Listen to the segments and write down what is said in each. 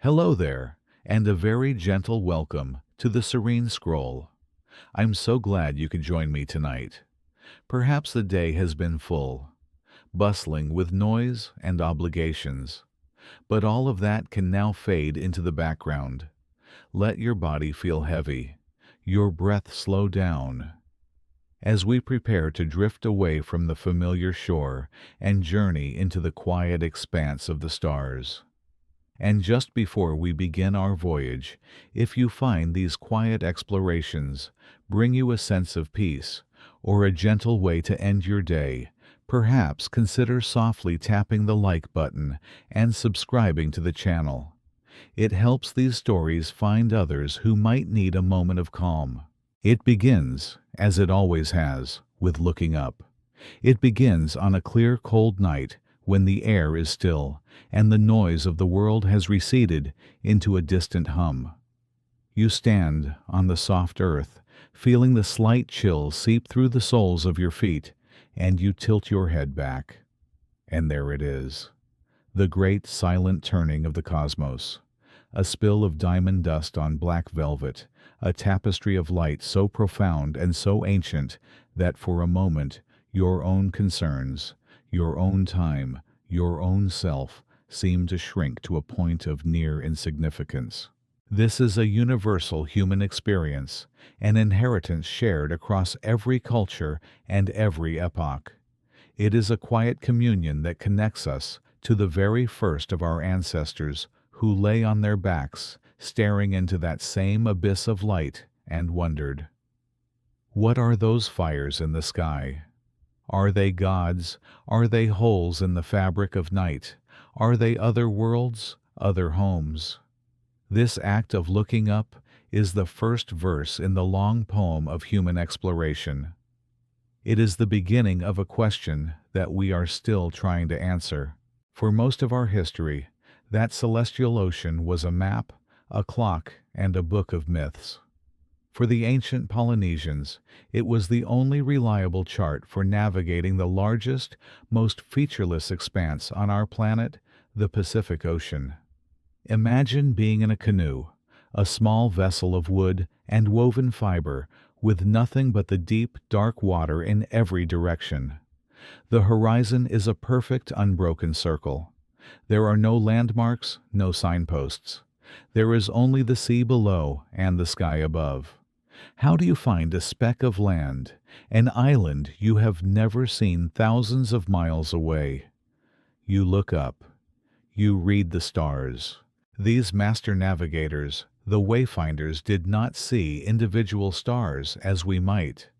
Hello there, and a very gentle welcome to the Serene Scroll. I'm so glad you could join me tonight. Perhaps the day has been full, bustling with noise and obligations, but all of that can now fade into the background. Let your body feel heavy, your breath slow down, as we prepare to drift away from the familiar shore and journey into the quiet expanse of the stars. And just before we begin our voyage, if you find these quiet explorations bring you a sense of peace or a gentle way to end your day, perhaps consider softly tapping the like button and subscribing to the channel. It helps these stories find others who might need a moment of calm. It begins, as it always has, with looking up. It begins on a clear, cold night when the air is still and the noise of the world has receded into a distant hum. You stand on the soft earth, feeling the slight chill seep through the soles of your feet, and you tilt your head back. And there it is, the great silent turning of the cosmos. A spill of diamond dust on black velvet, a tapestry of light so profound and so ancient that for a moment your own concerns, your own time, your own self seem to shrink to a point of near insignificance. This is a universal human experience, an inheritance shared across every culture and every epoch. It is a quiet communion that connects us to the very first of our ancestors who lay on their backs, staring into that same abyss of light, and wondered, what are those fires in the sky? Are they gods? Are they holes in the fabric of night? Are they other worlds, other homes? This act of looking up is the first verse in the long poem of human exploration. It is the beginning of a question that we are still trying to answer. For most of our history, that celestial ocean was a map, a clock, and a book of myths. For the ancient Polynesians, it was the only reliable chart for navigating the largest, most featureless expanse on our planet, the Pacific Ocean. Imagine being in a canoe, a small vessel of wood and woven fiber, with nothing but the deep, dark water in every direction. The horizon is a perfect, unbroken circle. There are no landmarks, no signposts. There is only the sea below and the sky above. How do you find a speck of land, an island you have never seen thousands of miles away? You look up. You read the stars. These master navigators, the wayfinders, did not see individual stars as we might.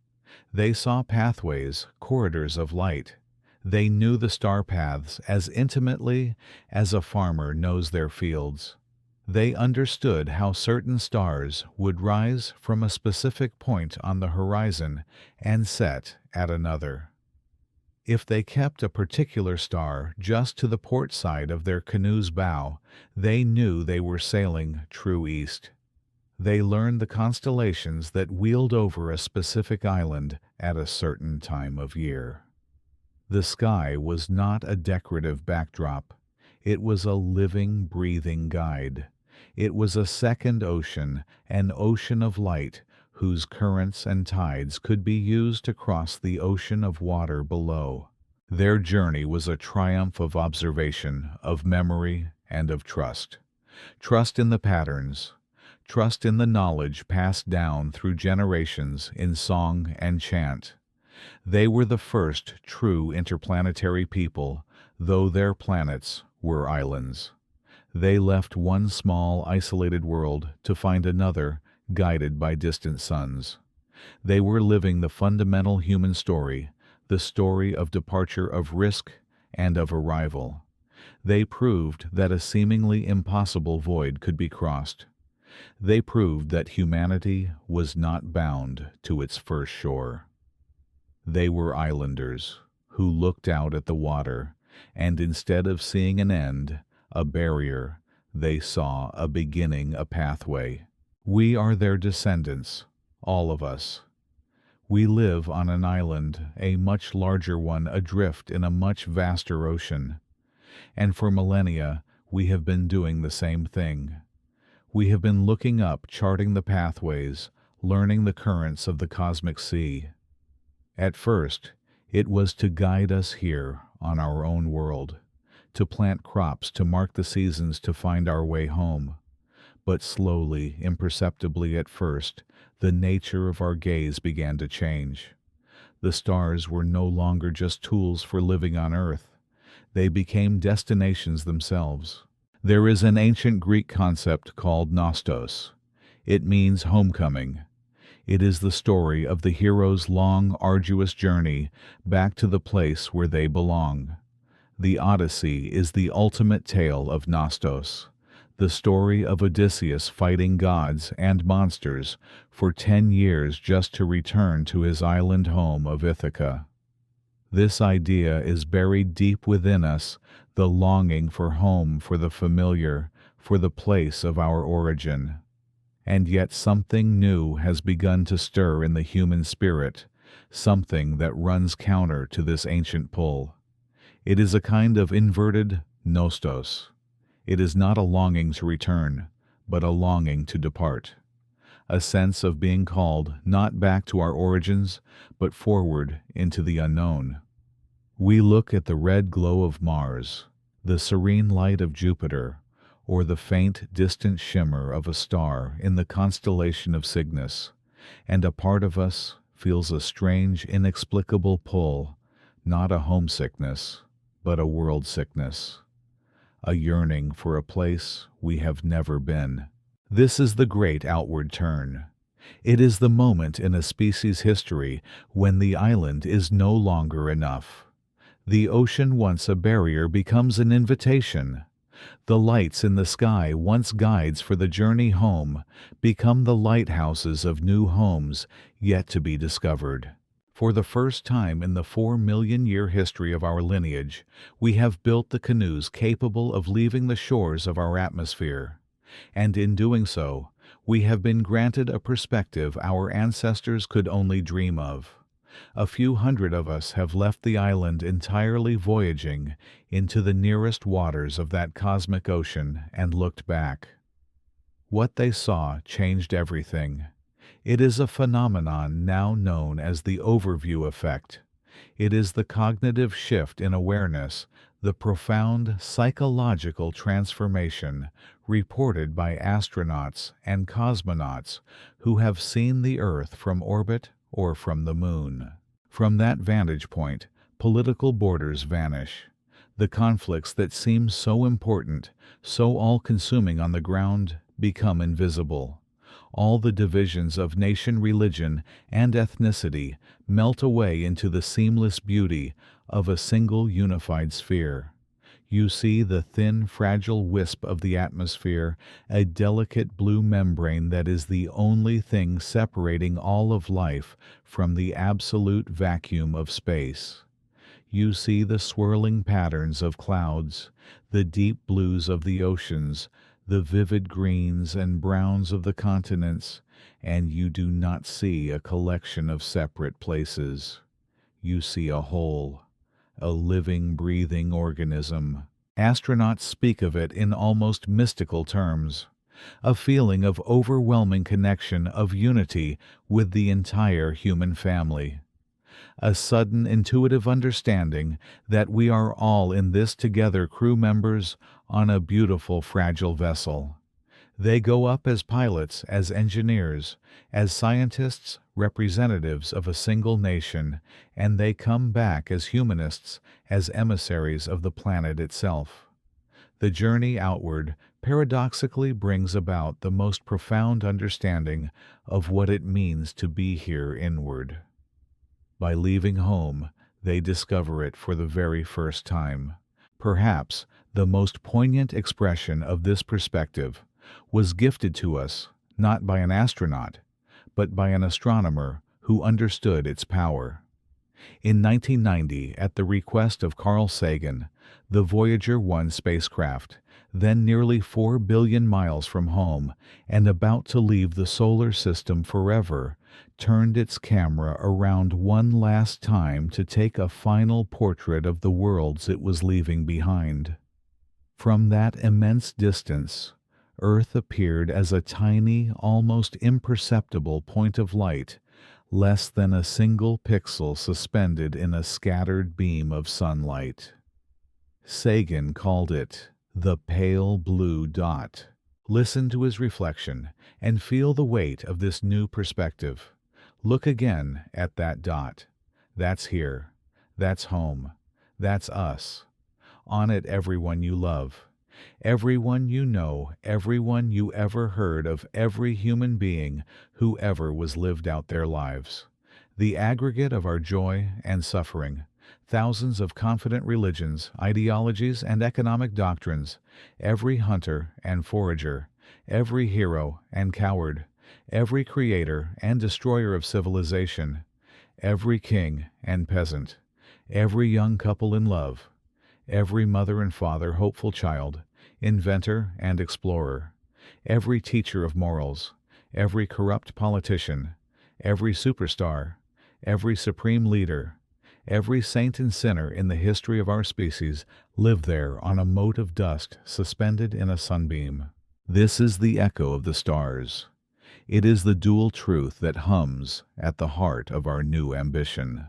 They saw pathways, corridors of light. They knew the star paths as intimately as a farmer knows their fields. They understood how certain stars would rise from a specific point on the horizon and set at another. If they kept a particular star just to the port side of their canoe's bow, they knew they were sailing true east. They learned the constellations that wheeled over a specific island at a certain time of year. The sky was not a decorative backdrop. It was a living, breathing guide. It was a second ocean, an ocean of light, whose currents and tides could be used to cross the ocean of water below. Their journey was a triumph of observation, of memory, and of trust. Trust in the patterns. Trust in the knowledge passed down through generations in song and chant. They were the first true interplanetary people, though their planets were islands. They left one small, isolated world to find another, guided by distant suns. They were living the fundamental human story, the story of departure, of risk, and of arrival. They proved that a seemingly impossible void could be crossed. They proved that humanity was not bound to its first shore. They were islanders who looked out at the water, and instead of seeing an end, a barrier, they saw a beginning, a pathway. We are their descendants, all of us. We live on an island, a much larger one adrift in a much vaster ocean. And for millennia, we have been doing the same thing. We have been looking up, charting the pathways, learning the currents of the cosmic sea. At first, it was to guide us here on our own world, to plant crops, to mark the seasons, to find our way home. But slowly, imperceptibly at first, the nature of our gaze began to change. The stars were no longer just tools for living on Earth. They became destinations themselves. There is an ancient Greek concept called nostos. It means homecoming. It is the story of the hero's long, arduous journey back to the place where they belong. The Odyssey is the ultimate tale of nostos, the story of Odysseus fighting gods and monsters for 10 years just to return to his island home of Ithaca. This idea is buried deep within us, the longing for home, for the familiar, for the place of our origin. And yet something new has begun to stir in the human spirit, something that runs counter to this ancient pull. It is a kind of inverted nostos. It is not a longing to return, but a longing to depart. A sense of being called not back to our origins, but forward into the unknown. We look at the red glow of Mars, the serene light of Jupiter, or the faint, distant shimmer of a star in the constellation of Cygnus, and a part of us feels a strange, inexplicable pull, not a homesickness, but a world sickness, a yearning for a place we have never been. This is the great outward turn. It is the moment in a species' history when the island is no longer enough. The ocean, once a barrier, becomes an invitation. The lights in the sky, once guides for the journey home, become the lighthouses of new homes yet to be discovered. For the first time in the 4 million-year history of our lineage, we have built the canoes capable of leaving the shores of our atmosphere. And in doing so, we have been granted a perspective our ancestors could only dream of. A few hundred of us have left the island entirely voyaging into the nearest waters of that cosmic ocean and looked back. What they saw changed everything. It is a phenomenon now known as the overview effect. It is the cognitive shift in awareness, the profound psychological transformation reported by astronauts and cosmonauts who have seen the Earth from orbit or from the Moon. From that vantage point, political borders vanish. The conflicts that seem so important, so all-consuming on the ground, become invisible. All the divisions of nation, religion, and ethnicity melt away into the seamless beauty of a single unified sphere. You see the thin, fragile wisp of the atmosphere, a delicate blue membrane that is the only thing separating all of life from the absolute vacuum of space. You see the swirling patterns of clouds, the deep blues of the oceans, the vivid greens and browns of the continents, and you do not see a collection of separate places. You see a whole, a living, breathing organism. Astronauts speak of it in almost mystical terms, a feeling of overwhelming connection, of unity with the entire human family. A sudden intuitive understanding that we are all in this together, crew members on a beautiful fragile vessel. They go up as pilots, as engineers, as scientists, representatives of a single nation, and they come back as humanists, as emissaries of the planet itself. The journey outward paradoxically brings about the most profound understanding of what it means to be here inward. By leaving home, they discover it for the very first time. Perhaps the most poignant expression of this perspective was gifted to us not by an astronaut, but by an astronomer who understood its power. In 1990, at the request of Carl Sagan, the Voyager 1 spacecraft, then nearly 4 billion miles from home and about to leave the solar system forever, turned its camera around one last time to take a final portrait of the worlds it was leaving behind. From that immense distance, Earth appeared as a tiny, almost imperceptible point of light, less than a single pixel suspended in a scattered beam of sunlight. Sagan called it the pale blue dot. Listen to his reflection and feel the weight of this new perspective. Look again at that dot. That's here. That's home. That's us. On it, everyone you love, everyone you know, everyone you ever heard of, every human being who ever was lived out their lives. The aggregate of our joy and suffering, thousands of confident religions, ideologies, and economic doctrines, every hunter and forager, every hero and coward, every creator and destroyer of civilization, every king and peasant, every young couple in love, every mother and father, hopeful child, inventor and explorer, every teacher of morals, every corrupt politician, every superstar, every supreme leader, every saint and sinner in the history of our species live there on a mote of dust suspended in a sunbeam. This is the echo of the stars. It is the dual truth that hums at the heart of our new ambition.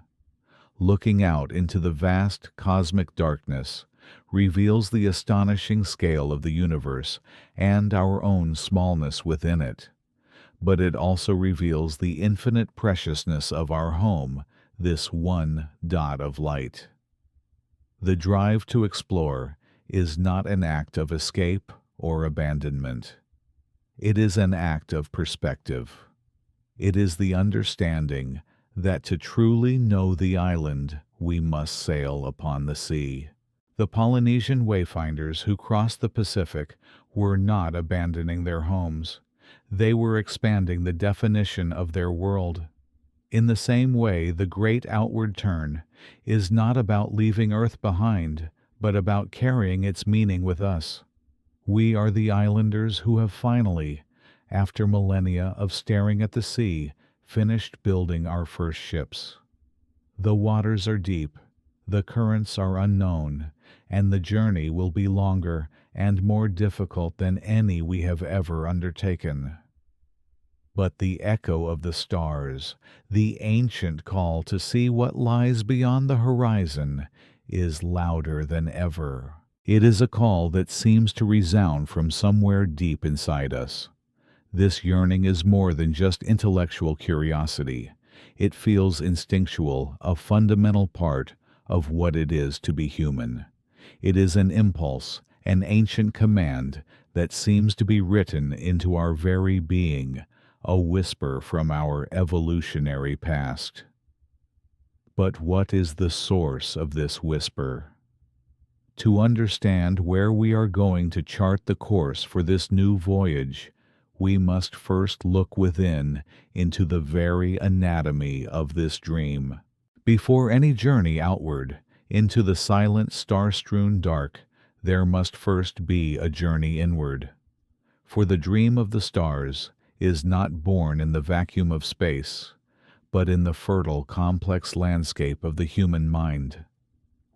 Looking out into the vast cosmic darkness reveals the astonishing scale of the universe and our own smallness within it. But it also reveals the infinite preciousness of our home, this one dot of light. The drive to explore is not an act of escape or abandonment. It is an act of perspective. It is the understanding that to truly know the island, we must sail upon the sea. The Polynesian wayfinders who crossed the Pacific were not abandoning their homes. They were expanding the definition of their world. In the same way, the great outward turn is not about leaving Earth behind, but about carrying its meaning with us. We are the islanders who have finally, after millennia of staring at the sea, finished building our first ships. The waters are deep, the currents are unknown, and the journey will be longer and more difficult than any we have ever undertaken. But the echo of the stars, the ancient call to see what lies beyond the horizon, is louder than ever. It is a call that seems to resound from somewhere deep inside us. This yearning is more than just intellectual curiosity. It feels instinctual, a fundamental part of what it is to be human. It is an impulse, an ancient command that seems to be written into our very being, a whisper from our evolutionary past. But what is the source of this whisper? To understand where we are going to chart the course for this new voyage, we must first look within into the very anatomy of this dream. Before any journey outward, into the silent star-strewn dark, there must first be a journey inward. For the dream of the stars is not born in the vacuum of space, but in the fertile, complex landscape of the human mind.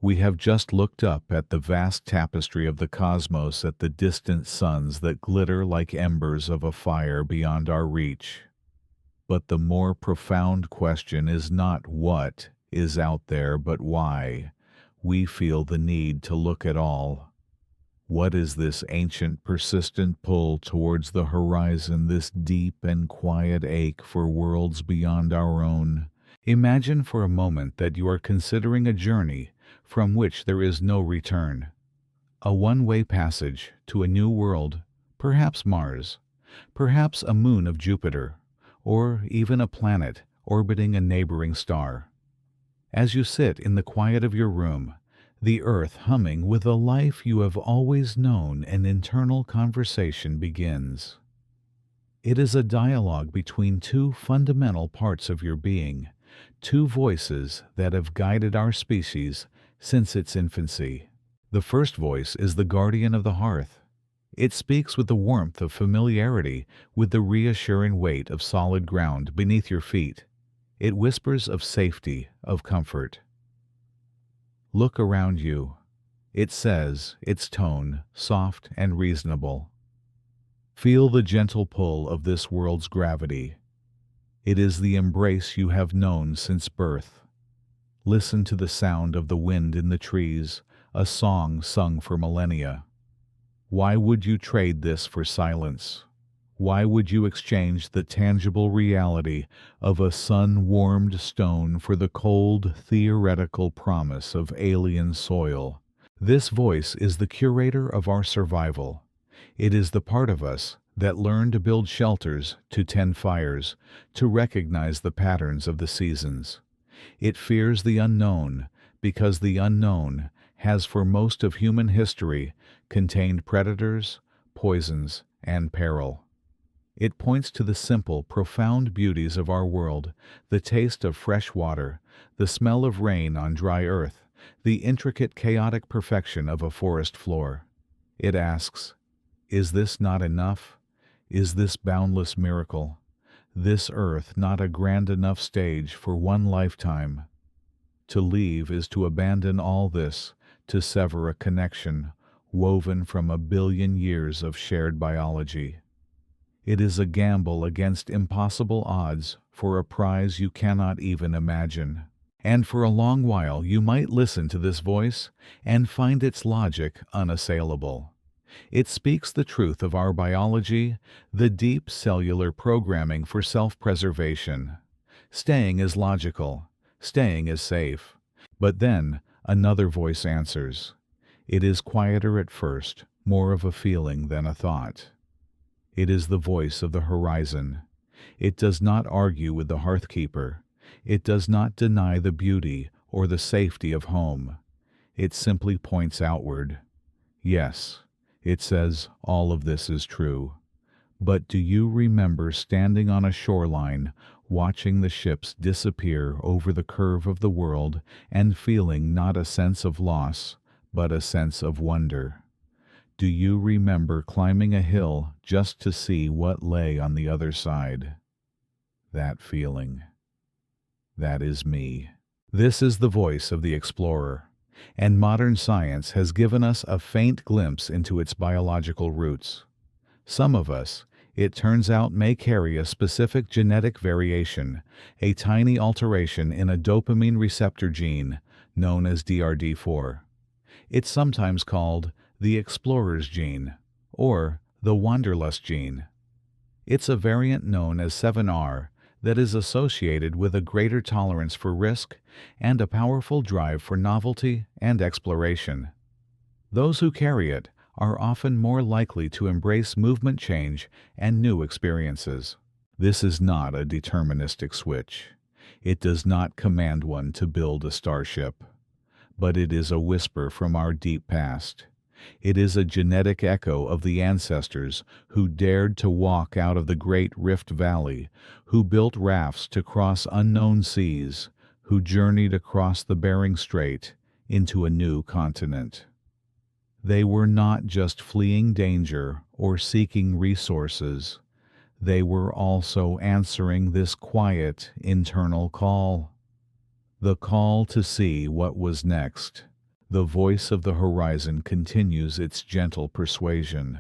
We have just looked up at the vast tapestry of the cosmos, at the distant suns that glitter like embers of a fire beyond our reach. But the more profound question is not what is out there, but why we feel the need to look at all. What is this ancient, persistent pull towards the horizon, this deep and quiet ache for worlds beyond our own? Imagine for a moment that you are considering a journey from which there is no return. A one-way passage to a new world, perhaps Mars, perhaps a moon of Jupiter, or even a planet orbiting a neighboring star. As you sit in the quiet of your room, the earth humming with a life you have always known, an internal conversation begins. It is a dialogue between two fundamental parts of your being, two voices that have guided our species since its infancy. The first voice is the guardian of the hearth. It speaks with the warmth of familiarity, with the reassuring weight of solid ground beneath your feet. It whispers of safety, of comfort. Look around you. It says, its tone soft and reasonable. Feel the gentle pull of this world's gravity. It is the embrace you have known since birth. Listen to the sound of the wind in the trees, a song sung for millennia. Why would you trade this for silence? Why would you exchange the tangible reality of a sun-warmed stone for the cold, theoretical promise of alien soil? This voice is the curator of our survival. It is the part of us that learned to build shelters, to tend fires, to recognize the patterns of the seasons. It fears the unknown because the unknown has for most of human history contained predators, poisons, and peril. It points to the simple, profound beauties of our world, the taste of fresh water, the smell of rain on dry earth, the intricate, chaotic perfection of a forest floor. It asks, is this not enough? Is this boundless miracle? This earth not a grand enough stage for one lifetime? To leave is to abandon all this, to sever a connection woven from 1 billion years of shared biology. It is a gamble against impossible odds for a prize you cannot even imagine. And for a long while you might listen to this voice and find its logic unassailable. It speaks the truth of our biology, the deep cellular programming for self-preservation. Staying is logical. Staying is safe. But then another voice answers. It is quieter at first, more of a feeling than a thought. It is the voice of the horizon. It does not argue with the hearthkeeper. It does not deny the beauty or the safety of home. It simply points outward. Yes, it says all of this is true. But do you remember standing on a shoreline, watching the ships disappear over the curve of the world and feeling not a sense of loss, but a sense of wonder? Do you remember climbing a hill just to see what lay on the other side? That feeling. That is me. This is the voice of the explorer, and modern science has given us a faint glimpse into its biological roots. Some of us, it turns out, may carry a specific genetic variation, a tiny alteration in a dopamine receptor gene known as DRD4. It's sometimes called the explorer's gene, or the wanderlust gene. It's a variant known as 7R that is associated with a greater tolerance for risk and a powerful drive for novelty and exploration. Those who carry it are often more likely to embrace movement change and new experiences. This is not a deterministic switch. It does not command one to build a starship. But it is a whisper from our deep past. It is a genetic echo of the ancestors who dared to walk out of the Great Rift Valley, who built rafts to cross unknown seas, who journeyed across the Bering Strait into a new continent. They were not just fleeing danger or seeking resources. They were also answering this quiet internal call. The call to see what was next. The voice of the horizon continues its gentle persuasion.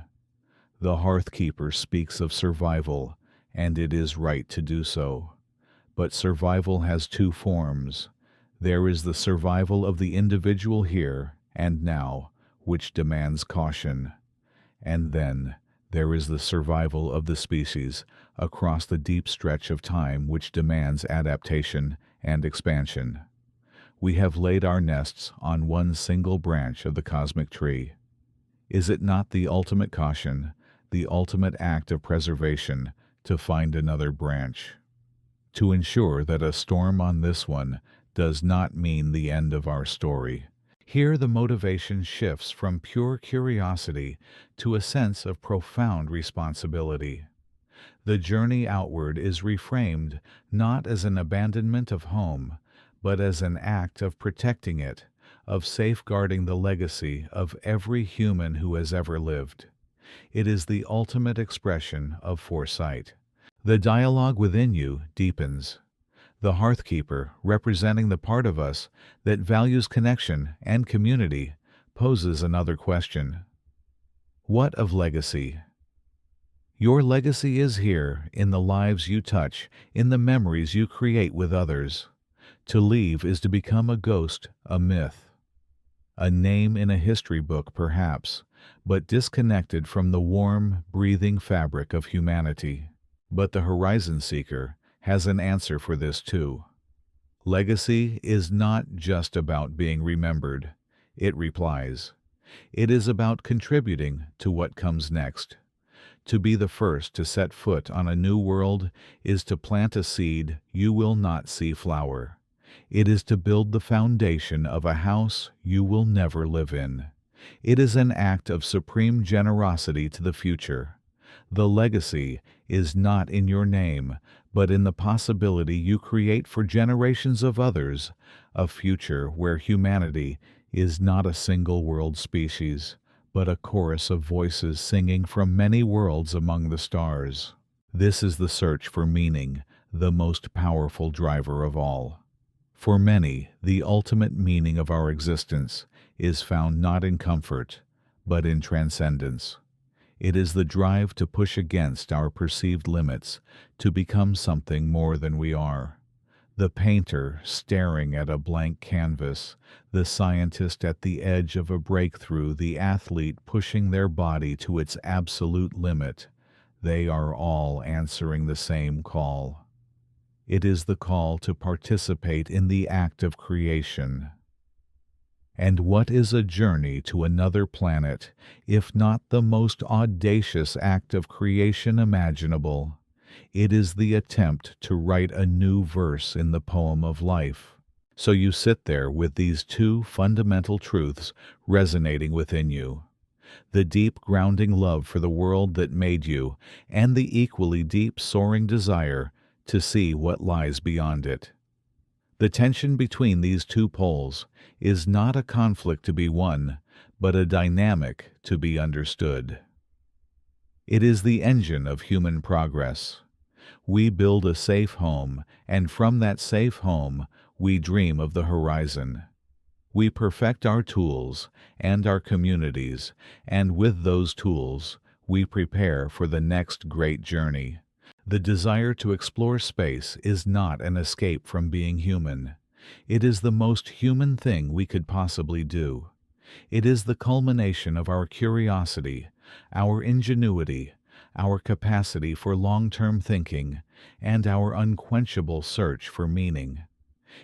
The hearthkeeper speaks of survival, and it is right to do so. But survival has two forms. There is the survival of the individual here and now, which demands caution. And then there is the survival of the species across the deep stretch of time, which demands adaptation and expansion. We have laid our nests on one single branch of the cosmic tree. Is it not the ultimate caution, the ultimate act of preservation, to find another branch? To ensure that a storm on this one does not mean the end of our story. Here the motivation shifts from pure curiosity to a sense of profound responsibility. The journey outward is reframed not as an abandonment of home, but as an act of protecting it, of safeguarding the legacy of every human who has ever lived. It is the ultimate expression of foresight. The dialogue within you deepens. The hearthkeeper, representing the part of us that values connection and community, poses another question. What of legacy? Your legacy is here, in the lives you touch, in the memories you create with others. To leave is to become a ghost, a myth. A name in a history book, perhaps, but disconnected from the warm, breathing fabric of humanity. But the Horizon Seeker has an answer for this too. Legacy is not just about being remembered, it replies. It is about contributing to what comes next. To be the first to set foot on a new world is to plant a seed you will not see flower. It is to build the foundation of a house you will never live in. It is an act of supreme generosity to the future. The legacy is not in your name, but in the possibility you create for generations of others, a future where humanity is not a single world species, but a chorus of voices singing from many worlds among the stars. This is the search for meaning, the most powerful driver of all. For many, the ultimate meaning of our existence is found not in comfort, but in transcendence. It is the drive to push against our perceived limits, to become something more than we are. The painter staring at a blank canvas, the scientist at the edge of a breakthrough, the athlete pushing their body to its absolute limit, they are all answering the same call. It is the call to participate in the act of creation. And what is a journey to another planet, if not the most audacious act of creation imaginable? It is the attempt to write a new verse in the poem of life. So you sit there with these two fundamental truths resonating within you. The deep grounding love for the world that made you, and the equally deep soaring desire to see what lies beyond it. The tension between these two poles is not a conflict to be won, but a dynamic to be understood. It is the engine of human progress. We build a safe home, and from that safe home, we dream of the horizon. We perfect our tools and our communities, and with those tools, we prepare for the next great journey. The desire to explore space is not an escape from being human. It is the most human thing we could possibly do. It is the culmination of our curiosity, our ingenuity, our capacity for long-term thinking, and our unquenchable search for meaning.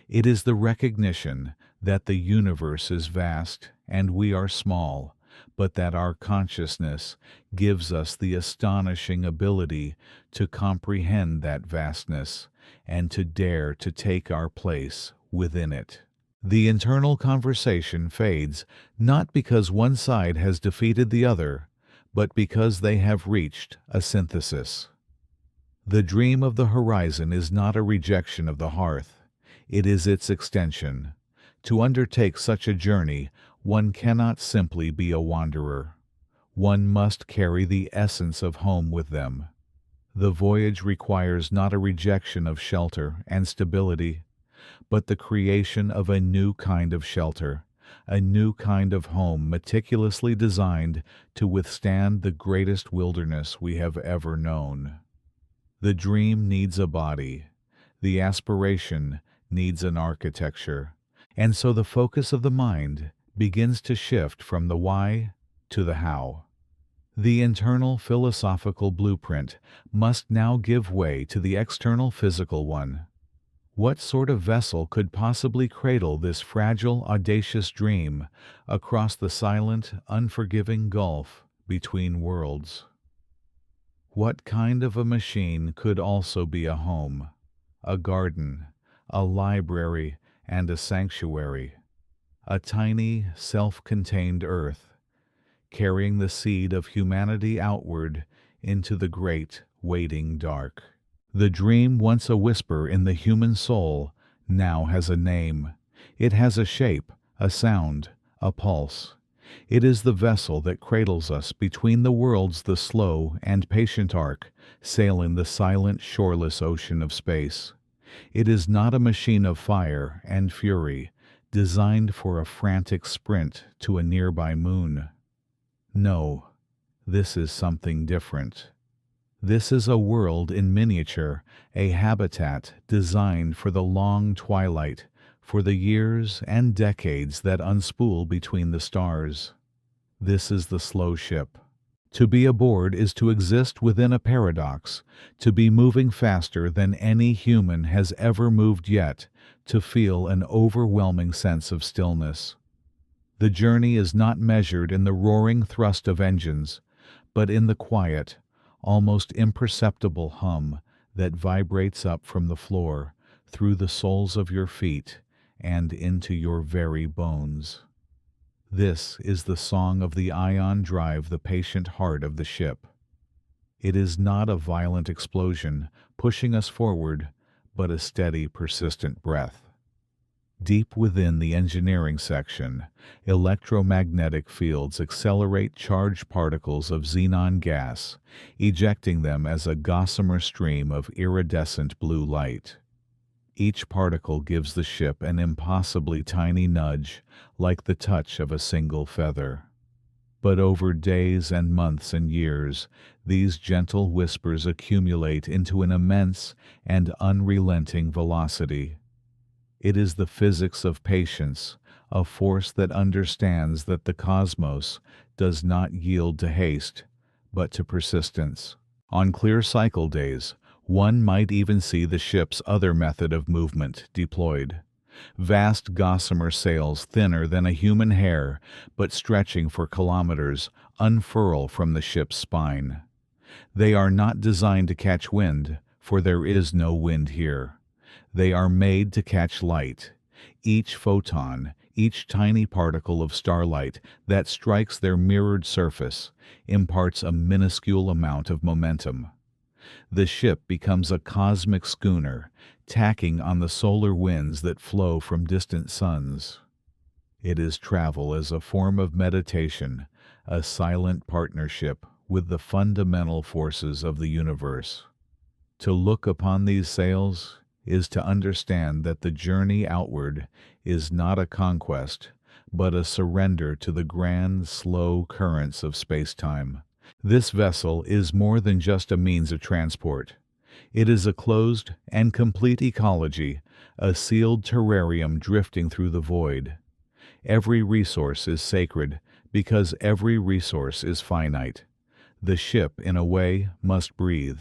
It is the recognition that the universe is vast and we are small, but that our consciousness gives us the astonishing ability to comprehend that vastness and to dare to take our place within it. The internal conversation fades not because one side has defeated the other, but because they have reached a synthesis. The dream of the horizon is not a rejection of the hearth, it is its extension. To undertake such a journey, one cannot simply be a wanderer. One must carry the essence of home with them. The voyage requires not a rejection of shelter and stability, but the creation of a new kind of shelter, a new kind of home meticulously designed to withstand the greatest wilderness we have ever known. The dream needs a body. The aspiration needs an architecture. And so the focus of the mind begins to shift from the why to the how. The internal philosophical blueprint must now give way to the external physical one. What sort of vessel could possibly cradle this fragile, audacious dream across the silent, unforgiving gulf between worlds? What kind of a machine could also be a home, a garden, a library, and a sanctuary? A tiny, self-contained earth, carrying the seed of humanity outward into the great, waiting dark. The dream, once a whisper in the human soul, now has a name. It has a shape, a sound, a pulse. It is the vessel that cradles us between the worlds, the slow and patient ark, sailing the silent, shoreless ocean of space. It is not a machine of fire and fury, designed for a frantic sprint to a nearby moon. No, this is something different. This is a world in miniature, a habitat designed for the long twilight, for the years and decades that unspool between the stars. This is the slow ship. To be aboard is to exist within a paradox, to be moving faster than any human has ever moved yet, to feel an overwhelming sense of stillness. The journey is not measured in the roaring thrust of engines, but in the quiet, almost imperceptible hum that vibrates up from the floor, through the soles of your feet, and into your very bones. This is the song of the ion drive, the patient heart of the ship. It is not a violent explosion pushing us forward, but a steady, persistent breath. Deep within the engineering section, electromagnetic fields accelerate charged particles of xenon gas, ejecting them as a gossamer stream of iridescent blue light. Each particle gives the ship an impossibly tiny nudge, like the touch of a single feather. But over days and months and years, these gentle whispers accumulate into an immense and unrelenting velocity. It is the physics of patience, a force that understands that the cosmos does not yield to haste, but to persistence. On clear cycle days, one might even see the ship's other method of movement deployed. Vast gossamer sails thinner than a human hair, but stretching for kilometers, unfurl from the ship's spine. They are not designed to catch wind, for there is no wind here. They are made to catch light. Each photon, each tiny particle of starlight that strikes their mirrored surface, imparts a minuscule amount of momentum. The ship becomes a cosmic schooner, tacking on the solar winds that flow from distant suns. It is travel as a form of meditation, a silent partnership with the fundamental forces of the universe. To look upon these sails is to understand that the journey outward is not a conquest, but a surrender to the grand, slow currents of space-time. This vessel is more than just a means of transport. It is a closed and complete ecology, a sealed terrarium drifting through the void. Every resource is sacred because every resource is finite. The ship, in a way, must breathe.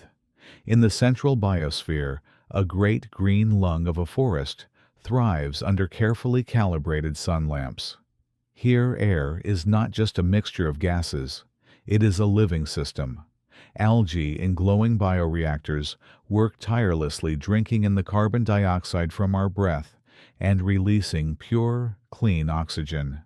In the central biosphere, a great green lung of a forest thrives under carefully calibrated sun lamps. Here air is not just a mixture of gases, it is a living system. Algae in glowing bioreactors work tirelessly, drinking in the carbon dioxide from our breath and releasing pure, clean oxygen.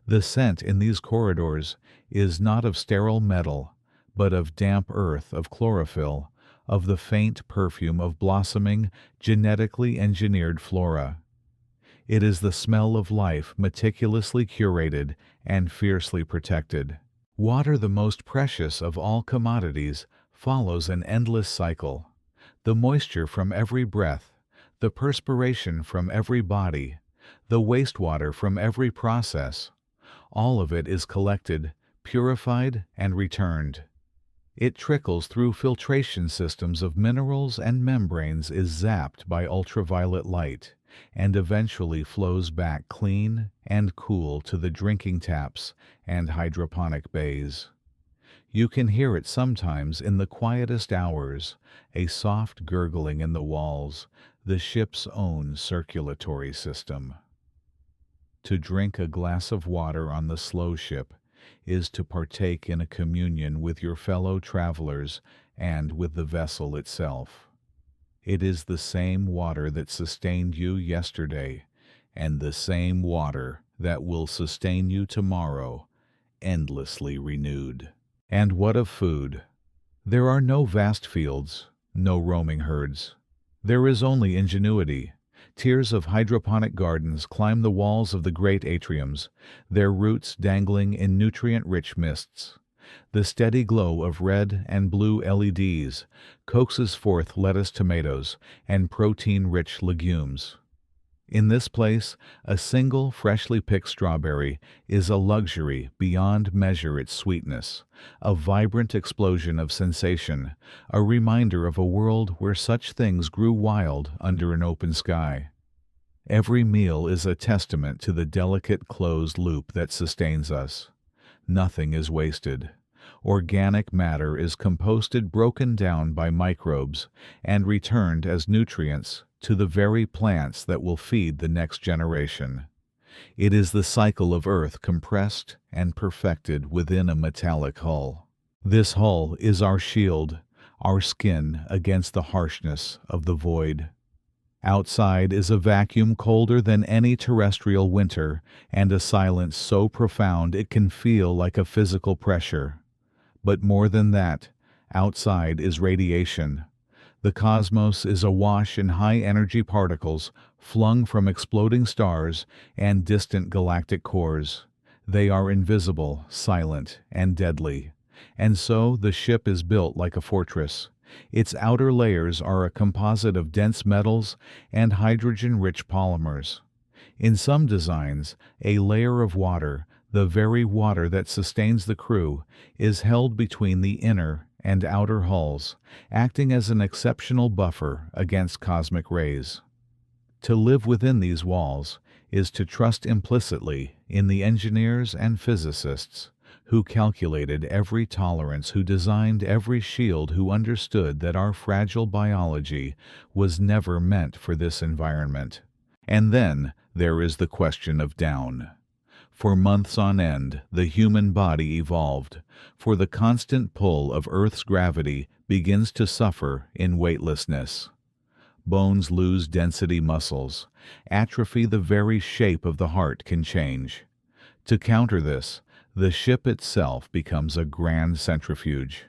The scent in these corridors is not of sterile metal, but of damp earth, of chlorophyll, of the faint perfume of blossoming, genetically engineered flora. It is the smell of life meticulously curated and fiercely protected. Water, the most precious of all commodities, follows an endless cycle. The moisture from every breath, the perspiration from every body, the wastewater from every process, all of it is collected, purified, and returned. It trickles through filtration systems of minerals and membranes, is zapped by ultraviolet light, and eventually flows back clean and cool to the drinking taps and hydroponic bays. You can hear it sometimes in the quietest hours, a soft gurgling in the walls, the ship's own circulatory system. To drink a glass of water on the slow ship is to partake in a communion with your fellow travelers and with the vessel itself. It is the same water that sustained you yesterday, and the same water that will sustain you tomorrow, endlessly renewed. And what of food? There are no vast fields, no roaming herds. There is only ingenuity. Tiers of hydroponic gardens climb the walls of the great atriums, their roots dangling in nutrient-rich mists. The steady glow of red and blue LEDs coaxes forth lettuce, tomatoes, and protein-rich legumes. In this place, a single freshly picked strawberry is a luxury beyond measure its sweetness, a vibrant explosion of sensation, a reminder of a world where such things grew wild under an open sky. Every meal is a testament to the delicate closed loop that sustains us. Nothing is wasted. Organic matter is composted, broken down by microbes, and returned as nutrients to the very plants that will feed the next generation. It is the cycle of Earth compressed and perfected within a metallic hull. This hull is our shield, our skin against the harshness of the void. Outside is a vacuum colder than any terrestrial winter, and a silence so profound it can feel like a physical pressure. But more than that, outside is radiation. The cosmos is awash in high-energy particles flung from exploding stars and distant galactic cores. They are invisible, silent, and deadly. And so the ship is built like a fortress. Its outer layers are a composite of dense metals and hydrogen-rich polymers. In some designs, a layer of water, the very water that sustains the crew, is held between the inner and outer hulls, acting as an exceptional buffer against cosmic rays. To live within these walls is to trust implicitly in the engineers and physicists who calculated every tolerance, who designed every shield, who understood that our fragile biology was never meant for this environment. And then there is the question of down. For months on end, the human body evolved, for the constant pull of Earth's gravity begins to suffer in weightlessness. Bones lose density, muscles atrophy, the very shape of the heart can change. To counter this, the ship itself becomes a grand centrifuge.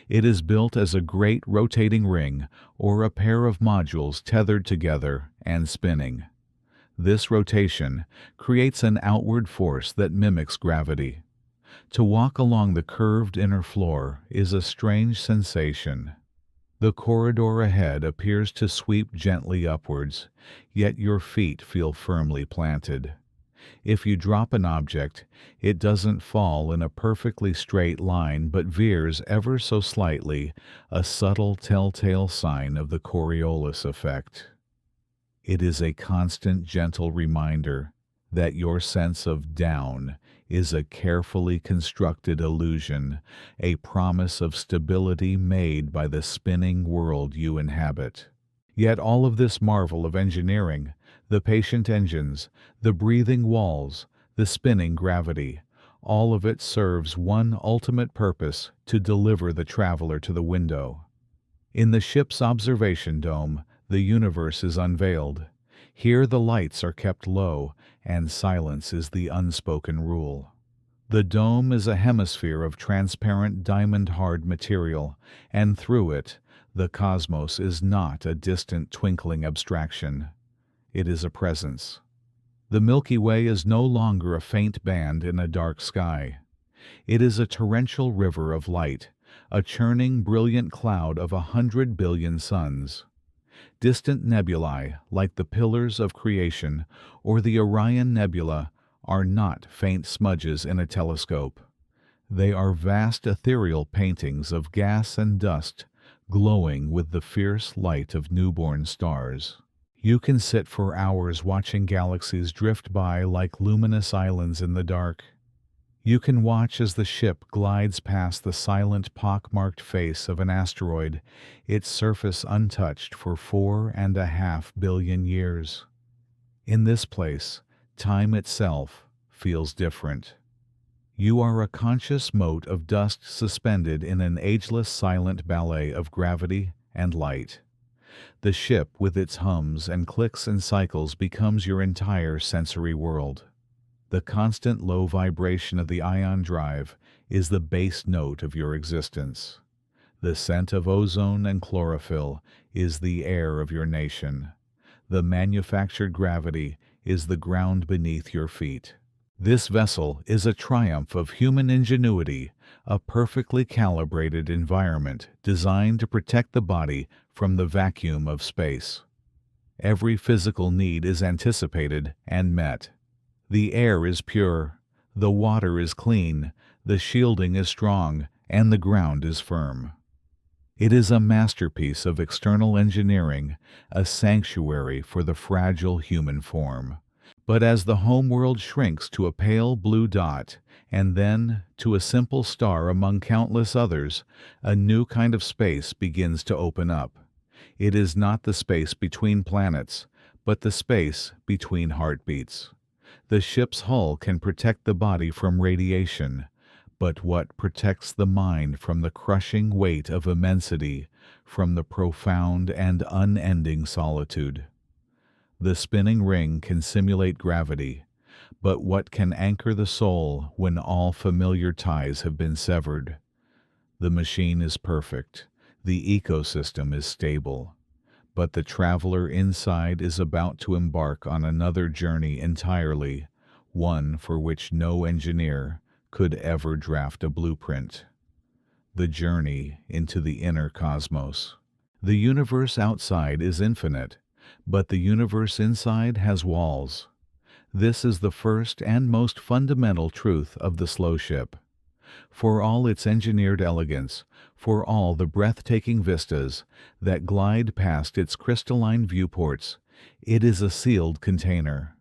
It is built as a great rotating ring or a pair of modules tethered together and spinning. This rotation creates an outward force that mimics gravity. To walk along the curved inner floor is a strange sensation. The corridor ahead appears to sweep gently upwards, yet your feet feel firmly planted. If you drop an object, it doesn't fall in a perfectly straight line but veers ever so slightly, a subtle telltale sign of the Coriolis effect. It is a constant, gentle reminder that your sense of down is a carefully constructed illusion, a promise of stability made by the spinning world you inhabit. Yet all of this marvel of engineering, the patient engines, the breathing walls, the spinning gravity, all of it serves one ultimate purpose: to deliver the traveler to the window. In the ship's observation dome, the universe is unveiled. Here the lights are kept low, and silence is the unspoken rule. The dome is a hemisphere of transparent diamond-hard material, and through it, the cosmos is not a distant twinkling abstraction. It is a presence. The Milky Way is no longer a faint band in a dark sky. It is a torrential river of light, a churning, brilliant cloud of 100 billion suns. Distant nebulae, like the pillars of creation or the Orion Nebula, are not faint smudges in a telescope. They are vast ethereal paintings of gas and dust, glowing with the fierce light of newborn stars. You can sit for hours watching galaxies drift by like luminous islands in the dark. You can watch as the ship glides past the silent, pock-marked face of an asteroid, its surface untouched for 4.5 billion years. In this place, time itself feels different. You are a conscious mote of dust suspended in an ageless silent ballet of gravity and light. The ship, with its hums and clicks and cycles, becomes your entire sensory world. The constant low vibration of the ion drive is the bass note of your existence. The scent of ozone and chlorophyll is the air of your nation. The manufactured gravity is the ground beneath your feet. This vessel is a triumph of human ingenuity, a perfectly calibrated environment designed to protect the body from the vacuum of space. Every physical need is anticipated and met. The air is pure, the water is clean, the shielding is strong, and the ground is firm. It is a masterpiece of external engineering, a sanctuary for the fragile human form. But as the homeworld shrinks to a pale blue dot, and then to a simple star among countless others, a new kind of space begins to open up. It is not the space between planets, but the space between heartbeats. The ship's hull can protect the body from radiation, but what protects the mind from the crushing weight of immensity, from the profound and unending solitude? The spinning ring can simulate gravity, but what can anchor the soul when all familiar ties have been severed? The machine is perfect, the ecosystem is stable, but the traveler inside is about to embark on another journey entirely, one for which no engineer could ever draft a blueprint. The journey into the inner cosmos. The universe outside is infinite, but the universe inside has walls. This is the first and most fundamental truth of the slow ship. For all its engineered elegance, for all the breathtaking vistas that glide past its crystalline viewports, it is a sealed container.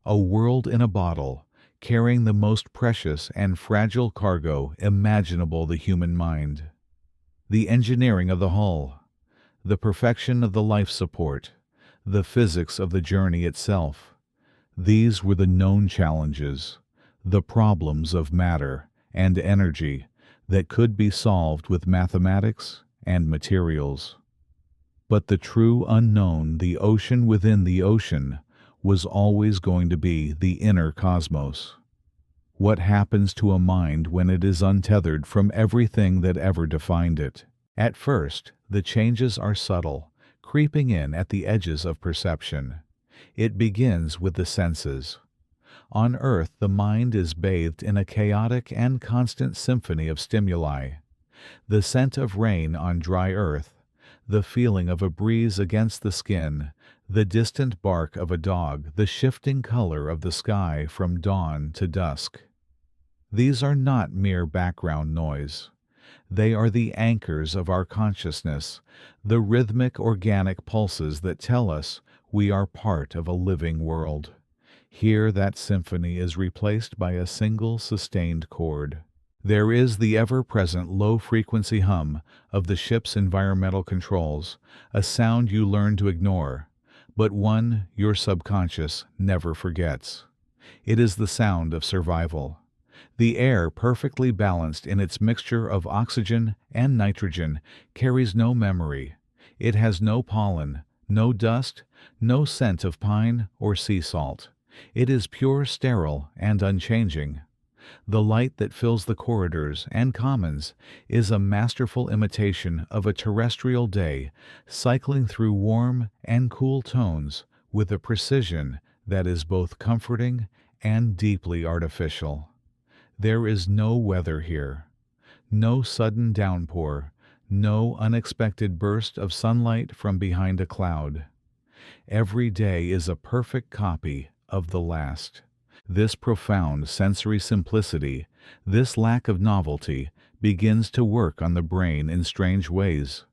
A world in a bottle, carrying the most precious and fragile cargo imaginable the human mind. The engineering of the hull, the perfection of the life support, the physics of the journey itself. These were the known challenges, the problems of matter and energy that could be solved with mathematics and materials. But the true unknown, the ocean within the ocean, was always going to be the inner cosmos. What happens to a mind when it is untethered from everything that ever defined it? At first, the changes are subtle, creeping in at the edges of perception. It begins with the senses. On Earth, the mind is bathed in a chaotic and constant symphony of stimuli. The scent of rain on dry earth, the feeling of a breeze against the skin, the distant bark of a dog, the shifting color of the sky from dawn to dusk. These are not mere background noise. They are the anchors of our consciousness, the rhythmic organic pulses that tell us we are part of a living world. Here that symphony is replaced by a single sustained chord. There is the ever-present low-frequency hum of the ship's environmental controls, a sound you learn to ignore, but one your subconscious never forgets. It is the sound of survival. The air, perfectly balanced in its mixture of oxygen and nitrogen, carries no memory. It has no pollen, no dust, no scent of pine or sea salt. It is pure, sterile, and unchanging. The light that fills the corridors and commons is a masterful imitation of a terrestrial day, cycling through warm and cool tones with a precision that is both comforting and deeply artificial. There is no weather here, no sudden downpour, no unexpected burst of sunlight from behind a cloud. Every day is a perfect copy of the last. This profound sensory simplicity, this lack of novelty, begins to work on the brain in strange ways.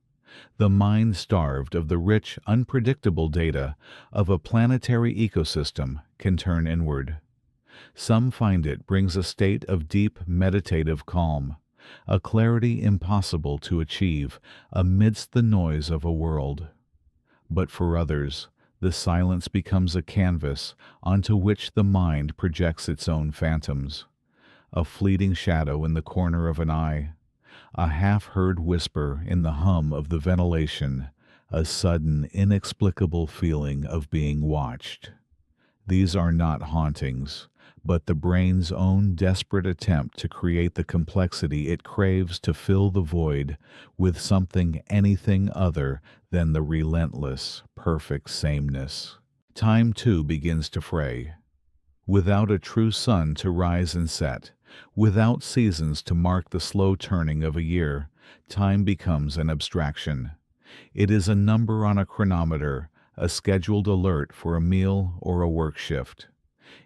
The mind starved of the rich, unpredictable data of a planetary ecosystem can turn inward. Some find it brings a state of deep meditative calm, a clarity impossible to achieve amidst the noise of a world. But for others, the silence becomes a canvas onto which the mind projects its own phantoms. A fleeting shadow in the corner of an eye, a half-heard whisper in the hum of the ventilation, a sudden, inexplicable feeling of being watched. These are not hauntings, but the brain's own desperate attempt to create the complexity it craves to fill the void with something anything other than the relentless, perfect sameness. Time, too, begins to fray. Without a true sun to rise and set, without seasons to mark the slow turning of a year, time becomes an abstraction. It is a number on a chronometer, a scheduled alert for a meal or a work shift.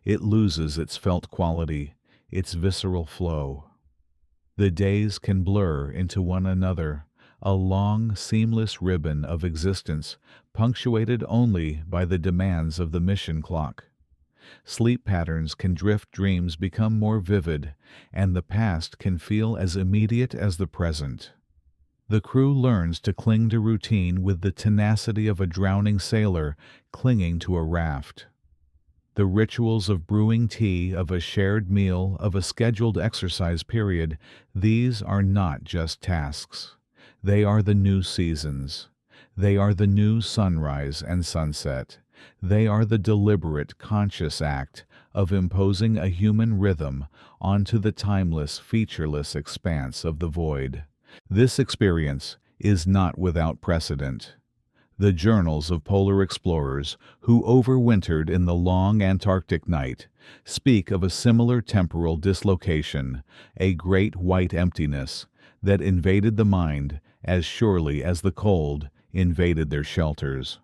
It loses its felt quality, its visceral flow. The days can blur into one another, a long, seamless ribbon of existence punctuated only by the demands of the mission clock. Sleep patterns can drift, dreams become more vivid, and the past can feel as immediate as the present. The crew learns to cling to routine with the tenacity of a drowning sailor clinging to a raft. The rituals of brewing tea, of a shared meal, of a scheduled exercise period, these are not just tasks. They are the new seasons. They are the new sunrise and sunset. They are the deliberate, conscious act of imposing a human rhythm onto the timeless, featureless expanse of the void. This experience is not without precedent. The journals of polar explorers who overwintered in the long Antarctic night speak of a similar temporal dislocation, a great white emptiness that invaded the mind as surely as the cold invaded their shelters.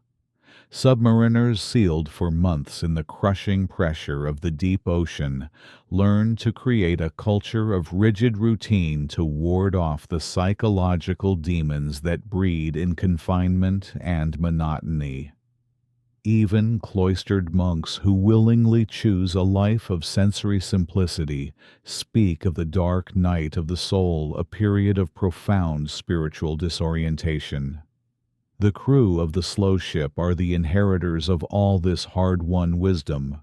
Submariners sealed for months in the crushing pressure of the deep ocean learned to create a culture of rigid routine to ward off the psychological demons that breed in confinement and monotony. Even cloistered monks who willingly choose a life of sensory simplicity speak of the dark night of the soul, a period of profound spiritual disorientation. The crew of the slow ship are the inheritors of all this hard-won wisdom.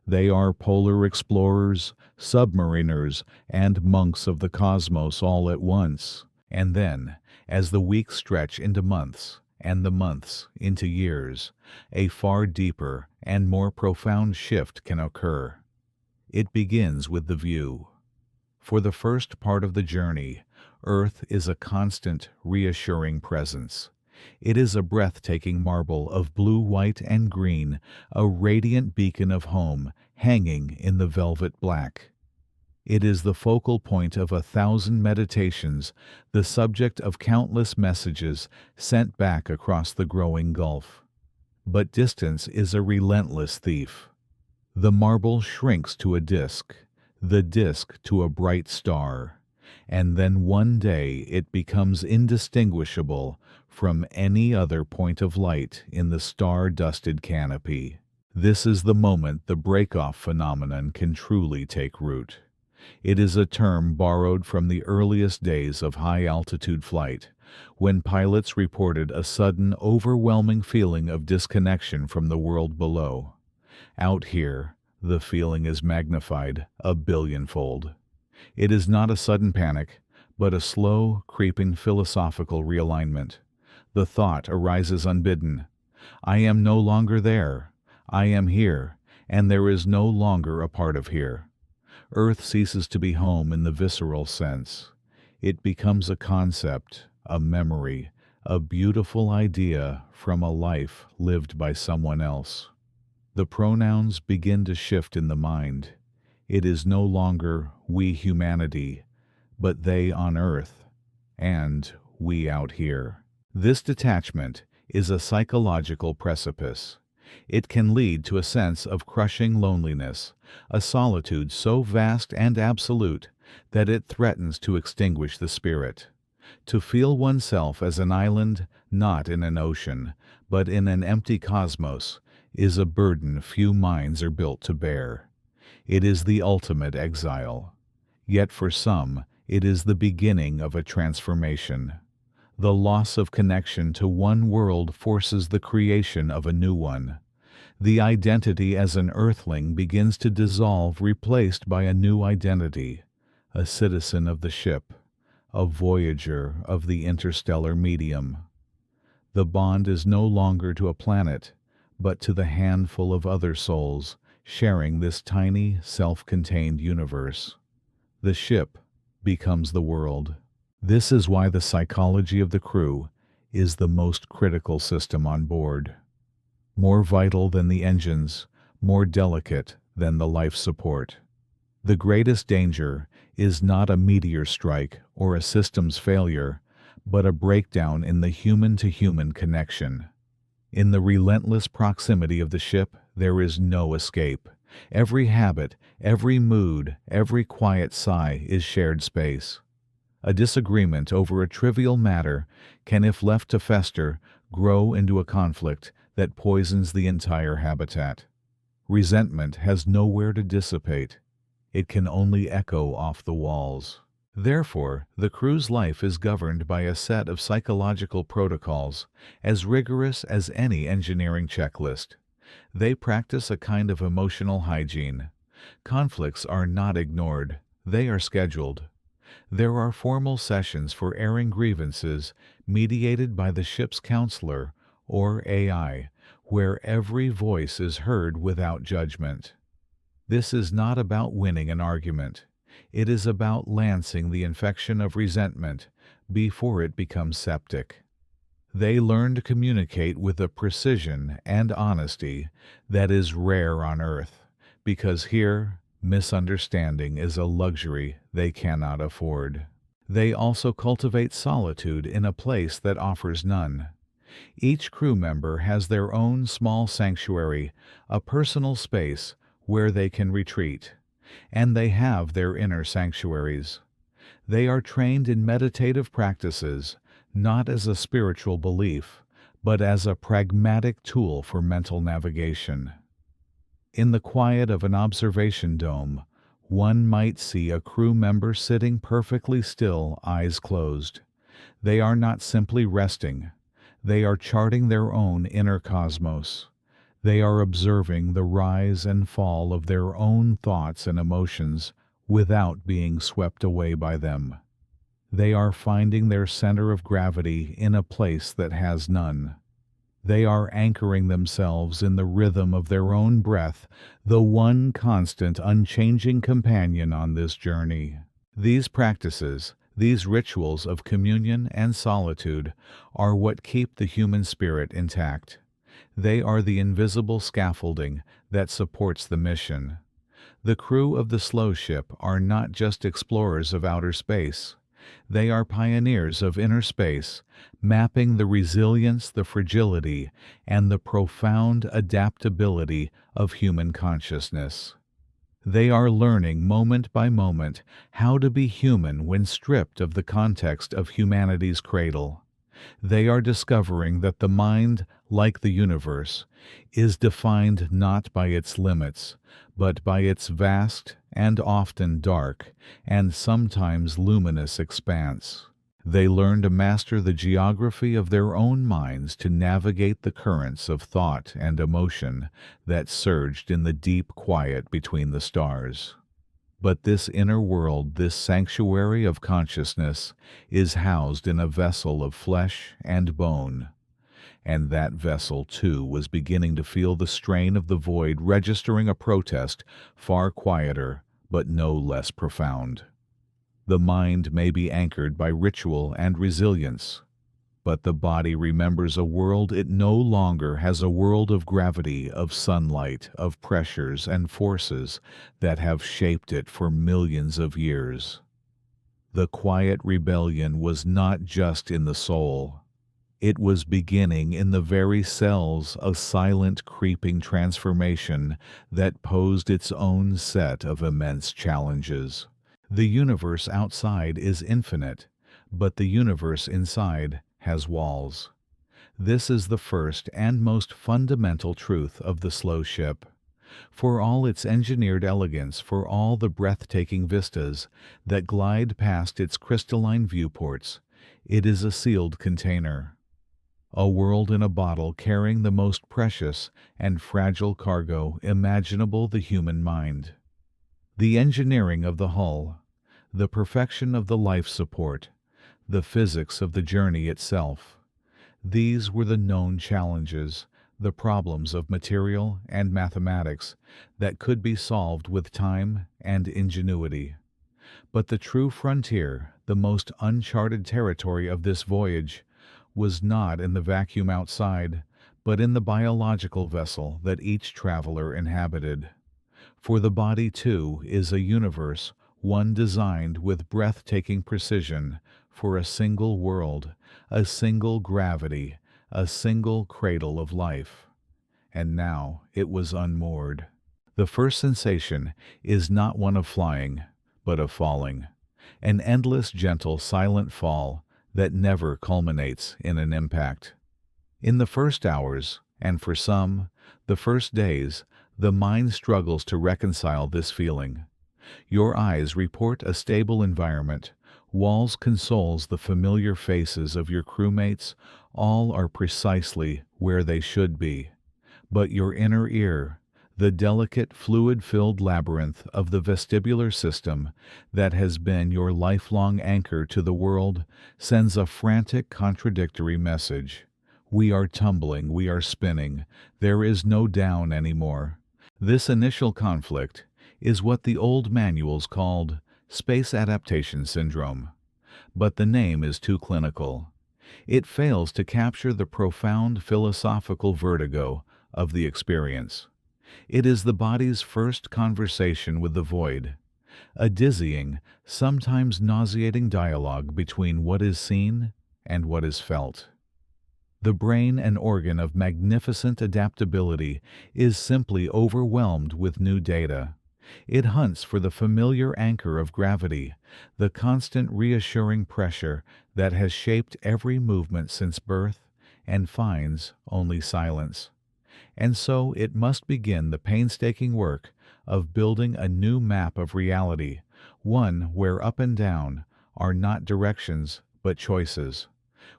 They are polar explorers, submariners, and monks of the cosmos all at once. And then, as the weeks stretch into months, and the months into years, a far deeper and more profound shift can occur. It begins with the view. For the first part of the journey, Earth is a constant, reassuring presence. It is a breathtaking marble of blue, white, and green, a radiant beacon of home hanging in the velvet black. It is the focal point of 1,000 meditations, the subject of countless messages sent back across the growing gulf. But distance is a relentless thief. The marble shrinks to a disk, the disk to a bright star, and then one day it becomes indistinguishable from any other point of light in the star-dusted canopy. This is the moment the break-off phenomenon can truly take root. It is a term borrowed from the earliest days of high-altitude flight, when pilots reported a sudden, overwhelming feeling of disconnection from the world below. Out here, the feeling is magnified a billionfold. It is not a sudden panic, but a slow, creeping philosophical realignment. The thought arises unbidden. I am no longer there. I am here, and there is no longer a part of here. Earth ceases to be home in the visceral sense. It becomes a concept, a memory, a beautiful idea from a life lived by someone else. The pronouns begin to shift in the mind. It is no longer we humanity, but they on Earth, and we out here. This detachment is a psychological precipice. It can lead to a sense of crushing loneliness, a solitude so vast and absolute that it threatens to extinguish the spirit. To feel oneself as an island, not in an ocean, but in an empty cosmos, is a burden few minds are built to bear. It is the ultimate exile. Yet for some, it is the beginning of a transformation. The loss of connection to one world forces the creation of a new one. The identity as an earthling begins to dissolve, replaced by a new identity, a citizen of the ship, a voyager of the interstellar medium. The bond is no longer to a planet, but to the handful of other souls sharing this tiny, self-contained universe. The ship becomes the world. This is why the psychology of the crew is the most critical system on board. More vital than the engines, more delicate than the life support. The greatest danger is not a meteor strike or a system's failure, but a breakdown in the human-to-human connection. In the relentless proximity of the ship, there is no escape. Every habit, every mood, every quiet sigh is shared space. A disagreement over a trivial matter can, if left to fester, grow into a conflict that poisons the entire habitat. Resentment has nowhere to dissipate. It can only echo off the walls. Therefore, the crew's life is governed by a set of psychological protocols as rigorous as any engineering checklist. They practice a kind of emotional hygiene. Conflicts are not ignored, they are scheduled. There are formal sessions for airing grievances mediated by the ship's counselor, or AI, where every voice is heard without judgment. This is not about winning an argument. It is about lancing the infection of resentment before it becomes septic. They learn to communicate with a precision and honesty that is rare on Earth, because here, misunderstanding is a luxury they cannot afford. They also cultivate solitude in a place that offers none. Each crew member has their own small sanctuary, a personal space where they can retreat, and they have their inner sanctuaries. They are trained in meditative practices, not as a spiritual belief, but as a pragmatic tool for mental navigation. In the quiet of an observation dome, one might see a crew member sitting perfectly still, eyes closed. They are not simply resting. They are charting their own inner cosmos. They are observing the rise and fall of their own thoughts and emotions without being swept away by them. They are finding their center of gravity in a place that has none. They are anchoring themselves in the rhythm of their own breath, the one constant, unchanging companion on this journey. These practices, these rituals of communion and solitude, are what keep the human spirit intact. They are the invisible scaffolding that supports the mission. The crew of the slow ship are not just explorers of outer space. They are pioneers of inner space, mapping the resilience, the fragility, and the profound adaptability of human consciousness. They are learning moment by moment how to be human when stripped of the context of humanity's cradle. They are discovering that the mind, like the universe, is defined not by its limits, but by its vast and often dark and sometimes luminous expanse. They learn to master the geography of their own minds to navigate the currents of thought and emotion that surged in the deep quiet between the stars. But this inner world, this sanctuary of consciousness, is housed in a vessel of flesh and bone. And that vessel, too, was beginning to feel the strain of the void, registering a protest far quieter, but no less profound. The mind may be anchored by ritual and resilience, but the body remembers a world it no longer has, a world of gravity, of sunlight, of pressures and forces that have shaped it for millions of years. The quiet rebellion was not just in the soul. It was beginning in the very cells, a silent, creeping transformation that posed its own set of immense challenges. The universe outside is infinite, but the universe inside has walls. This is the first and most fundamental truth of the slow ship. For all its engineered elegance, for all the breathtaking vistas that glide past its crystalline viewports, it is a sealed container. A world in a bottle carrying the most precious and fragile cargo imaginable, the human mind. The engineering of the hull, the perfection of the life support, the physics of the journey itself. These were the known challenges, the problems of material and mathematics that could be solved with time and ingenuity. But the true frontier, the most uncharted territory of this voyage, was not in the vacuum outside, but in the biological vessel that each traveler inhabited. For the body, too, is a universe, one designed with breathtaking precision for a single world, a single gravity, a single cradle of life. And now it was unmoored. The first sensation is not one of flying, but of falling, an endless, gentle, silent fall that never culminates in an impact. In the first hours, and for some, the first days, the mind struggles to reconcile this feeling. Your eyes report a stable environment, walls consoles the familiar faces of your crewmates, all are precisely where they should be. But your inner ear, the delicate fluid-filled labyrinth of the vestibular system that has been your lifelong anchor to the world, sends a frantic contradictory message. We are tumbling, we are spinning, there is no down anymore. This initial conflict is what the old manuals called space adaptation syndrome. But the name is too clinical. It fails to capture the profound philosophical vertigo of the experience. It is the body's first conversation with the void, a dizzying, sometimes nauseating dialogue between what is seen and what is felt. The brain, an organ of magnificent adaptability, is simply overwhelmed with new data. It hunts for the familiar anchor of gravity, the constant reassuring pressure that has shaped every movement since birth, and finds only silence. And so it must begin the painstaking work of building a new map of reality, one where up and down are not directions but choices,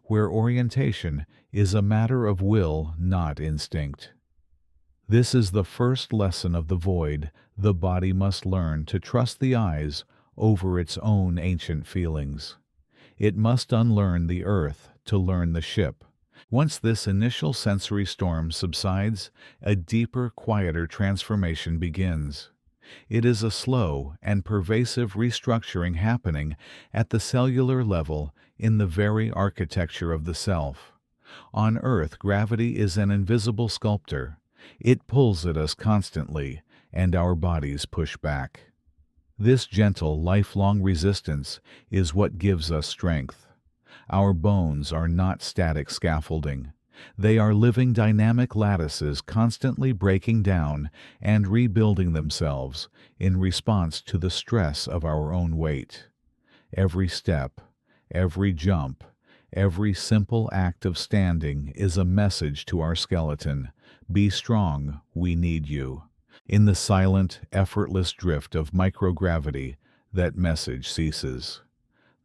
where orientation is a matter of will, not instinct. This is the first lesson of the void. The body must learn to trust the eyes over its own ancient feelings. It must unlearn the earth to learn the ship. Once this initial sensory storm subsides, a deeper, quieter transformation begins. It is a slow and pervasive restructuring happening at the cellular level in the very architecture of the self. On Earth, gravity is an invisible sculptor. It pulls at us constantly, and our bodies push back. This gentle, lifelong resistance is what gives us strength. Our bones are not static scaffolding. They are living dynamic lattices constantly breaking down and rebuilding themselves in response to the stress of our own weight. Every step, every jump, every simple act of standing is a message to our skeleton. Be strong, we need you. In the silent, effortless drift of microgravity, that message ceases.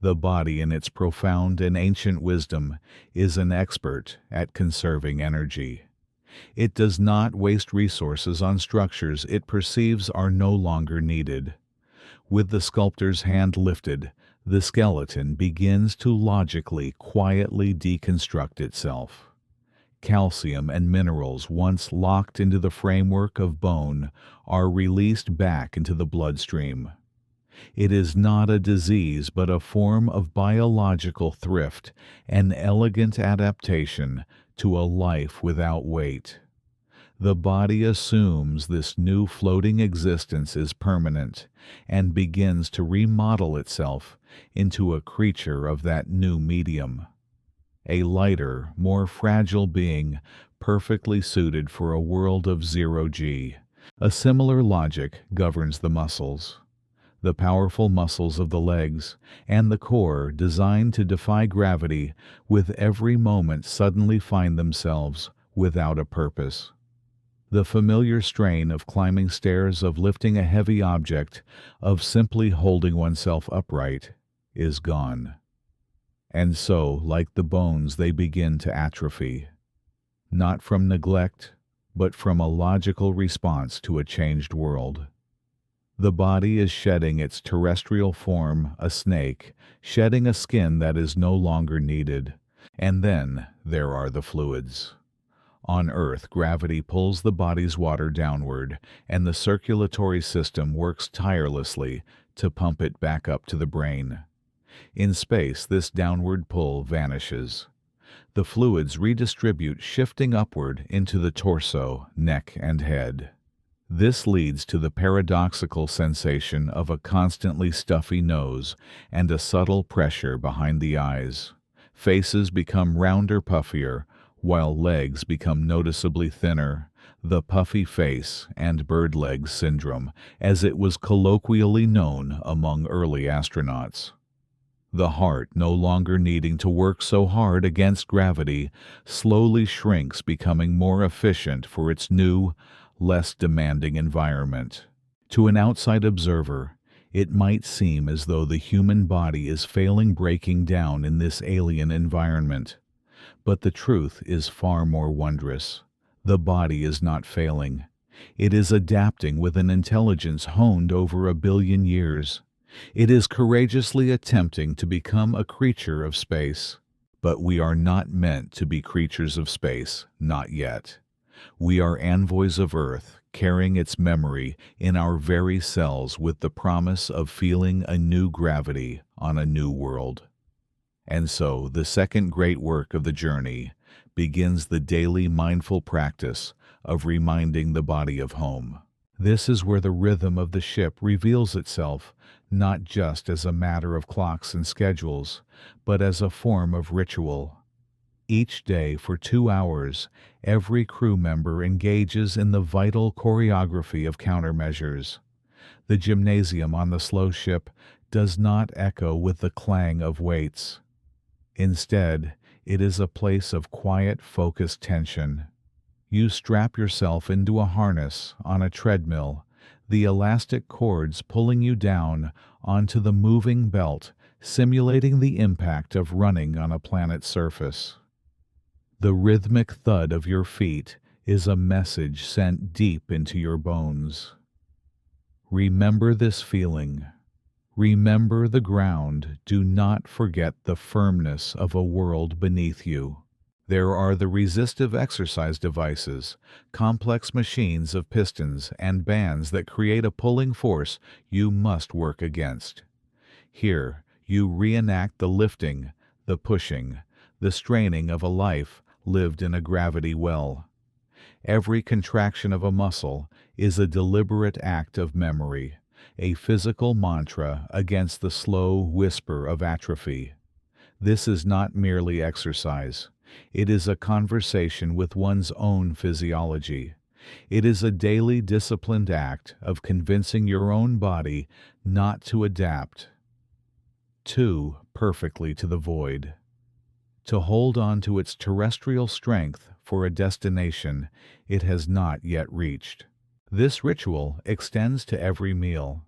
The body, in its profound and ancient wisdom, is an expert at conserving energy. It does not waste resources on structures it perceives are no longer needed. With the sculptor's hand lifted, the skeleton begins to logically, quietly deconstruct itself. Calcium and minerals once locked into the framework of bone are released back into the bloodstream. It is not a disease but a form of biological thrift, an elegant adaptation to a life without weight. The body assumes this new floating existence is permanent and begins to remodel itself into a creature of that new medium. A lighter, more fragile being, perfectly suited for a world of zero-G. A similar logic governs the muscles. The powerful muscles of the legs and the core, designed to defy gravity, with every moment suddenly find themselves without a purpose. The familiar strain of climbing stairs, of lifting a heavy object, of simply holding oneself upright, is gone. And so, like the bones, they begin to atrophy, not from neglect, but from a logical response to a changed world. The body is shedding its terrestrial form, a snake, shedding a skin that is no longer needed. And then there are the fluids. On Earth, gravity pulls the body's water downward, and the circulatory system works tirelessly to pump it back up to the brain. In space, this downward pull vanishes. The fluids redistribute, shifting upward into the torso, neck, and head. This leads to the paradoxical sensation of a constantly stuffy nose and a subtle pressure behind the eyes. Faces become rounder, puffier, while legs become noticeably thinner, the puffy face and bird legs syndrome, as it was colloquially known among early astronauts. The heart, no longer needing to work so hard against gravity, slowly shrinks, becoming more efficient for its new, less demanding environment. To an outside observer, it might seem as though the human body is failing, breaking down in this alien environment. But the truth is far more wondrous. The body is not failing. It is adapting with an intelligence honed over 1 billion years. It is courageously attempting to become a creature of space. But we are not meant to be creatures of space, not yet. We are envoys of Earth, carrying its memory in our very cells with the promise of feeling a new gravity on a new world. And so, the second great work of the journey begins the daily mindful practice of reminding the body of home. This is where the rhythm of the ship reveals itself, not just as a matter of clocks and schedules, but as a form of ritual. Each day, for 2 hours, every crew member engages in the vital choreography of countermeasures. The gymnasium on the slow ship does not echo with the clang of weights. Instead, it is a place of quiet, focused tension. You strap yourself into a harness on a treadmill, the elastic cords pulling you down onto the moving belt, simulating the impact of running on a planet's surface. The rhythmic thud of your feet is a message sent deep into your bones. Remember this feeling. Remember the ground. Do not forget the firmness of a world beneath you. There are the resistive exercise devices, complex machines of pistons and bands that create a pulling force you must work against. Here, you reenact the lifting, the pushing, the straining of a life lived in a gravity well. Every contraction of a muscle is a deliberate act of memory, a physical mantra against the slow whisper of atrophy. This is not merely exercise. It is a conversation with one's own physiology. It is a daily disciplined act of convincing your own body not to adapt too perfectly to the void, to hold on to its terrestrial strength for a destination it has not yet reached. This ritual extends to every meal.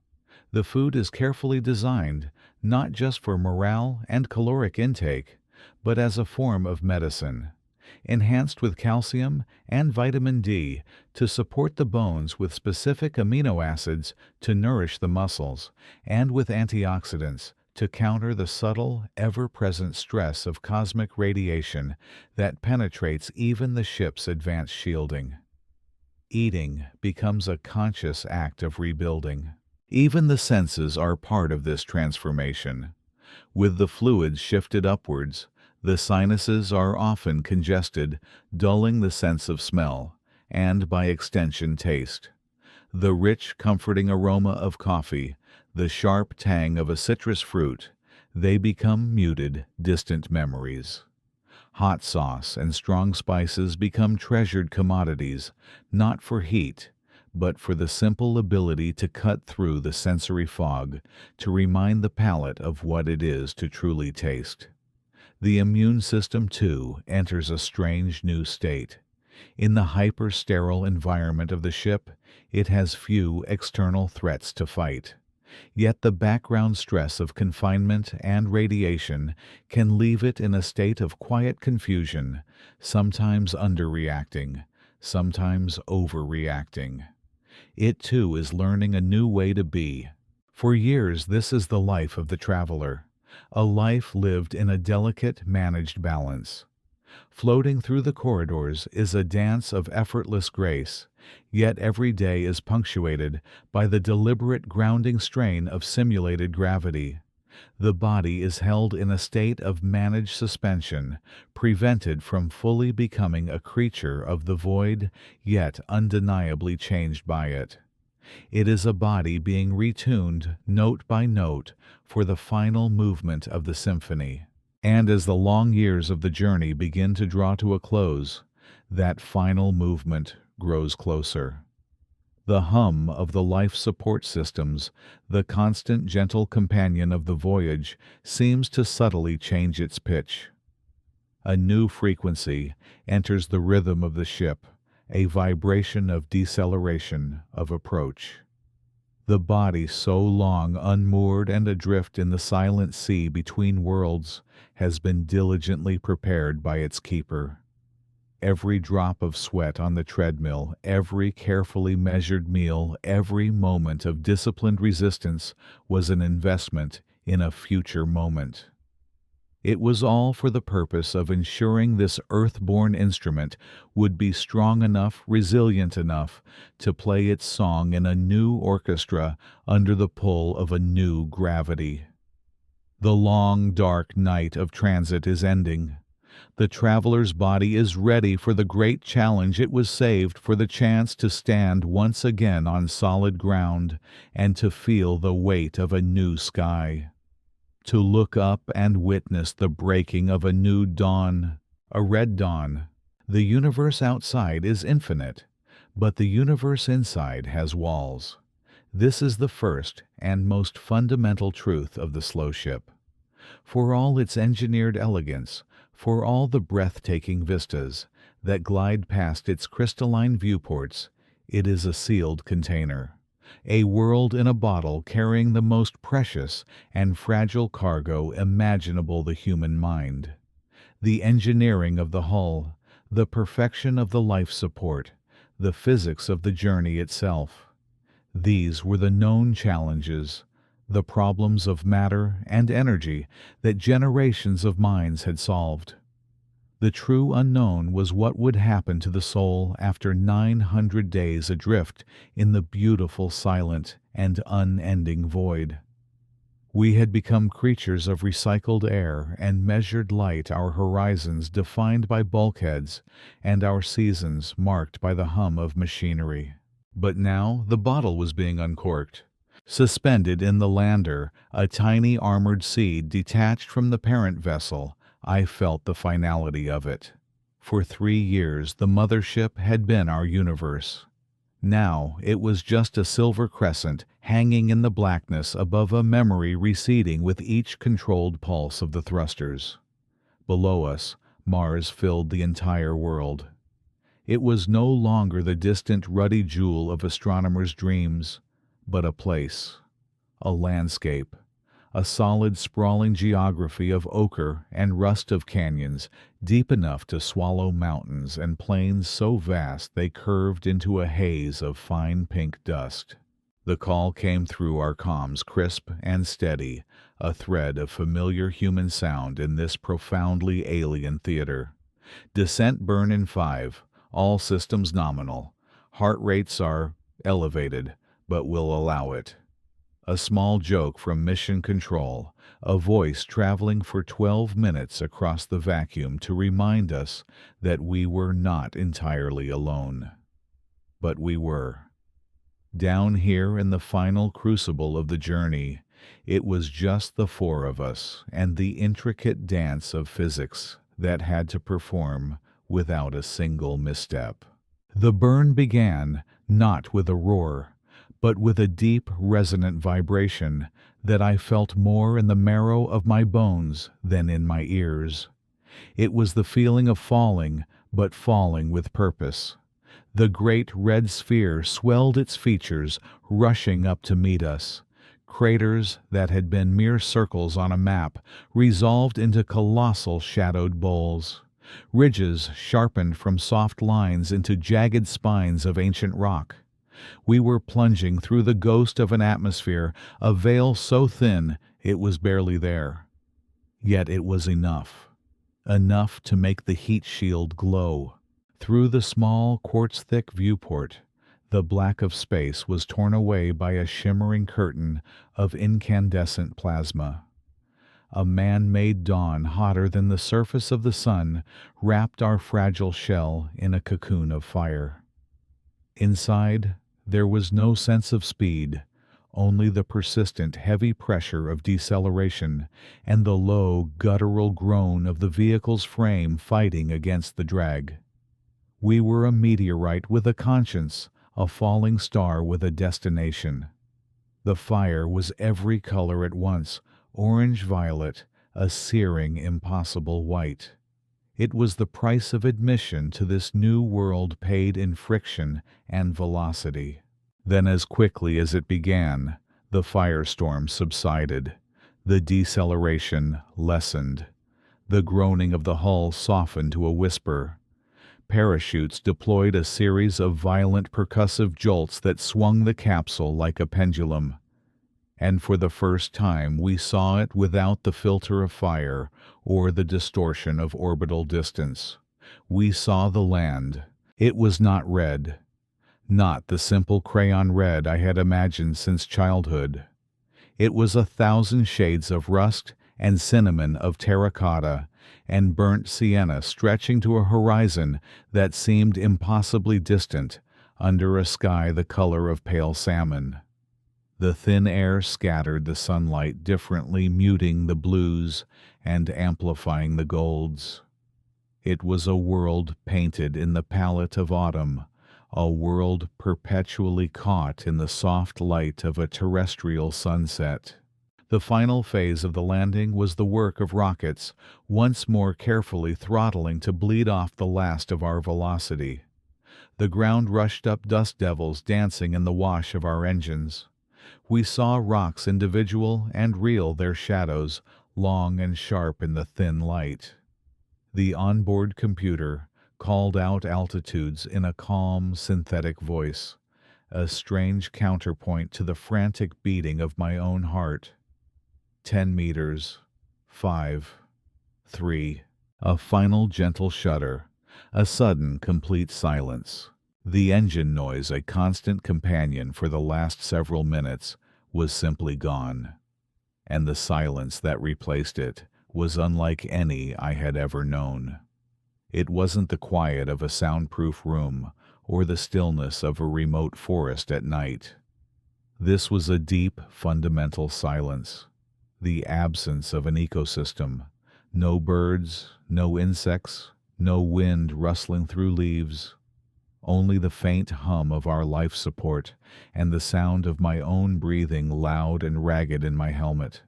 The food is carefully designed, not just for morale and caloric intake, but as a form of medicine, enhanced with calcium and vitamin D to support the bones, with specific amino acids to nourish the muscles, and with antioxidants to counter the subtle, ever-present stress of cosmic radiation that penetrates even the ship's advanced shielding. Eating becomes a conscious act of rebuilding. Even the senses are part of this transformation. With the fluids shifted upwards, the sinuses are often congested, dulling the sense of smell, and by extension taste. The rich, comforting aroma of coffee, the sharp tang of a citrus fruit, they become muted, distant memories. Hot sauce and strong spices become treasured commodities, not for heat, but for the simple ability to cut through the sensory fog, to remind the palate of what it is to truly taste. The immune system, too, enters a strange new state. In the hyper-sterile environment of the ship, it has few external threats to fight. Yet the background stress of confinement and radiation can leave it in a state of quiet confusion, sometimes underreacting, sometimes overreacting. It too is learning a new way to be. For years, this is the life of the traveler, a life lived in a delicate, managed balance. Floating through the corridors is a dance of effortless grace, yet every day is punctuated by the deliberate grounding strain of simulated gravity. The body is held in a state of managed suspension, prevented from fully becoming a creature of the void, yet undeniably changed by it. It is a body being retuned note by note for the final movement of the symphony. And as the long years of the journey begin to draw to a close, that final movement grows closer. The hum of the life support systems, the constant gentle companion of the voyage, seems to subtly change its pitch. A new frequency enters the rhythm of the ship, a vibration of deceleration, of approach. The body so long unmoored and adrift in the silent sea between worlds has been diligently prepared by its keeper. Every drop of sweat on the treadmill, every carefully measured meal, every moment of disciplined resistance was an investment in a future moment. It was all for the purpose of ensuring this earth-born instrument would be strong enough, resilient enough, to play its song in a new orchestra under the pull of a new gravity. The long, dark night of transit is ending. The traveler's body is ready for the great challenge it was saved for the chance to stand once again on solid ground and to feel the weight of a new sky. To look up and witness the breaking of a new dawn, a red dawn. The universe outside is infinite, but the universe inside has walls. This is the first and most fundamental truth of the slow ship. For all its engineered elegance, for all the breathtaking vistas that glide past its crystalline viewports, it is a sealed container. A world in a bottle carrying the most precious and fragile cargo imaginable the human mind. The engineering of the hull, the perfection of the life support, the physics of the journey itself. These were the known challenges, the problems of matter and energy that generations of minds had solved. The true unknown was what would happen to the soul after 900 days adrift in the beautiful, silent, and unending void. We had become creatures of recycled air and measured light, our horizons defined by bulkheads, and our seasons marked by the hum of machinery. But now the bottle was being uncorked. Suspended in the lander, a tiny armored seed detached from the parent vessel, I felt the finality of it. For 3 years the mothership had been our universe. Now it was just a silver crescent hanging in the blackness above a memory receding with each controlled pulse of the thrusters. Below us, Mars filled the entire world. It was no longer the distant ruddy jewel of astronomers' dreams, but a place, a landscape, a solid sprawling geography of ochre and rust of canyons deep enough to swallow mountains and plains so vast they curved into a haze of fine pink dust. The call came through our comms crisp and steady, a thread of familiar human sound in this profoundly alien theater. Descent burn in 5, all systems nominal. Heart rates are elevated, but will allow it. A small joke from Mission Control, a voice traveling for 12 minutes across the vacuum to remind us that we were not entirely alone. But we were. Down here in the final crucible of the journey, it was just the 4 of us and the intricate dance of physics that had to perform without a single misstep. The burn began not with a roar, but with a deep, resonant vibration that I felt more in the marrow of my bones than in my ears. It was the feeling of falling, but falling with purpose. The great red sphere swelled its features, rushing up to meet us. Craters that had been mere circles on a map resolved into colossal shadowed bowls. Ridges sharpened from soft lines into jagged spines of ancient rock. We were plunging through the ghost of an atmosphere, a veil so thin it was barely there. Yet it was enough to make the heat shield glow. Through the small, quartz-thick viewport, the black of space was torn away by a shimmering curtain of incandescent plasma. A man-made dawn hotter than the surface of the sun wrapped our fragile shell in a cocoon of fire. Inside, there was no sense of speed, only the persistent heavy pressure of deceleration and the low, guttural groan of the vehicle's frame fighting against the drag. We were a meteorite with a conscience, a falling star with a destination. The fire was every color at once, orange-violet, a searing, impossible white. It was the price of admission to this new world paid in friction and velocity. Then, as quickly as it began, the firestorm subsided. The deceleration lessened. The groaning of the hull softened to a whisper. Parachutes deployed a series of violent percussive jolts that swung the capsule like a pendulum. And for the first time we saw it without the filter of fire or the distortion of orbital distance. We saw the land. It was not red. Not the simple crayon red I had imagined since childhood. It was 1,000 shades of rust and cinnamon, of terracotta and burnt sienna, stretching to a horizon that seemed impossibly distant under a sky the color of pale salmon. The thin air scattered the sunlight differently, muting the blues and amplifying the golds. It was a world painted in the palette of autumn, a world perpetually caught in the soft light of a terrestrial sunset. The final phase of the landing was the work of rockets, once more carefully throttling to bleed off the last of our velocity. The ground rushed up dust devils dancing in the wash of our engines. We saw rocks individual and real, their shadows, long and sharp in the thin light. The onboard computer called out altitudes in a calm, synthetic voice, a strange counterpoint to the frantic beating of my own heart. 10 meters, 5, 3, a final gentle shudder, a sudden complete silence. The engine noise, a constant companion for the last several minutes, was simply gone, and the silence that replaced it was unlike any I had ever known. It wasn't the quiet of a soundproof room or the stillness of a remote forest at night. This was a deep, fundamental silence, the absence of an ecosystem, no birds, no insects, no wind rustling through leaves, only the faint hum of our life support and the sound of my own breathing loud and ragged in my helmet.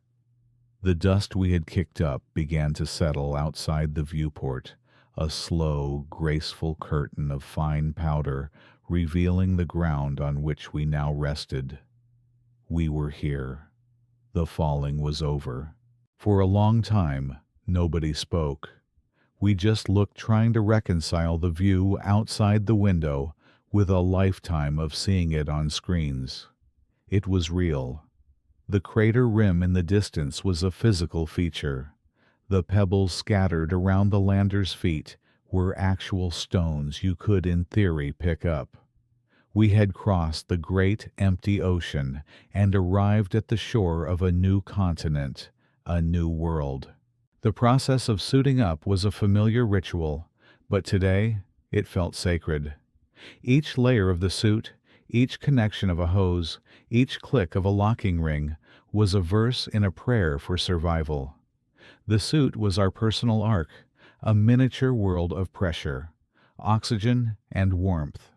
The dust we had kicked up began to settle outside the viewport, a slow, graceful curtain of fine powder revealing the ground on which we now rested. We were here. The falling was over. For a long time, nobody spoke. We just looked, trying to reconcile the view outside the window with a lifetime of seeing it on screens. It was real. The crater rim in the distance was a physical feature. The pebbles scattered around the lander's feet were actual stones you could, in theory, pick up. We had crossed the great empty ocean and arrived at the shore of a new continent, a new world. The process of suiting up was a familiar ritual, but today it felt sacred. Each layer of the suit, each connection of a hose, each click of a locking ring was a verse in a prayer for survival. The suit was our personal ark, a miniature world of pressure, oxygen, and warmth.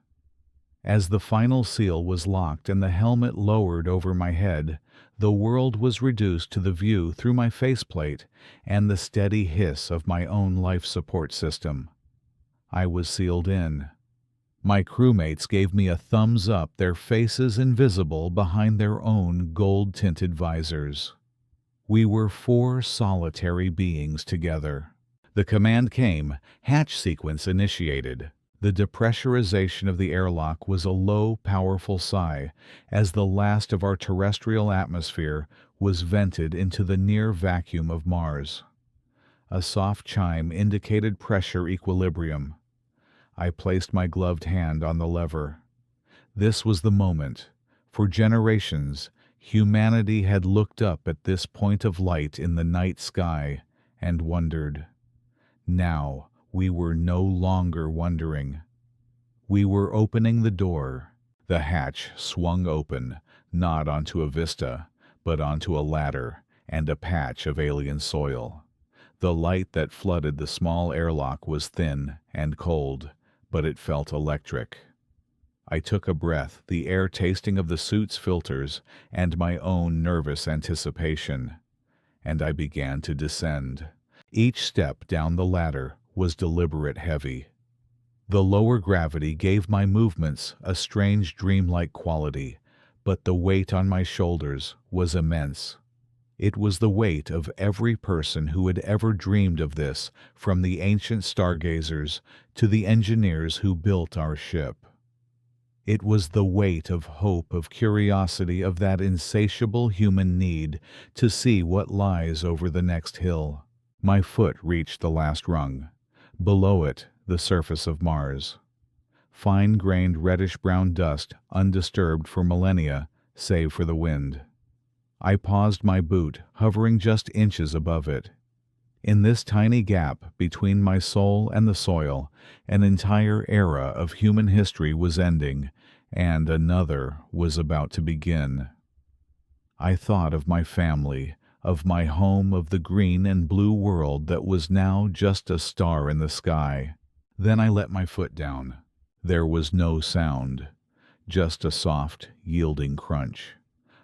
As the final seal was locked and the helmet lowered over my head, the world was reduced to the view through my faceplate and the steady hiss of my own life support system. I was sealed in. My crewmates gave me a thumbs up, their faces invisible behind their own gold-tinted visors. We were 4 solitary beings together. The command came, hatch sequence initiated. The depressurization of the airlock was a low, powerful sigh as the last of our terrestrial atmosphere was vented into the near vacuum of Mars. A soft chime indicated pressure equilibrium. I placed my gloved hand on the lever. This was the moment. For generations, humanity had looked up at this point of light in the night sky and wondered. Now we were no longer wondering. We were opening the door. The hatch swung open. not onto a vista, but onto a ladder and a patch of alien soil. The light that flooded the small airlock was thin and cold, but it felt electric. I took a breath, the air tasting of the suit's filters and my own nervous anticipation, and I began to descend. Each step down the ladder was deliberate heavy. The lower gravity gave my movements a strange dreamlike quality, but the weight on my shoulders was immense. It was the weight of every person who had ever dreamed of this, from the ancient stargazers to the engineers who built our ship. It was the weight of hope, of curiosity, of that insatiable human need to see what lies over the next hill. My foot reached the last rung. Below it, the surface of Mars. Fine-grained reddish-brown dust, undisturbed for millennia, save for the wind. I paused my boot, hovering just inches above it. In this tiny gap between my soul and the soil, an entire era of human history was ending, and another was about to begin. I thought of my family, of my home, of the green and blue world that was now just a star in the sky. Then I let my foot down. There was no sound, just a soft, yielding crunch.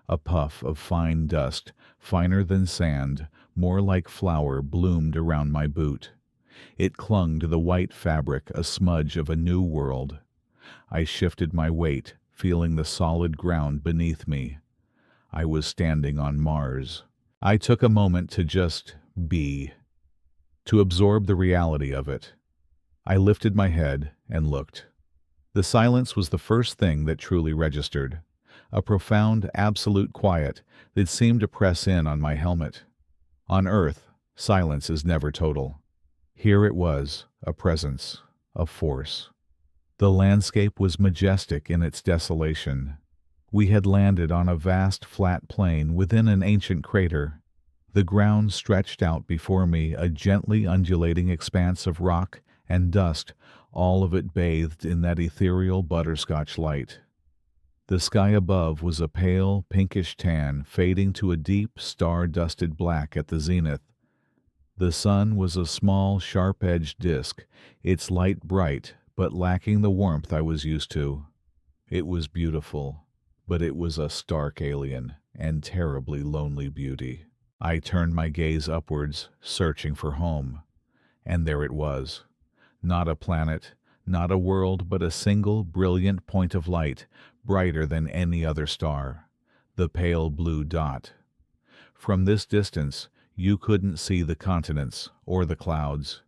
A puff of fine dust, finer than sand, more like flour, bloomed around my boot. It clung to the white fabric, a smudge of a new world. I shifted my weight, feeling the solid ground beneath me. I was standing on Mars. I took a moment to just be, to absorb the reality of it. I lifted my head and looked. The silence was the first thing that truly registered. A profound, absolute quiet that seemed to press in on my helmet. On Earth, silence is never total. Here it was, a presence, a force. The landscape was majestic in its desolation. We had landed on a vast flat plain within an ancient crater. The ground stretched out before me, a gently undulating expanse of rock and dust, all of it bathed in that ethereal butterscotch light. The sky above was a pale, pinkish tan, fading to a deep, star-dusted black at the zenith. The sun was a small, sharp-edged disk, its light bright, but lacking the warmth I was used to. It was beautiful, but it was a stark alien and terribly lonely beauty. I turned my gaze upwards, searching for home. And there it was. Not a planet, not a world, but a single, brilliant point of light, brighter than any other star, the pale blue dot. From this distance, you couldn't see the continents or the clouds.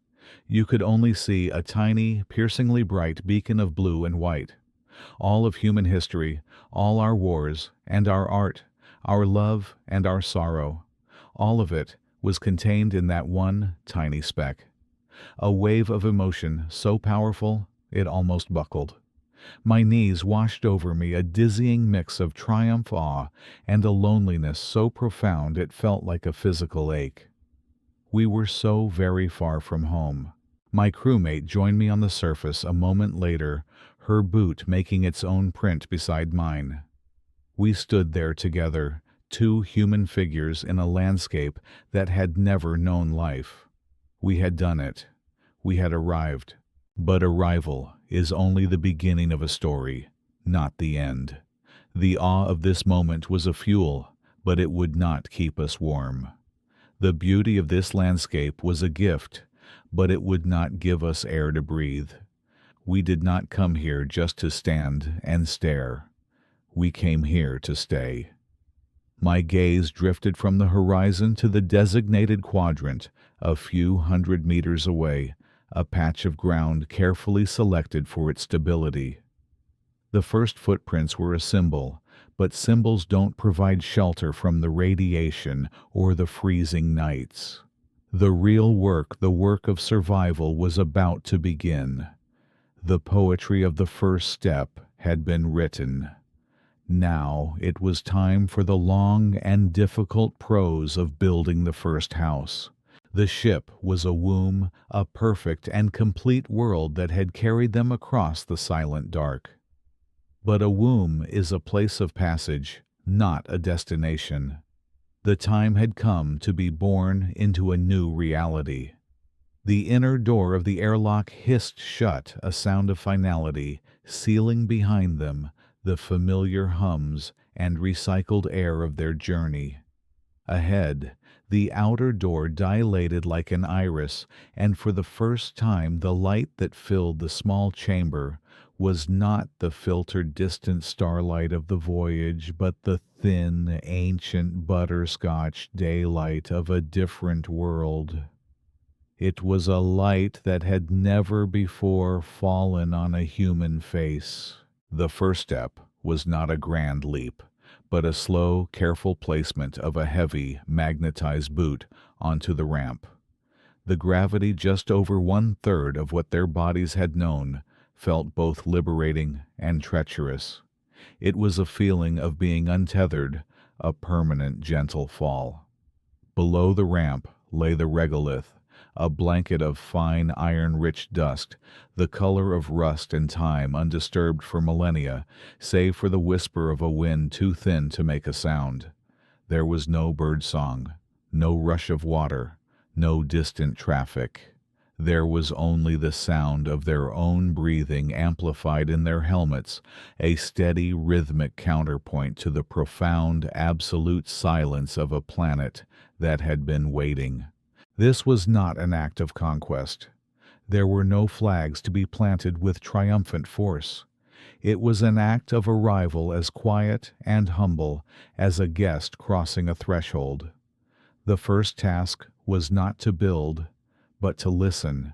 You could only see a tiny, piercingly bright beacon of blue and white. All of human history, all our wars and our art, our love and our sorrow, all of it was contained in that one tiny speck. A wave of emotion so powerful it almost buckled. My knees washed over me, a dizzying mix of triumph, awe, and a loneliness so profound it felt like a physical ache. We were so very far from home. My crewmate joined me on the surface a moment later, her boot making its own print beside mine. We stood there together, two human figures in a landscape that had never known life. We had done it. We had arrived. But arrival is only the beginning of a story, not the end. The awe of this moment was a fuel, but it would not keep us warm. The beauty of this landscape was a gift, but it would not give us air to breathe. We did not come here just to stand and stare. We came here to stay. My gaze drifted from the horizon to the designated quadrant, a few hundred meters away, a patch of ground carefully selected for its stability. The first footprints were a symbol, but symbols don't provide shelter from the radiation or the freezing nights. The real work, the work of survival, was about to begin. The poetry of the first step had been written. Now it was time for the long and difficult prose of building the first house. The ship was a womb, a perfect and complete world that had carried them across the silent dark. But a womb is a place of passage, not a destination. The time had come to be born into a new reality. The inner door of the airlock hissed shut, a sound of finality, sealing behind them the familiar hums and recycled air of their journey. Ahead, the outer door dilated like an iris, and for the first time the light that filled the small chamber was not the filtered distant starlight of the voyage, but the thin, ancient butterscotch daylight of a different world. It was a light that had never before fallen on a human face. The first step was not a grand leap, but a slow, careful placement of a heavy, magnetized boot onto the ramp. The gravity just over 1/3 of what their bodies had known felt both liberating and treacherous. It was a feeling of being untethered, a permanent gentle fall. Below the ramp lay the regolith, a blanket of fine iron-rich dust, the color of rust and time, undisturbed for millennia, save for the whisper of a wind too thin to make a sound. There was no bird song, no rush of water, no distant traffic. There was only the sound of their own breathing amplified in their helmets, a steady rhythmic counterpoint to the profound, absolute silence of a planet that had been waiting. This was not an act of conquest. There were no flags to be planted with triumphant force. It was an act of arrival as quiet and humble as a guest crossing a threshold. The first task was not to build, but to listen,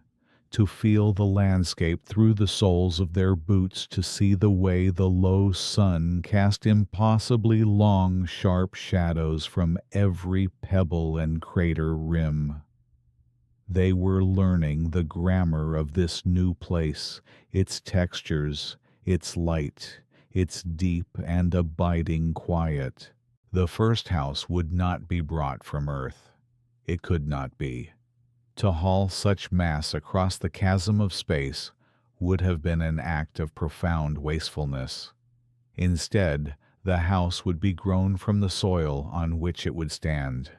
to feel the landscape through the soles of their boots, to see the way the low sun cast impossibly long, sharp shadows from every pebble and crater rim. They were learning the grammar of this new place, its textures, its light, its deep and abiding quiet. The first house would not be brought from Earth. It could not be. To haul such mass across the chasm of space would have been an act of profound wastefulness. Instead, the house would be grown from the soil on which it would stand.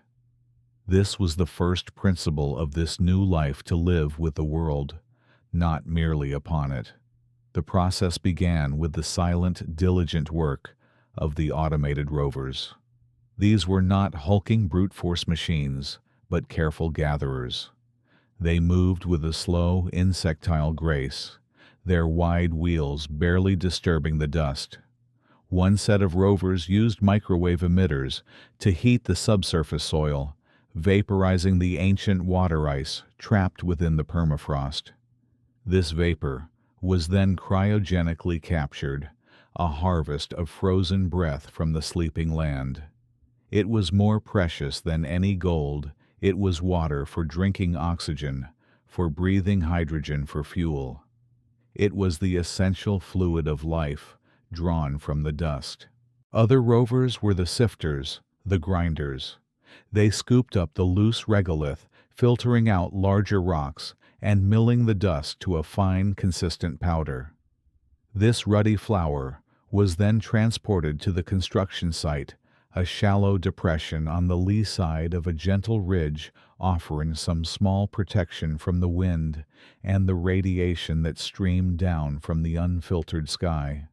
This was the first principle of this new life, to live with the world, not merely upon it. The process began with the silent, diligent work of the automated rovers. These were not hulking brute force machines, but careful gatherers. They moved with a slow, insectile grace, their wide wheels barely disturbing the dust. One set of rovers used microwave emitters to heat the subsurface soil, vaporizing the ancient water ice trapped within the permafrost. This vapor was then cryogenically captured, a harvest of frozen breath from the sleeping land. It was more precious than any gold. It was water for drinking oxygen, for breathing hydrogen for fuel. It was the essential fluid of life, drawn from the dust. Other rovers were the sifters, the grinders. They scooped up the loose regolith, filtering out larger rocks and milling the dust to a fine, consistent powder. This ruddy flour was then transported to the construction site, a shallow depression on the lee side of a gentle ridge offering some small protection from the wind and the radiation that streamed down from the unfiltered sky.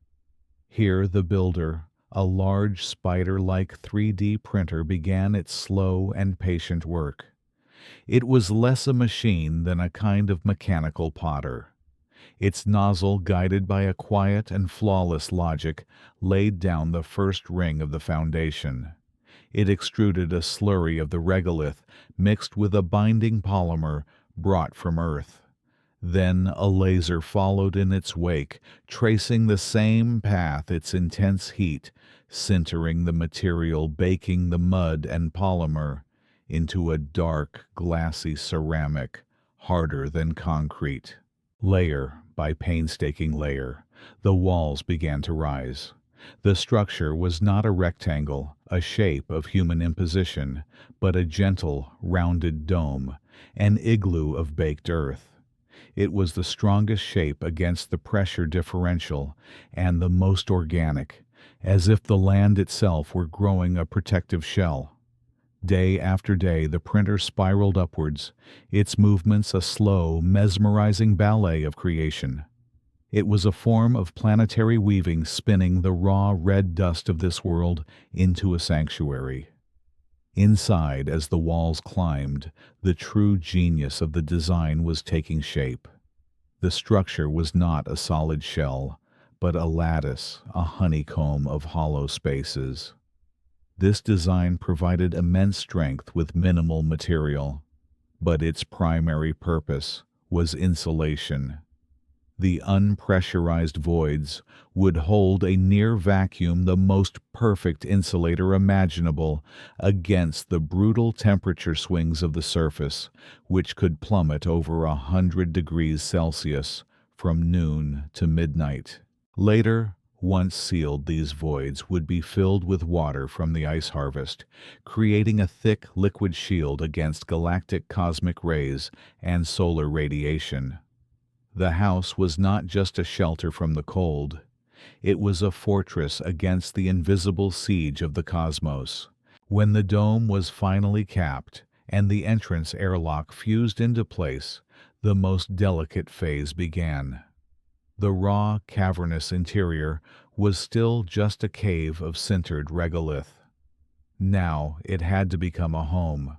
Here the builder, a large spider-like 3D printer, began its slow and patient work. It was less a machine than a kind of mechanical potter. Its nozzle, guided by a quiet and flawless logic, laid down the first ring of the foundation. It extruded a slurry of the regolith mixed with a binding polymer brought from Earth. Then a laser followed in its wake, tracing the same path, its intense heat, sintering the material, baking the mud and polymer into a dark, glassy ceramic, harder than concrete. Layer by painstaking layer, the walls began to rise. The structure was not a rectangle, a shape of human imposition, but a gentle, rounded dome, an igloo of baked earth. It was the strongest shape against the pressure differential and the most organic, as if the land itself were growing a protective shell. Day after day, the printer spiraled upwards, its movements a slow, mesmerizing ballet of creation. It was a form of planetary weaving, spinning the raw red dust of this world into a sanctuary. Inside, as the walls climbed, the true genius of the design was taking shape. The structure was not a solid shell, but a lattice, a honeycomb of hollow spaces. This design provided immense strength with minimal material, but its primary purpose was insulation. The unpressurized voids would hold a near vacuum, the most perfect insulator imaginable against the brutal temperature swings of the surface, which could plummet over 100 degrees Celsius from noon to midnight. Later, once sealed, these voids would be filled with water from the ice harvest, creating a thick liquid shield against galactic cosmic rays and solar radiation. The house was not just a shelter from the cold. It was a fortress against the invisible siege of the cosmos. When the dome was finally capped and the entrance airlock fused into place, the most delicate phase began. The raw, cavernous interior was still just a cave of sintered regolith. Now it had to become a home.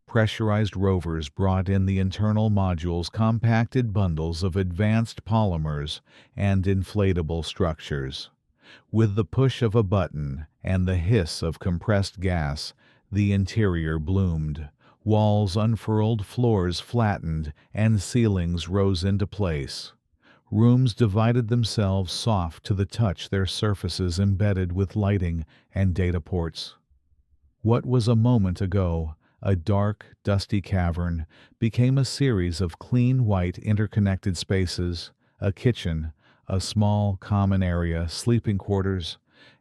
Pressurized rovers brought in the internal modules, compacted bundles of advanced polymers and inflatable structures. With the push of a button and the hiss of compressed gas, the interior bloomed. Walls unfurled, floors flattened, and ceilings rose into place. Rooms divided themselves soft to the touch, their surfaces embedded with lighting and data ports. What was a moment ago a dark, dusty cavern became a series of clean white interconnected spaces, a kitchen, a small common area, sleeping quarters,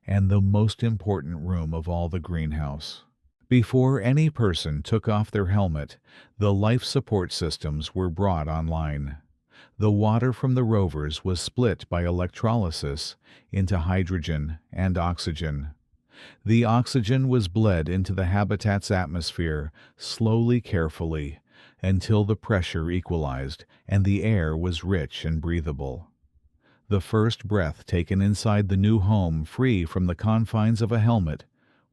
and the most important room of all, the greenhouse. Before any person took off their helmet, the life support systems were brought online. The water from the rovers was split by electrolysis into hydrogen and oxygen. The oxygen was bled into the habitat's atmosphere, slowly, carefully, until the pressure equalized and the air was rich and breathable. The first breath taken inside the new home, free from the confines of a helmet,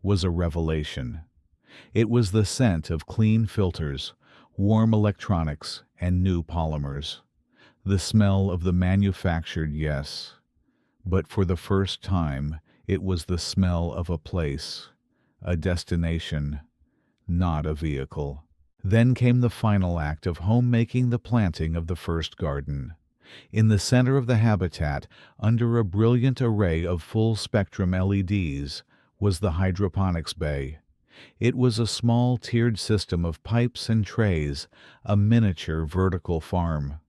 was a revelation. It was the scent of clean filters, warm electronics, and new polymers. The smell of the manufactured, yes, but for the first time, it was the smell of a place, a destination, not a vehicle. Then came the final act of homemaking, the planting of the first garden. In the center of the habitat, under a brilliant array of full-spectrum LEDs, was the hydroponics bay. It was a small tiered system of pipes and trays, a miniature vertical farm.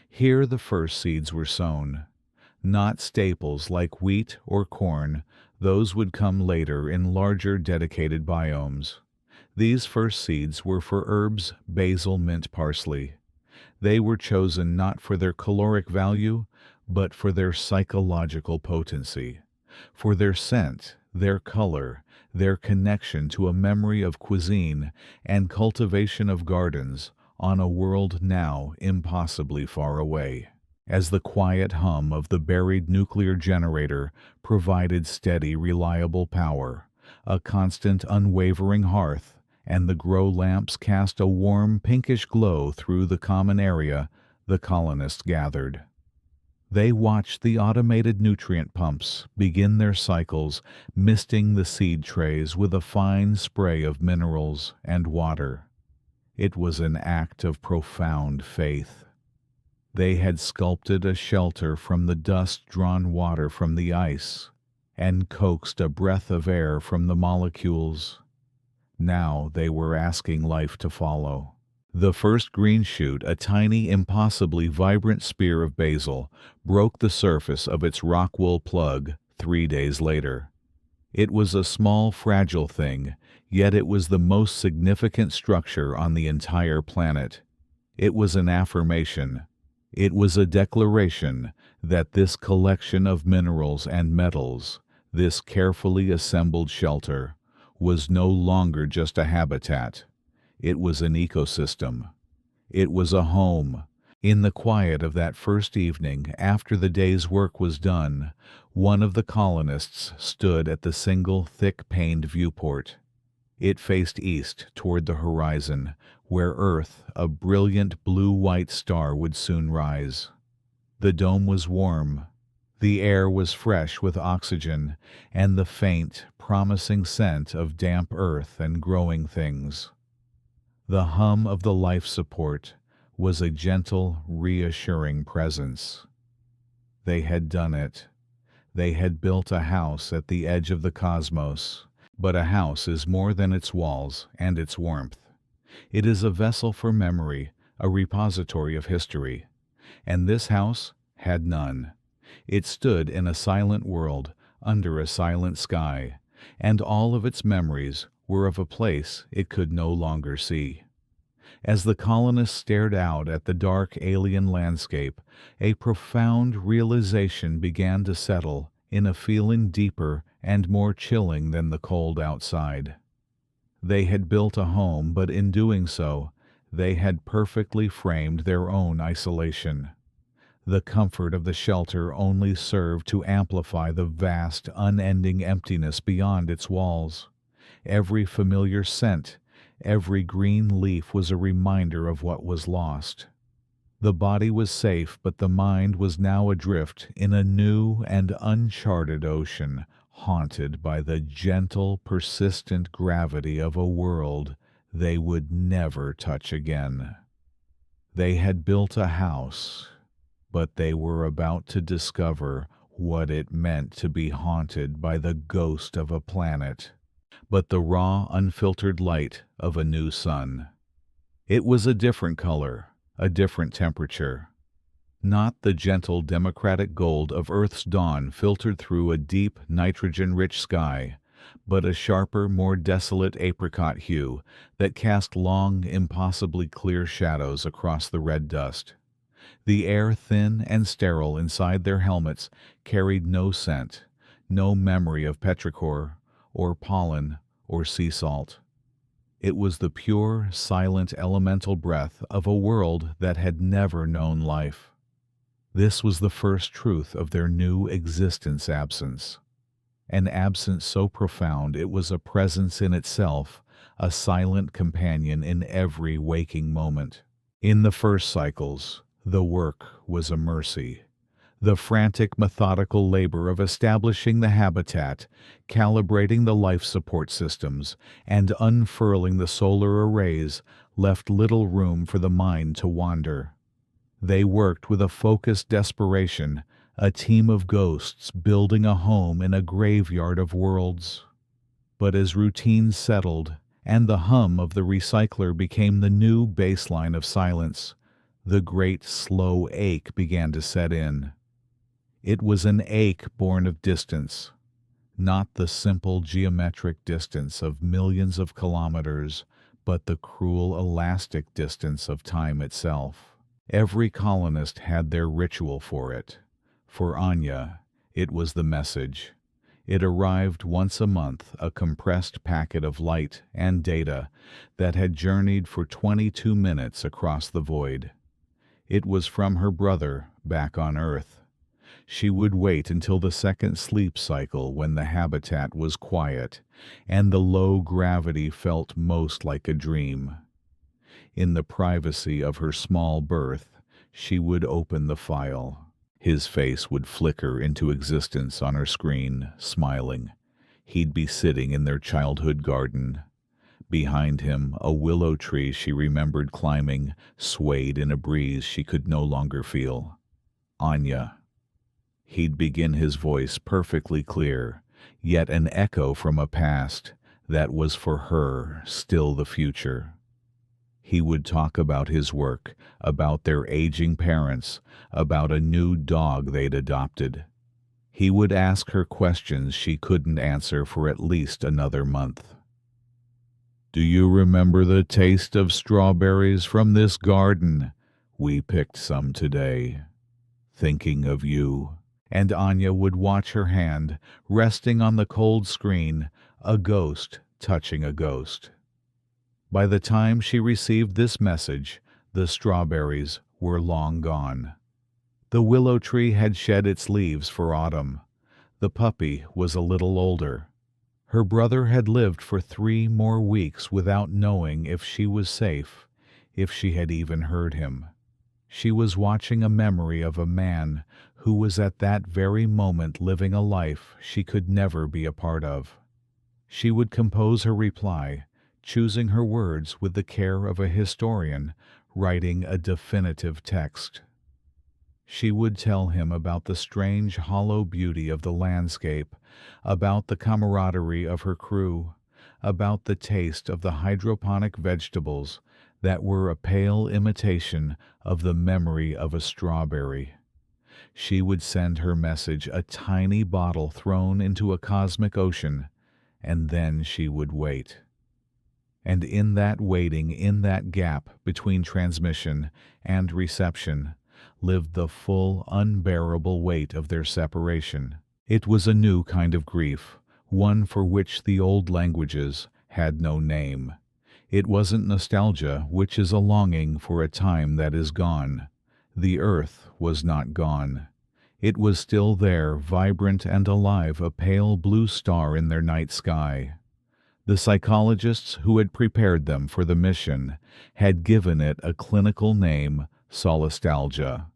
Here the first seeds were sown. Not staples like wheat or corn, those would come later in larger dedicated biomes. These first seeds were for herbs, basil, mint, parsley. They were chosen not for their caloric value, but for their psychological potency, for their scent, their color, their connection to a memory of cuisine and cultivation of gardens on a world now impossibly far away. As the quiet hum of the buried nuclear generator provided steady, reliable power, a constant, unwavering hearth, and the grow lamps cast a warm, pinkish glow through the common area, the colonists gathered. They watched the automated nutrient pumps begin their cycles, misting the seed trays with a fine spray of minerals and water. It was an act of profound faith. They had sculpted a shelter from the dust-drawn water from the ice, and coaxed a breath of air from the molecules. Now they were asking life to follow. The first green shoot, a tiny, impossibly vibrant spear of basil, broke the surface of its rock-wool plug 3 days later. It was a small, fragile thing, yet it was the most significant structure on the entire planet. It was an affirmation. It was a declaration that this collection of minerals and metals, This carefully assembled shelter was no longer just a habitat. It was an ecosystem. It was a home. In the quiet of that first evening, after the day's work was done, one of the colonists stood at the single thick-paned viewport. It faced east toward the horizon, where Earth, a brilliant blue-white star, would soon rise. The dome was warm. The air was fresh with oxygen and the faint, promising scent of damp earth and growing things. The hum of the life support was a gentle, reassuring presence. They had done it. They had built a house at the edge of the cosmos. But a house is more than its walls and its warmth. It is a vessel for memory, a repository of history. And this house had none. It stood in a silent world, under a silent sky, and all of its memories were of a place it could no longer see. As the colonists stared out at the dark alien landscape, a profound realization began to settle in a feeling deeper and more chilling than the cold outside. They had built a home, but in doing so, they had perfectly framed their own isolation. The comfort of the shelter only served to amplify the vast, unending emptiness beyond its walls. Every familiar scent, every green leaf was a reminder of what was lost. The body was safe, but the mind was now adrift in a new and uncharted ocean, haunted by the gentle, persistent gravity of a world they would never touch again. They had built a house, but they were about to discover what it meant to be haunted by the ghost of a planet, but the raw, unfiltered light of a new sun. It was a different color, a different temperature. Not the gentle democratic gold of Earth's dawn filtered through a deep, nitrogen-rich sky, but a sharper, more desolate apricot hue that cast long, impossibly clear shadows across the red dust. The air, thin and sterile inside their helmets, carried no scent, no memory of petrichor, or pollen, or sea salt. It was the pure, silent, elemental breath of a world that had never known life. This was the first truth of their new existence absence. An absence so profound it was a presence in itself, a silent companion in every waking moment. In the first cycles, the work was a mercy. The frantic, methodical labor of establishing the habitat, calibrating the life support systems, and unfurling the solar arrays left little room for the mind to wander. They worked with a focused desperation, a team of ghosts building a home in a graveyard of worlds. But as routine settled, and the hum of the recycler became the new baseline of silence, the great slow ache began to set in. It was an ache born of distance, not the simple geometric distance of millions of kilometers, but the cruel elastic distance of time itself. Every colonist had their ritual for it. For Anya, it was the message. It arrived once a month, a compressed packet of light and data that had journeyed for 22 minutes across the void. It was from her brother back on Earth. She would wait until the second sleep cycle when the habitat was quiet and the low gravity felt most like a dream. In the privacy of her small berth, she would open the file. His face would flicker into existence on her screen, smiling. He'd be sitting in their childhood garden. Behind him, a willow tree she remembered climbing swayed in a breeze she could no longer feel. Anya. He'd begin his voice perfectly clear, yet an echo from a past that was for her still the future. He would talk about his work, about their aging parents, about a new dog they'd adopted. He would ask her questions she couldn't answer for at least another month. "Do you remember the taste of strawberries from this garden? We picked some today. Thinking of you." and Anya would watch her hand resting on the cold screen, a ghost touching a ghost. By the time she received this message, the strawberries were long gone. The willow tree had shed its leaves for autumn. The puppy was a little older. Her brother had lived for 3 more weeks without knowing if she was safe, if she had even heard him. She was watching a memory of a man who was at that very moment living a life she could never be a part of. She would compose her reply, choosing her words with the care of a historian writing a definitive text. She would tell him about the strange hollow beauty of the landscape, about the camaraderie of her crew, about the taste of the hydroponic vegetables that were a pale imitation of the memory of a strawberry. She would send her message a tiny bottle thrown into a cosmic ocean, and then she would wait. And in that waiting, in that gap between transmission and reception, lived the full, unbearable weight of their separation. It was a new kind of grief, one for which the old languages had no name. It wasn't nostalgia, which is a longing for a time that is gone. The earth was not gone. It was still there, vibrant and alive, a pale blue star in their night sky. The psychologists who had prepared them for the mission had given it a clinical name, solastalgia.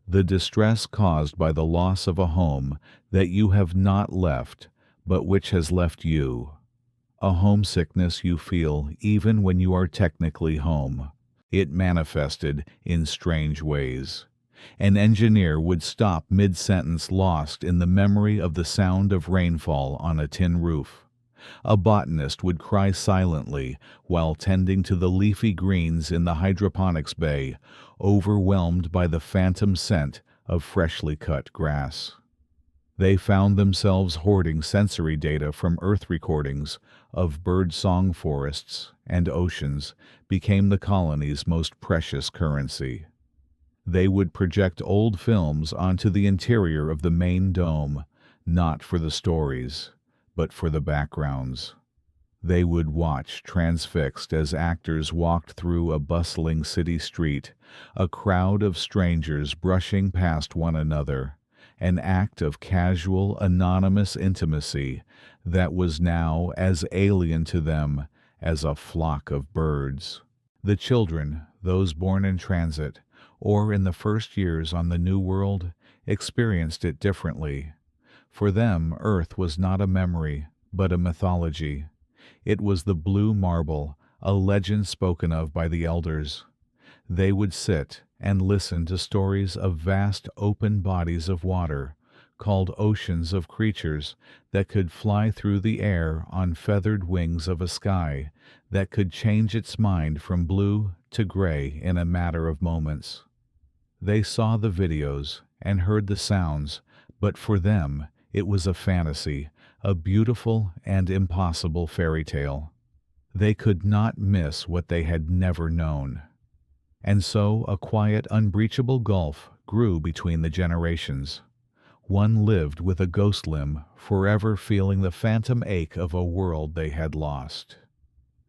The distress caused by the loss of a home that you have not left, but which has left you. A homesickness you feel even when you are technically home. It manifested in strange ways. An engineer would stop mid-sentence, lost in the memory of the sound of rainfall on a tin roof. A botanist would cry silently while tending to the leafy greens in the hydroponics bay, overwhelmed by the phantom scent of freshly cut grass. They found themselves hoarding sensory data from Earth recordings of bird song forests, and oceans became the colony's most precious currency. They would project old films onto the interior of the main dome, not for the stories, but for the backgrounds. They would watch transfixed as actors walked through a bustling city street, a crowd of strangers brushing past one another, an act of casual, anonymous intimacy that was now as alien to them as a flock of birds. The children, those born in transit, or in the first years on the New World, experienced it differently. For them, Earth was not a memory, but a mythology. It was the blue marble, a legend spoken of by the elders. They would sit and listen to stories of vast open bodies of water, called oceans of creatures that could fly through the air on feathered wings of a sky that could change its mind from blue to gray in a matter of moments. They saw the videos and heard the sounds, but for them it was a fantasy, a beautiful and impossible fairy tale. They could not miss what they had never known. And so a quiet, unbreachable gulf grew between the generations. One lived with a ghost limb, forever feeling the phantom ache of a world they had lost.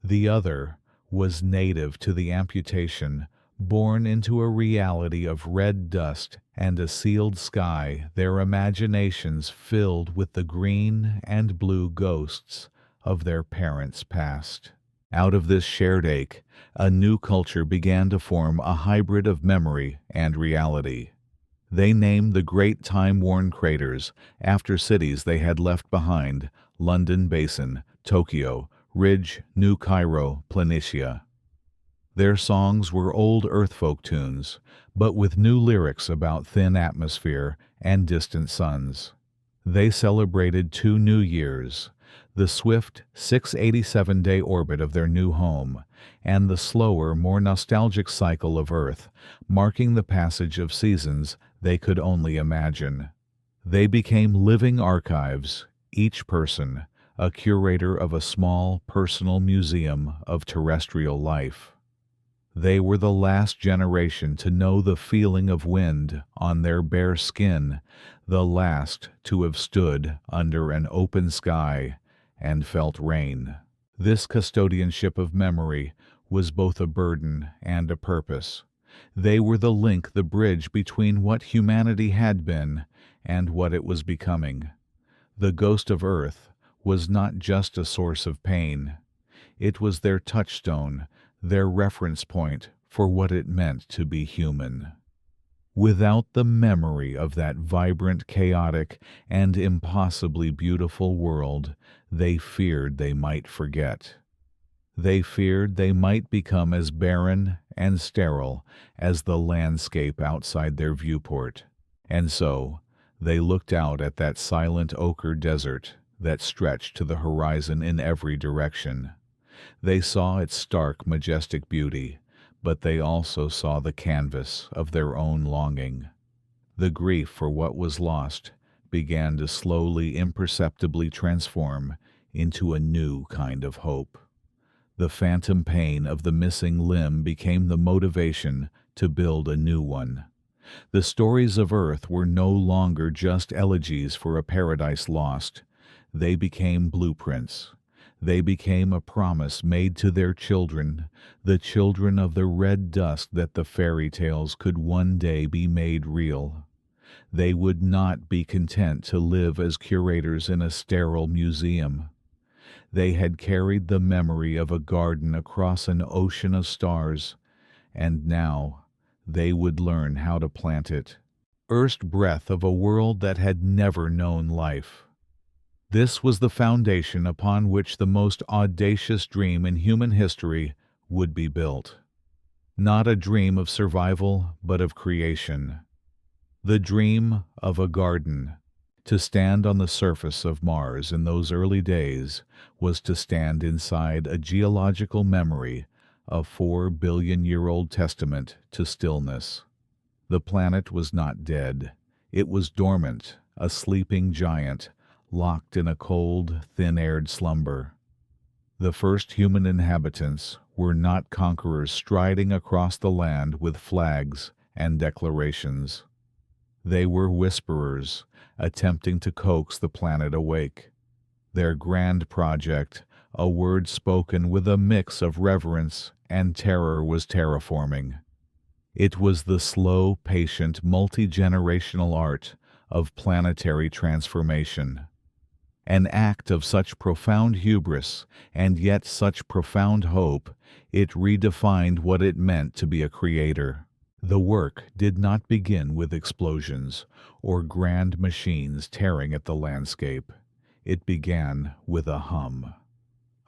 The other was native to the amputation, born into a reality of red dust and a sealed sky, their imaginations filled with the green and blue ghosts of their parents' past. Out of this shared ache, a new culture began to form, a hybrid of memory and reality. They named the great time-worn craters after cities they had left behind: London Basin, Tokyo, Ridge, New Cairo, Planitia. Their songs were old earthfolk tunes, but with new lyrics about thin atmosphere and distant suns. They celebrated 2 new years: the swift 687-day orbit of their new home, and the slower, more nostalgic cycle of Earth, marking the passage of seasons they could only imagine. They became living archives, each person a curator of a small, personal museum of terrestrial life. They were the last generation to know the feeling of wind on their bare skin, the last to have stood under an open sky and felt rain. This custodianship of memory was both a burden and a purpose. They were the link, the bridge between what humanity had been and what it was becoming. The ghost of Earth was not just a source of pain. It was their touchstone, their reference point for what it meant to be human. Without the memory of that vibrant, chaotic, and impossibly beautiful world, they feared they might forget. They feared they might become as barren and sterile as the landscape outside their viewport. And so, they looked out at that silent ochre desert that stretched to the horizon in every direction. They saw its stark, majestic beauty, but they also saw the canvas of their own longing. The grief for what was lost began to slowly, imperceptibly transform into a new kind of hope. The phantom pain of the missing limb became the motivation to build a new one. The stories of Earth were no longer just elegies for a paradise lost. They became blueprints. They became a promise made to their children, the children of the red dust, that the fairy tales could one day be made real. They would not be content to live as curators in a sterile museum. They had carried the memory of a garden across an ocean of stars, and now they would learn how to plant it. First breath of a world that had never known life. This was the foundation upon which the most audacious dream in human history would be built. Not a dream of survival, but of creation. The dream of a garden. To stand on the surface of Mars in those early days was to stand inside a geological memory, a 4-billion-year-old testament to stillness. The planet was not dead. It was dormant, a sleeping giant, locked in a cold, thin-aired slumber. The first human inhabitants were not conquerors striding across the land with flags and declarations. They were whisperers, attempting to coax the planet awake. Their grand project, a word spoken with a mix of reverence and terror, was terraforming. It was the slow, patient, multi-generational art of planetary transformation. An act of such profound hubris and yet such profound hope, it redefined what it meant to be a creator. The work did not begin with explosions or grand machines tearing at the landscape. It began with a hum.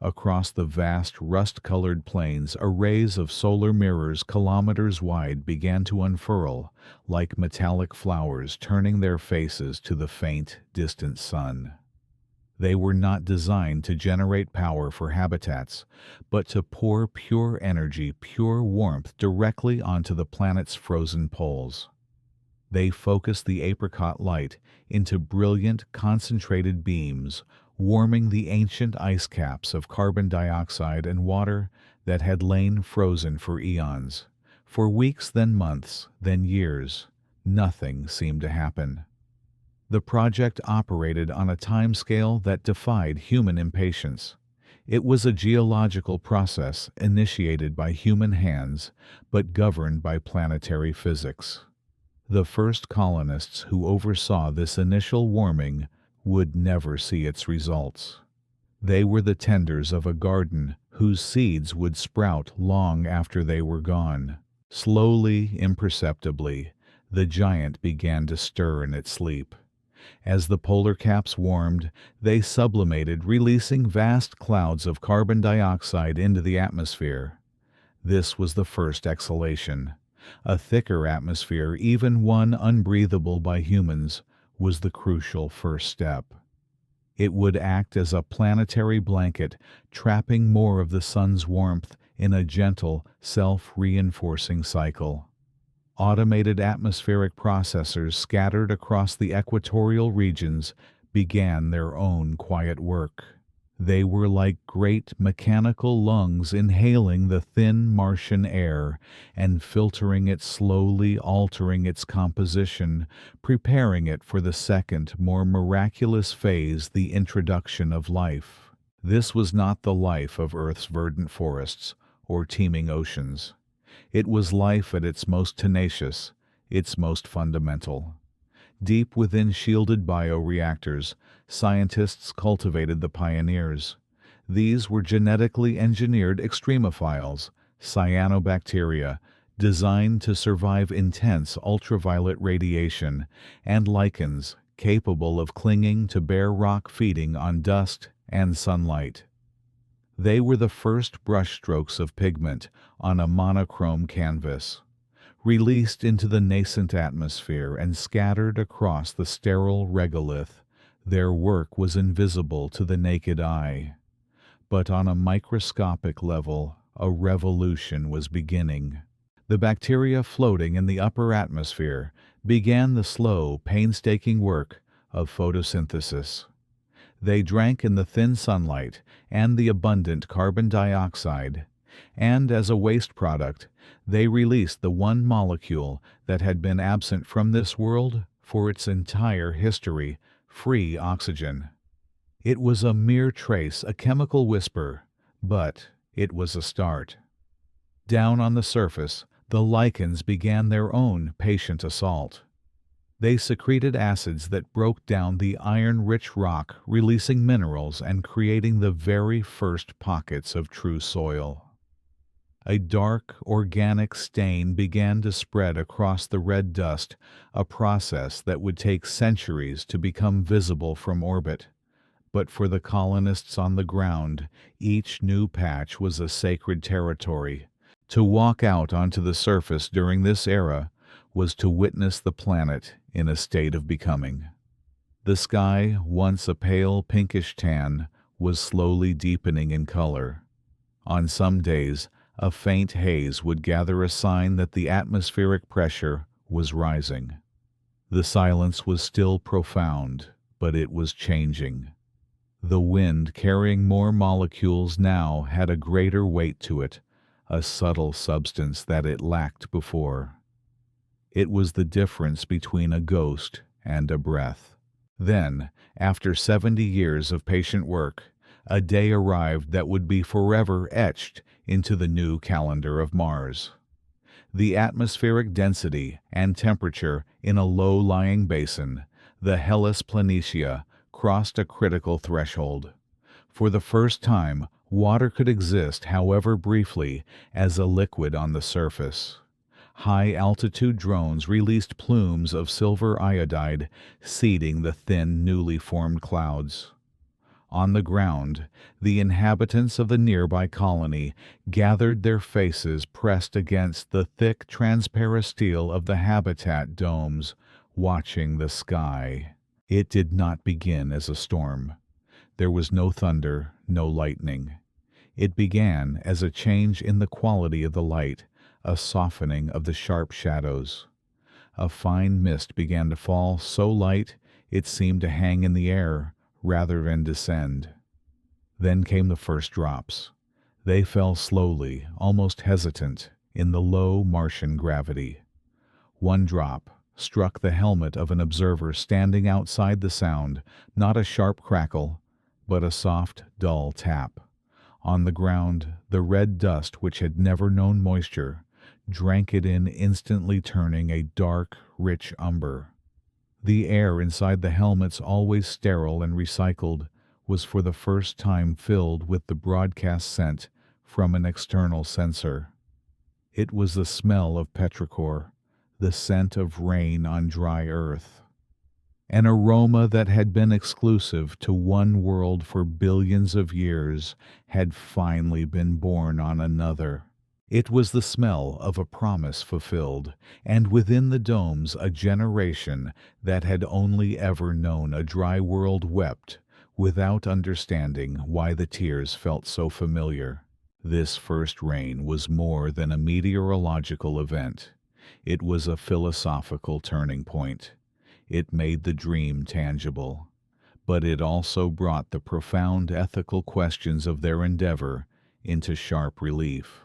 Across the vast rust-colored plains, arrays of solar mirrors kilometers wide began to unfurl, like metallic flowers turning their faces to the faint, distant sun. They were not designed to generate power for habitats, but to pour pure energy, pure warmth directly onto the planet's frozen poles. They focused the apricot light into brilliant, concentrated beams, warming the ancient ice caps of carbon dioxide and water that had lain frozen for eons. For weeks, then months, then years, nothing seemed to happen. The project operated on a timescale that defied human impatience. It was a geological process initiated by human hands, but governed by planetary physics. The first colonists who oversaw this initial warming would never see its results. They were the tenders of a garden whose seeds would sprout long after they were gone. Slowly, imperceptibly, the giant began to stir in its sleep. As the polar caps warmed, they sublimated, releasing vast clouds of carbon dioxide into the atmosphere. This was the first exhalation. A thicker atmosphere, even one unbreathable by humans, was the crucial first step. It would act as a planetary blanket, trapping more of the sun's warmth in a gentle, self-reinforcing cycle. Automated atmospheric processors scattered across the equatorial regions began their own quiet work. They were like great mechanical lungs inhaling the thin Martian air and filtering it slowly, altering its composition, preparing it for the second, more miraculous phase, the introduction of life. This was not the life of Earth's verdant forests or teeming oceans. It was life at its most tenacious, its most fundamental. Deep within shielded bioreactors, scientists cultivated the pioneers. These were genetically engineered extremophiles, cyanobacteria, designed to survive intense ultraviolet radiation, and lichens, capable of clinging to bare rock, feeding on dust and sunlight. They were the first brushstrokes of pigment on a monochrome canvas. Released into the nascent atmosphere and scattered across the sterile regolith, their work was invisible to the naked eye. But on a microscopic level, a revolution was beginning. The bacteria floating in the upper atmosphere began the slow, painstaking work of photosynthesis. They drank in the thin sunlight and the abundant carbon dioxide, and as a waste product, they released the one molecule that had been absent from this world for its entire history, free oxygen. It was a mere trace, a chemical whisper, but it was a start. Down on the surface, the lichens began their own patient assault. They secreted acids that broke down the iron-rich rock, releasing minerals and creating the very first pockets of true soil. A dark, organic stain began to spread across the red dust, a process that would take centuries to become visible from orbit. But for the colonists on the ground, each new patch was a sacred territory. To walk out onto the surface during this era was to witness the planet in a state of becoming. The sky, once a pale pinkish tan, was slowly deepening in color. On some days, a faint haze would gather, a sign that the atmospheric pressure was rising. The silence was still profound, but it was changing. The wind, carrying more molecules, now had a greater weight to it, a subtle substance that it lacked before. It was the difference between a ghost and a breath. Then, after 70 years of patient work, a day arrived that would be forever etched into the new calendar of Mars. The atmospheric density and temperature in a low-lying basin, the Hellas Planitia, crossed a critical threshold. For the first time, water could exist, however briefly, as a liquid on the surface. High-altitude drones released plumes of silver iodide, seeding the thin, newly formed clouds. On the ground, the inhabitants of the nearby colony gathered, their faces pressed against the thick, transparasteel of the habitat domes, watching the sky. It did not begin as a storm. There was no thunder, no lightning. It began as a change in the quality of the light, a softening of the sharp shadows. A fine mist began to fall, so light it seemed to hang in the air rather than descend. Then came the first drops. They fell slowly, almost hesitant, in the low Martian gravity. One drop struck the helmet of an observer standing outside the sound, not a sharp crackle, but a soft, dull tap. On the ground, the red dust, which had never known moisture, drank it in, instantly turning a dark, rich umber. The air inside the helmets, always sterile and recycled, was for the first time filled with the broadcast scent from an external sensor. It was the smell of petrichor, the scent of rain on dry earth. An aroma that had been exclusive to one world for billions of years had finally been born on another. It was the smell of a promise fulfilled, and within the domes a generation that had only ever known a dry world wept, without understanding why the tears felt so familiar. This first rain was more than a meteorological event. It was a philosophical turning point. It made the dream tangible. but it also brought the profound ethical questions of their endeavor into sharp relief.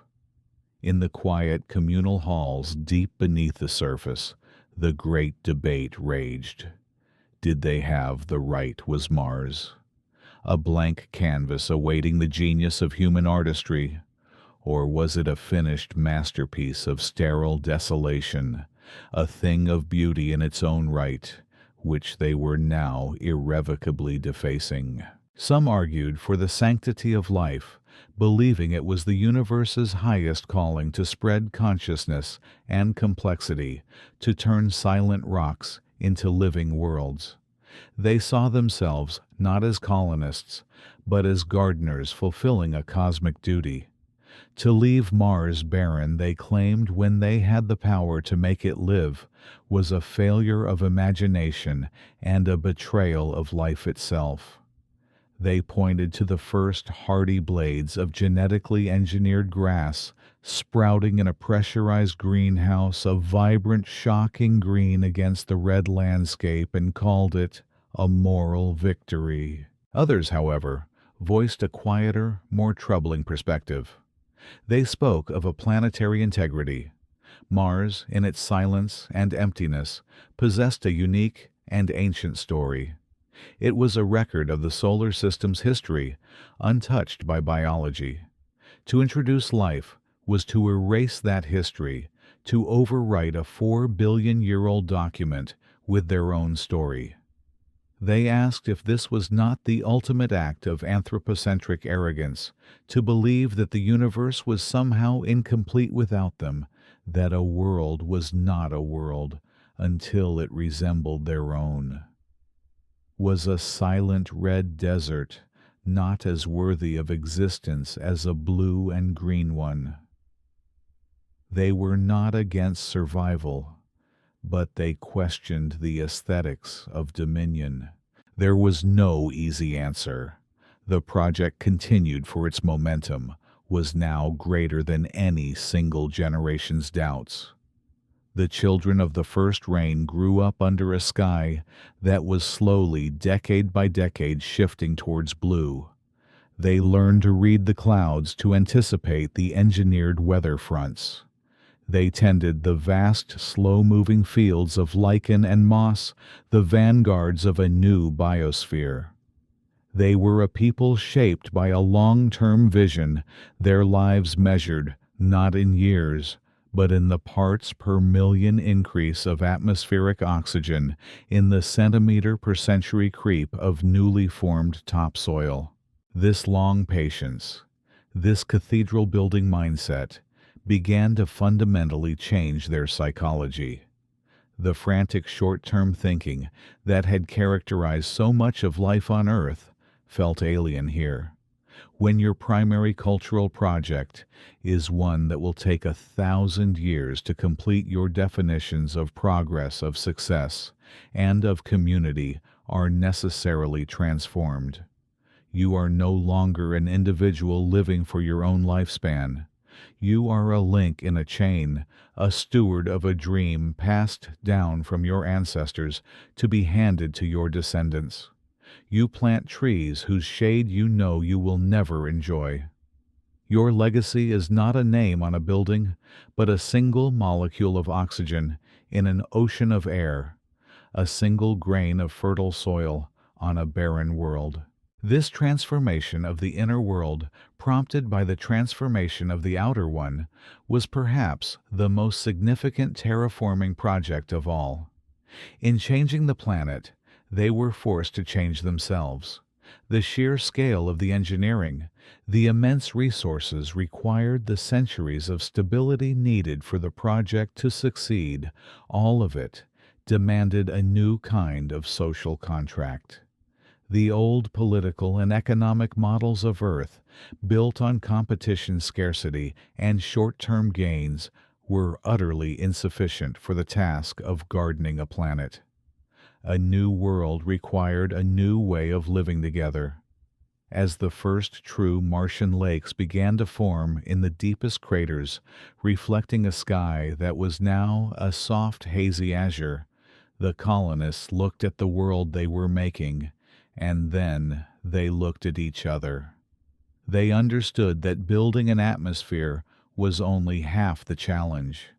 In the quiet communal halls deep beneath the surface, the great debate raged. Did they have the right was Mars? A blank canvas awaiting the genius of human artistry? Or was it a finished masterpiece of sterile desolation, a thing of beauty in its own right, which they were now irrevocably defacing? Some argued for the sanctity of life, believing it was the universe's highest calling to spread consciousness and complexity, to turn silent rocks into living worlds. They saw themselves not as colonists, but as gardeners fulfilling a cosmic duty. To leave Mars barren, they claimed, when they had the power to make it live, was a failure of imagination and a betrayal of life itself. They pointed to the first hardy blades of genetically engineered grass sprouting in a pressurized greenhouse, a vibrant, shocking green against the red landscape, and called it a moral victory. Others, however, voiced a quieter, more troubling perspective. They spoke of a planetary integrity. Mars, in its silence and emptiness, possessed a unique and ancient story. It was a record of the solar system's history, untouched by biology. To introduce life was to erase that history, to overwrite a 4-billion-year-old document with their own story. They asked if this was not the ultimate act of anthropocentric arrogance, to believe that the universe was somehow incomplete without them, that a world was not a world until it resembled their own. Was a silent red desert not as worthy of existence as a blue and green one? They were not against survival, but they questioned the aesthetics of dominion. There was no easy answer. The project continued, for its momentum was now greater than any single generation's doubts. The children of the first rain grew up under a sky that was slowly, decade by decade, shifting towards blue. They learned to read the clouds, to anticipate the engineered weather fronts. They tended the vast, slow-moving fields of lichen and moss, the vanguards of a new biosphere. They were a people shaped by a long-term vision, their lives measured not in years, but in the parts per million increase of atmospheric oxygen, in the centimeter per century creep of newly formed topsoil. This long patience, this cathedral-building mindset, began to fundamentally change their psychology. The frantic short-term thinking that had characterized so much of life on Earth felt alien here. When your primary cultural project is one that will take 1,000 years to complete, your definitions of progress, of success, and of community are necessarily transformed. You are no longer an individual living for your own lifespan. You are a link in a chain, a steward of a dream passed down from your ancestors to be handed to your descendants. You plant trees whose shade you know you will never enjoy. Your legacy is not a name on a building, but a single molecule of oxygen in an ocean of air, a single grain of fertile soil on a barren world. This transformation of the inner world, prompted by the transformation of the outer one, was perhaps the most significant terraforming project of all. In changing the planet, they were forced to change themselves. The sheer scale of the engineering, the immense resources required, the centuries of stability needed for the project to succeed, all of it demanded a new kind of social contract. The old political and economic models of Earth, built on competition, scarcity, and short-term gains, were utterly insufficient for the task of gardening a planet. A new world required a new way of living together. As the first true Martian lakes began to form in the deepest craters, reflecting a sky that was now a soft, hazy azure, the colonists looked at the world they were making And then they looked at each other. They understood that building an atmosphere was only half the challenge.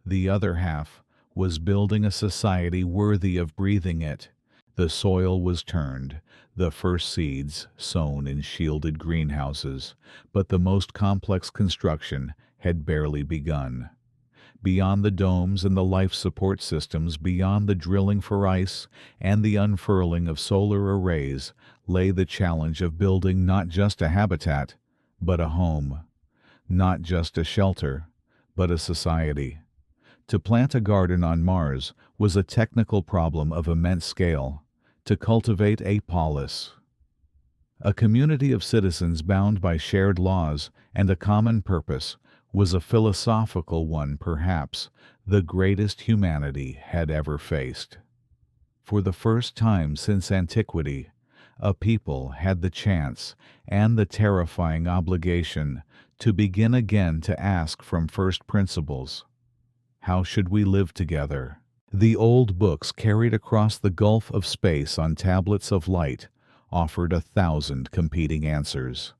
The other half was building a society worthy of breathing it. The soil was turned, the first seeds sown in shielded greenhouses, but the most complex construction had barely begun. Beyond the domes and the life support systems, beyond the drilling for ice and the unfurling of solar arrays, lay the challenge of building not just a habitat, but a home. Not just a shelter, but a society. To plant a garden on Mars was a technical problem of immense scale. To cultivate a polis, a community of citizens bound by shared laws and a common purpose, was a philosophical one, perhaps the greatest humanity had ever faced. For the first time since antiquity, a people had the chance and the terrifying obligation to begin again to ask from first principles. How should we live together? The old books carried across the gulf of space on tablets of light offered 1,000 competing answers.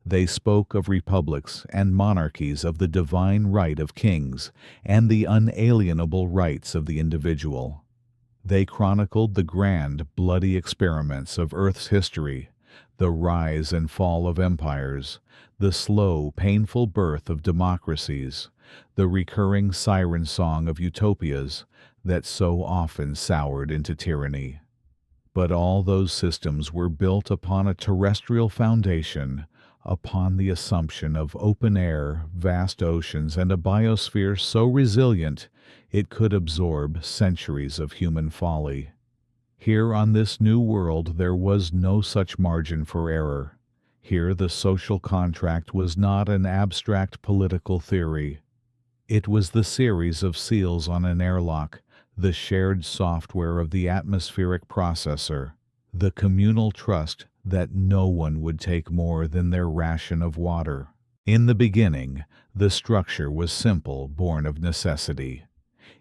They spoke of republics and monarchies, of the divine right of kings, and the unalienable rights of the individual. They chronicled the grand, bloody experiments of Earth's history, the rise and fall of empires, the slow, painful birth of democracies, the recurring siren song of utopias that so often soured into tyranny. But all those systems were built upon a terrestrial foundation, upon the assumption of open air, vast oceans, and a biosphere so resilient it could absorb centuries of human folly. Here on this new world there was no such margin for error. Here the social contract was not an abstract political theory. It was the series of seals on an airlock, the shared software of the atmospheric processor, the communal trust that no one would take more than their ration of water. In the beginning, the structure was simple, born of necessity.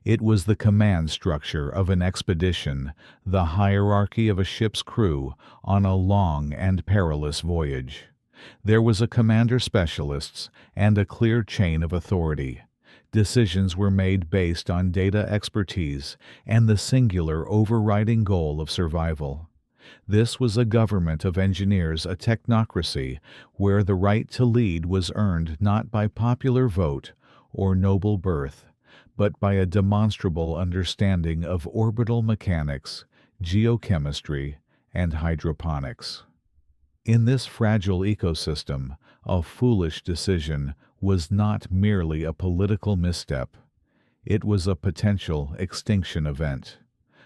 It was the command structure of an expedition, the hierarchy of a ship's crew on a long and perilous voyage. There was a commander specialists and a clear chain of authority. Decisions were made based on data expertise and the singular overriding goal of survival. This was a government of engineers, a technocracy, where the right to lead was earned not by popular vote or noble birth, but by a demonstrable understanding of orbital mechanics, geochemistry, and hydroponics. In this fragile ecosystem, a foolish decision was not merely a political misstep. It was a potential extinction event.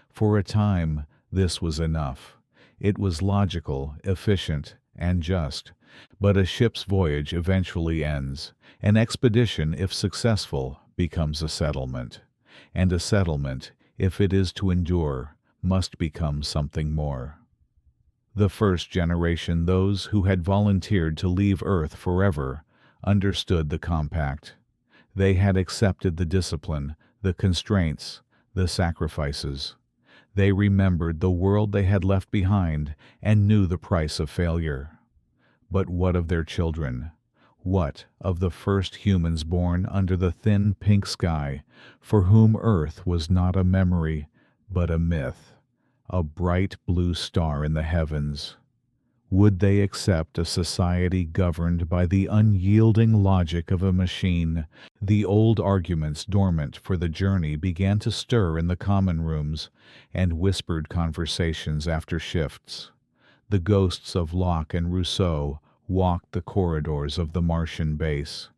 For a time, this was enough. It was logical, efficient, and just. But a ship's voyage eventually ends. An expedition, if successful, becomes a settlement. And a settlement, if it is to endure, must become something more. The first generation, those who had volunteered to leave Earth forever, understood the compact. They had accepted the discipline, the constraints, the sacrifices. They remembered the world they had left behind and knew the price of failure. But what of their children? What of the first humans born under the thin pink sky, for whom Earth was not a memory, but a myth, a bright blue star in the heavens? Would they accept a society governed by the unyielding logic of a machine? The old arguments dormant for the journey began to stir in the common rooms and whispered conversations after shifts. The ghosts of Locke and Rousseau walked the corridors of the Martian base.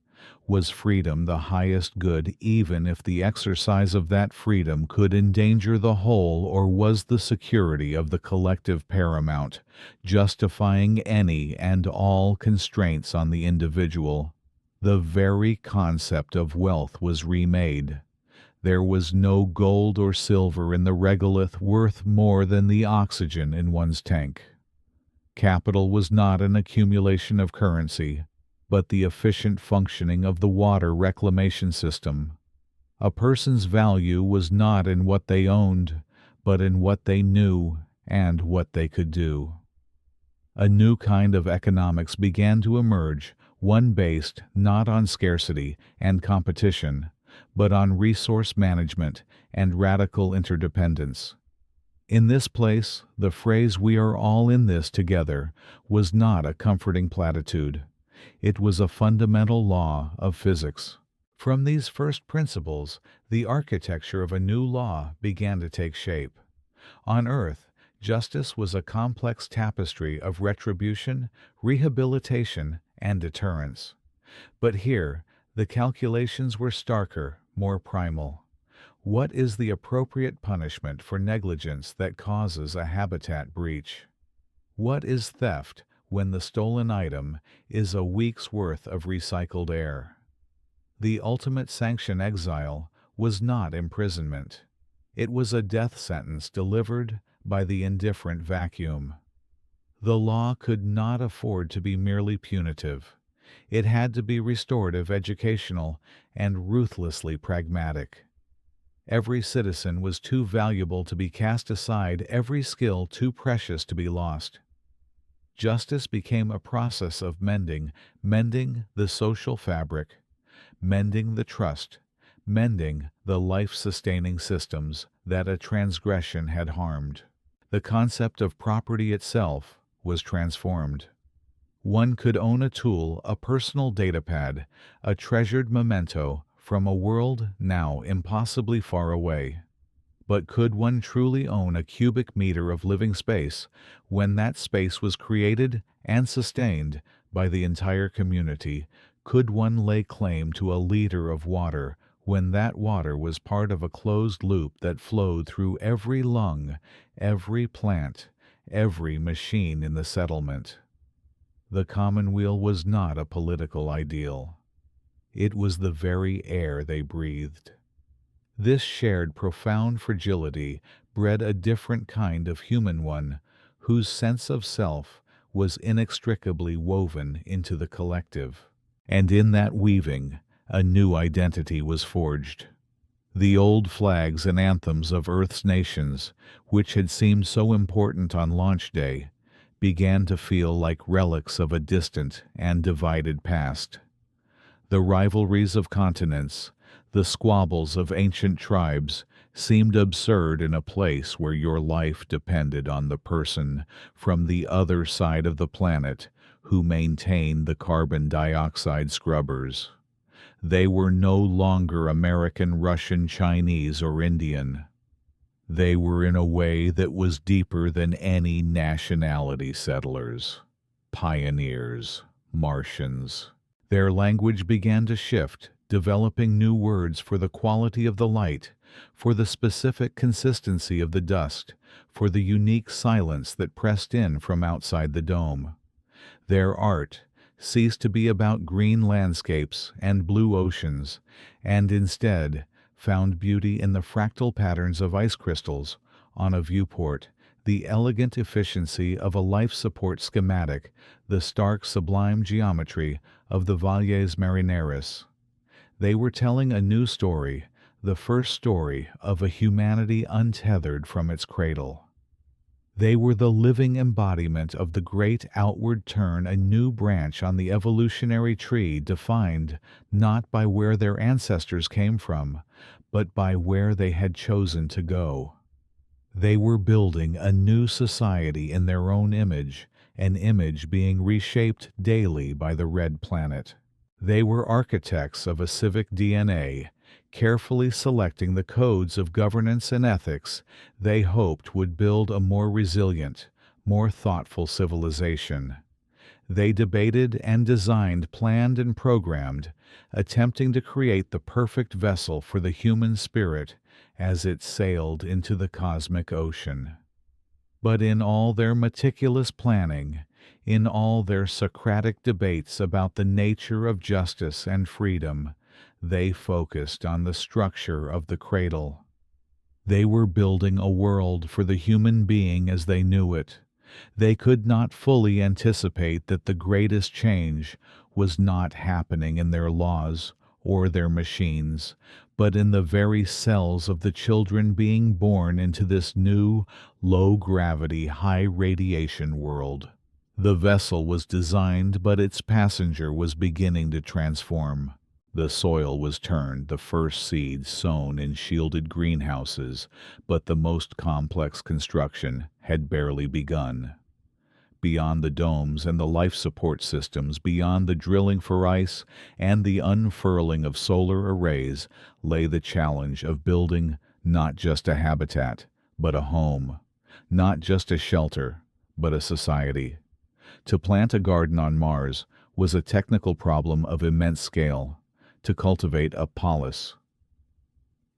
Was freedom the highest good, even if the exercise of that freedom could endanger the whole, or was the security of the collective paramount, justifying any and all constraints on the individual? The very concept of wealth was remade. There was no gold or silver in the regolith worth more than the oxygen in one's tank. Capital was not an accumulation of currency, but the efficient functioning of the water reclamation system. A person's value was not in what they owned, but in what they knew and what they could do. A new kind of economics began to emerge, one based not on scarcity and competition, but on resource management and radical interdependence. In this place, the phrase "we are all in this together" was not a comforting platitude. It was a fundamental law of physics. From these first principles, the architecture of a new law began to take shape. On Earth, justice was a complex tapestry of retribution, rehabilitation, and deterrence. But here, the calculations were starker, more primal. What is the appropriate punishment for negligence that causes a habitat breach? What is theft when the stolen item is a week's worth of recycled air? The ultimate sanction, exile, was not imprisonment. It was a death sentence delivered by the indifferent vacuum. The law could not afford to be merely punitive. It had to be restorative, educational, and ruthlessly pragmatic. Every citizen was too valuable to be cast aside, every skill too precious to be lost. Justice became a process of mending the social fabric, mending the trust, mending the life-sustaining systems that a transgression had harmed. The concept of property itself was transformed. One could own a tool, a personal datapad, a treasured memento from a world now impossibly far away. But could one truly own a cubic meter of living space when that space was created and sustained by the entire community? Could one lay claim to a liter of water when that water was part of a closed loop that flowed through every lung, every plant, every machine in the settlement? The commonweal was not a political ideal. It was the very air they breathed. This shared profound fragility bred a different kind of human one, whose sense of self was inextricably woven into the collective. And in that weaving, a new identity was forged. The old flags and anthems of Earth's nations, which had seemed so important on launch day, began to feel like relics of a distant and divided past. The rivalries of continents, the squabbles of ancient tribes, seemed absurd in a place where your life depended on the person from the other side of the planet who maintained the carbon dioxide scrubbers. They were no longer American, Russian, Chinese, or Indian. They were in a way that was deeper than any nationality: settlers, pioneers, Martians. Their language began to shift, developing new words for the quality of the light, for the specific consistency of the dust, for the unique silence that pressed in from outside the dome. Their art ceased to be about green landscapes and blue oceans, and instead found beauty in the fractal patterns of ice crystals on a viewport, the elegant efficiency of a life support schematic, the stark sublime geometry of the Valles Marineris. They were telling a new story, the first story of a humanity untethered from its cradle. They were the living embodiment of the great outward turn, a new branch on the evolutionary tree defined not by where their ancestors came from, but by where they had chosen to go. They were building a new society in their own image, an image being reshaped daily by the red planet. They were architects of a civic DNA, carefully selecting the codes of governance and ethics they hoped would build a more resilient, more thoughtful civilization. They debated and designed, planned and programmed, attempting to create the perfect vessel for the human spirit as it sailed into the cosmic ocean. But in all their meticulous planning, in all their Socratic debates about the nature of justice and freedom, they focused on the structure of the cradle. They were building a world for the human being as they knew it. They could not fully anticipate that the greatest change was not happening in their laws or their machines, but in the very cells of the children being born into this new, low-gravity, high-radiation world. The vessel was designed, but its passenger was beginning to transform. The soil was turned, the first seeds sown in shielded greenhouses, but the most complex construction had barely begun. Beyond the domes and the life support systems, beyond the drilling for ice and the unfurling of solar arrays, lay the challenge of building not just a habitat, but a home, not just a shelter, but a society. To plant a garden on Mars was a technical problem of immense scale. To cultivate a polis,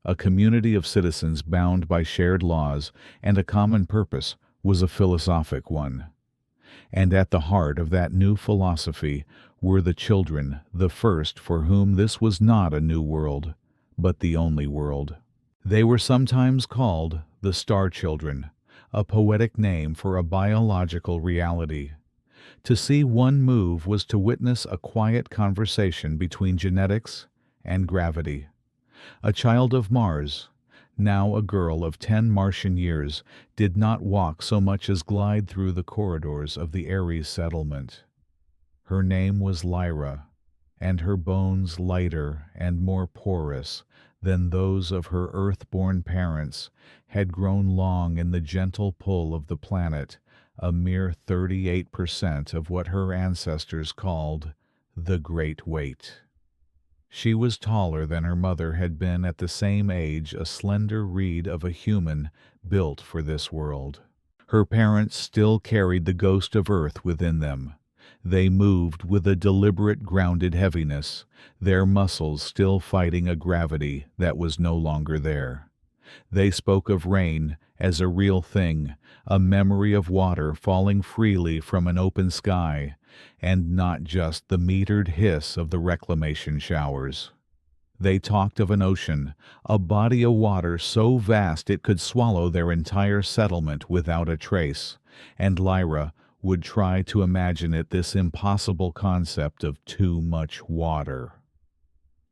a community of citizens bound by shared laws and a common purpose, was a philosophic one. And at the heart of that new philosophy were the children, the first for whom this was not a new world, but the only world. They were sometimes called the Star Children, a poetic name for a biological reality. To see one move was to witness a quiet conversation between genetics and gravity. A child of Mars, now a girl of 10 Martian years, did not walk so much as glide through the corridors of the Ares settlement. Her name was Lyra, and her bones lighter and more porous than those of her earth-born parents had grown long in the gentle pull of the planet, a mere 38% of what her ancestors called the Great Weight. She was taller than her mother had been at the same age, a slender reed of a human built for this world. Her parents still carried the ghost of Earth within them. They moved with a deliberate, grounded heaviness, their muscles still fighting a gravity that was no longer there. They spoke of rain as a real thing, a memory of water falling freely from an open sky, and not just the metered hiss of the reclamation showers. They talked of an ocean, a body of water so vast it could swallow their entire settlement without a trace, and Lyra would try to imagine it, this impossible concept of too much water.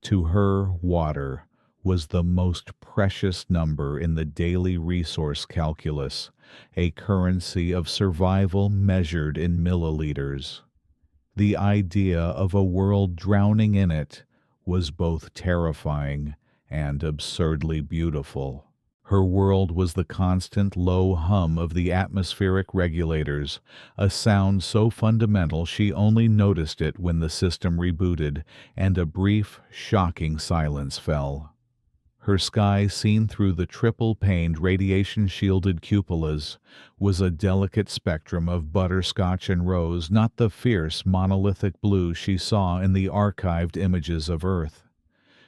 To her, water was the most precious number in the daily resource calculus, a currency of survival measured in milliliters. The idea of a world drowning in it was both terrifying and absurdly beautiful. Her world was the constant low hum of the atmospheric regulators, a sound so fundamental she only noticed it when the system rebooted and a brief, shocking silence fell. Her sky, seen through the triple-paned radiation-shielded cupolas, was a delicate spectrum of butterscotch and rose, not the fierce, monolithic blue she saw in the archived images of Earth.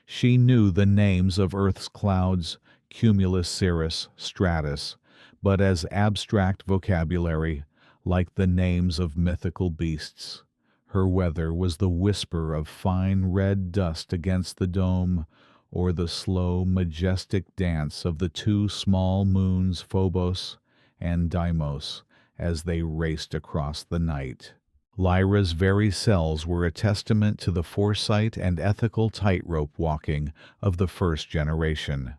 She knew the names of Earth's clouds, cumulus cirrus, stratus, but as abstract vocabulary, like the names of mythical beasts. Her weather was the whisper of fine red dust against the dome, or the slow, majestic dance of the two small moons Phobos and Deimos as they raced across the night. Lyra's very cells were a testament to the foresight and ethical tightrope walking of the first generation.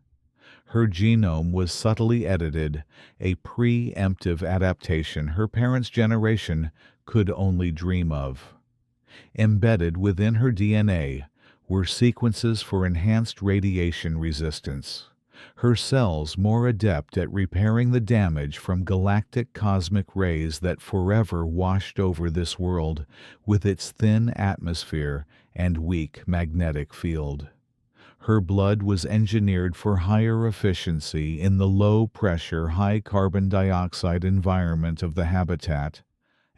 Her genome was subtly edited, a preemptive adaptation her parents' generation could only dream of. Embedded within her DNA were sequences for enhanced radiation resistance, her cells more adept at repairing the damage from galactic cosmic rays that forever washed over this world with its thin atmosphere and weak magnetic field. Her blood was engineered for higher efficiency in the low-pressure, high-carbon dioxide environment of the habitat,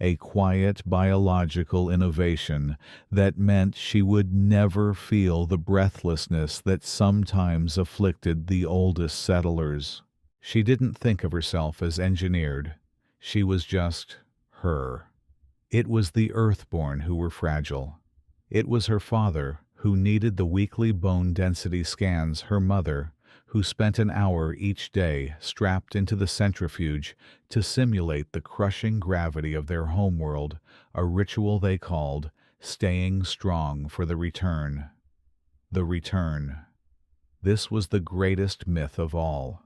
a quiet biological innovation that meant she would never feel the breathlessness that sometimes afflicted the oldest settlers. She didn't think of herself as engineered. She was just her. It was the Earthborn who were fragile. It was her father, who needed the weekly bone density scans, her mother, who spent an hour each day strapped into the centrifuge to simulate the crushing gravity of their homeworld, a ritual they called staying strong for the return. The return. This was the greatest myth of all.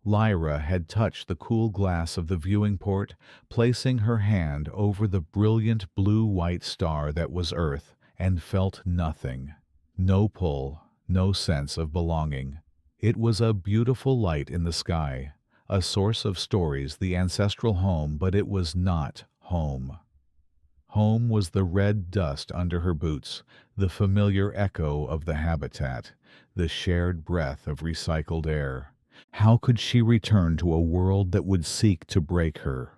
Lyra had touched the cool glass of the viewing port, placing her hand over the brilliant blue-white star that was Earth, and felt nothing. No pull, no sense of belonging. It was a beautiful light in the sky, a source of stories, the ancestral home, but it was not home. Home was the red dust under her boots, the familiar echo of the habitat, the shared breath of recycled air. How could she return to a world that would seek to break her?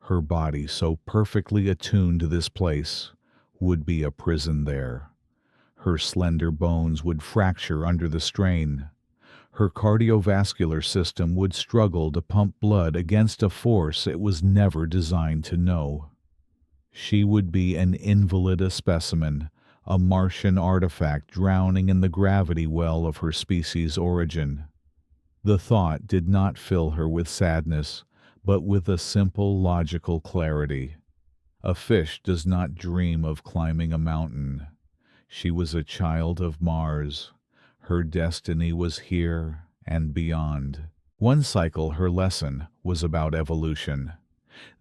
Her body, so perfectly attuned to this place, would be a prison there. Her slender bones would fracture under the strain. Her cardiovascular system would struggle to pump blood against a force it was never designed to know. She would be an invalid, a specimen, a Martian artifact drowning in the gravity well of her species' origin. The thought did not fill her with sadness, but with a simple logical clarity. A fish does not dream of climbing a mountain. She was a child of Mars. Her destiny was here and beyond. One cycle, her lesson, was about evolution.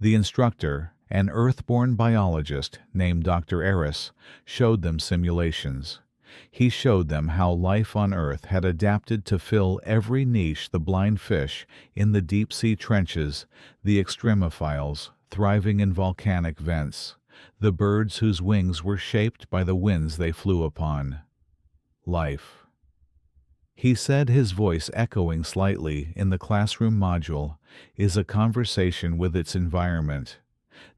The instructor, an Earth-born biologist named Dr. Eris, showed them simulations. He showed them how life on Earth had adapted to fill every niche: the blind fish in the deep-sea trenches, the extremophiles thriving in volcanic vents, the birds whose wings were shaped by the winds they flew upon. Life. He said, his voice echoing slightly in the classroom module, is a conversation with its environment.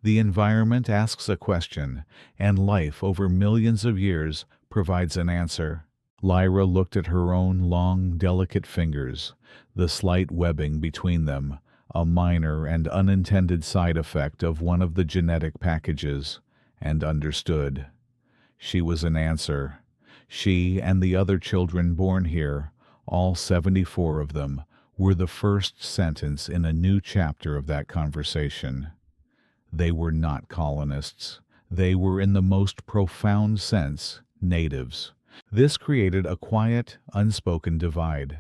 The environment asks a question, and life over millions of years provides an answer. Lyra looked at her own long, delicate fingers, the slight webbing between them, a minor and unintended side effect of one of the genetic packages, and understood. She was an answer. She and the other children born here, all 74 of them, were the first sentence in a new chapter of that conversation. They were not colonists. They were, in the most profound sense, natives. This created a quiet, unspoken divide.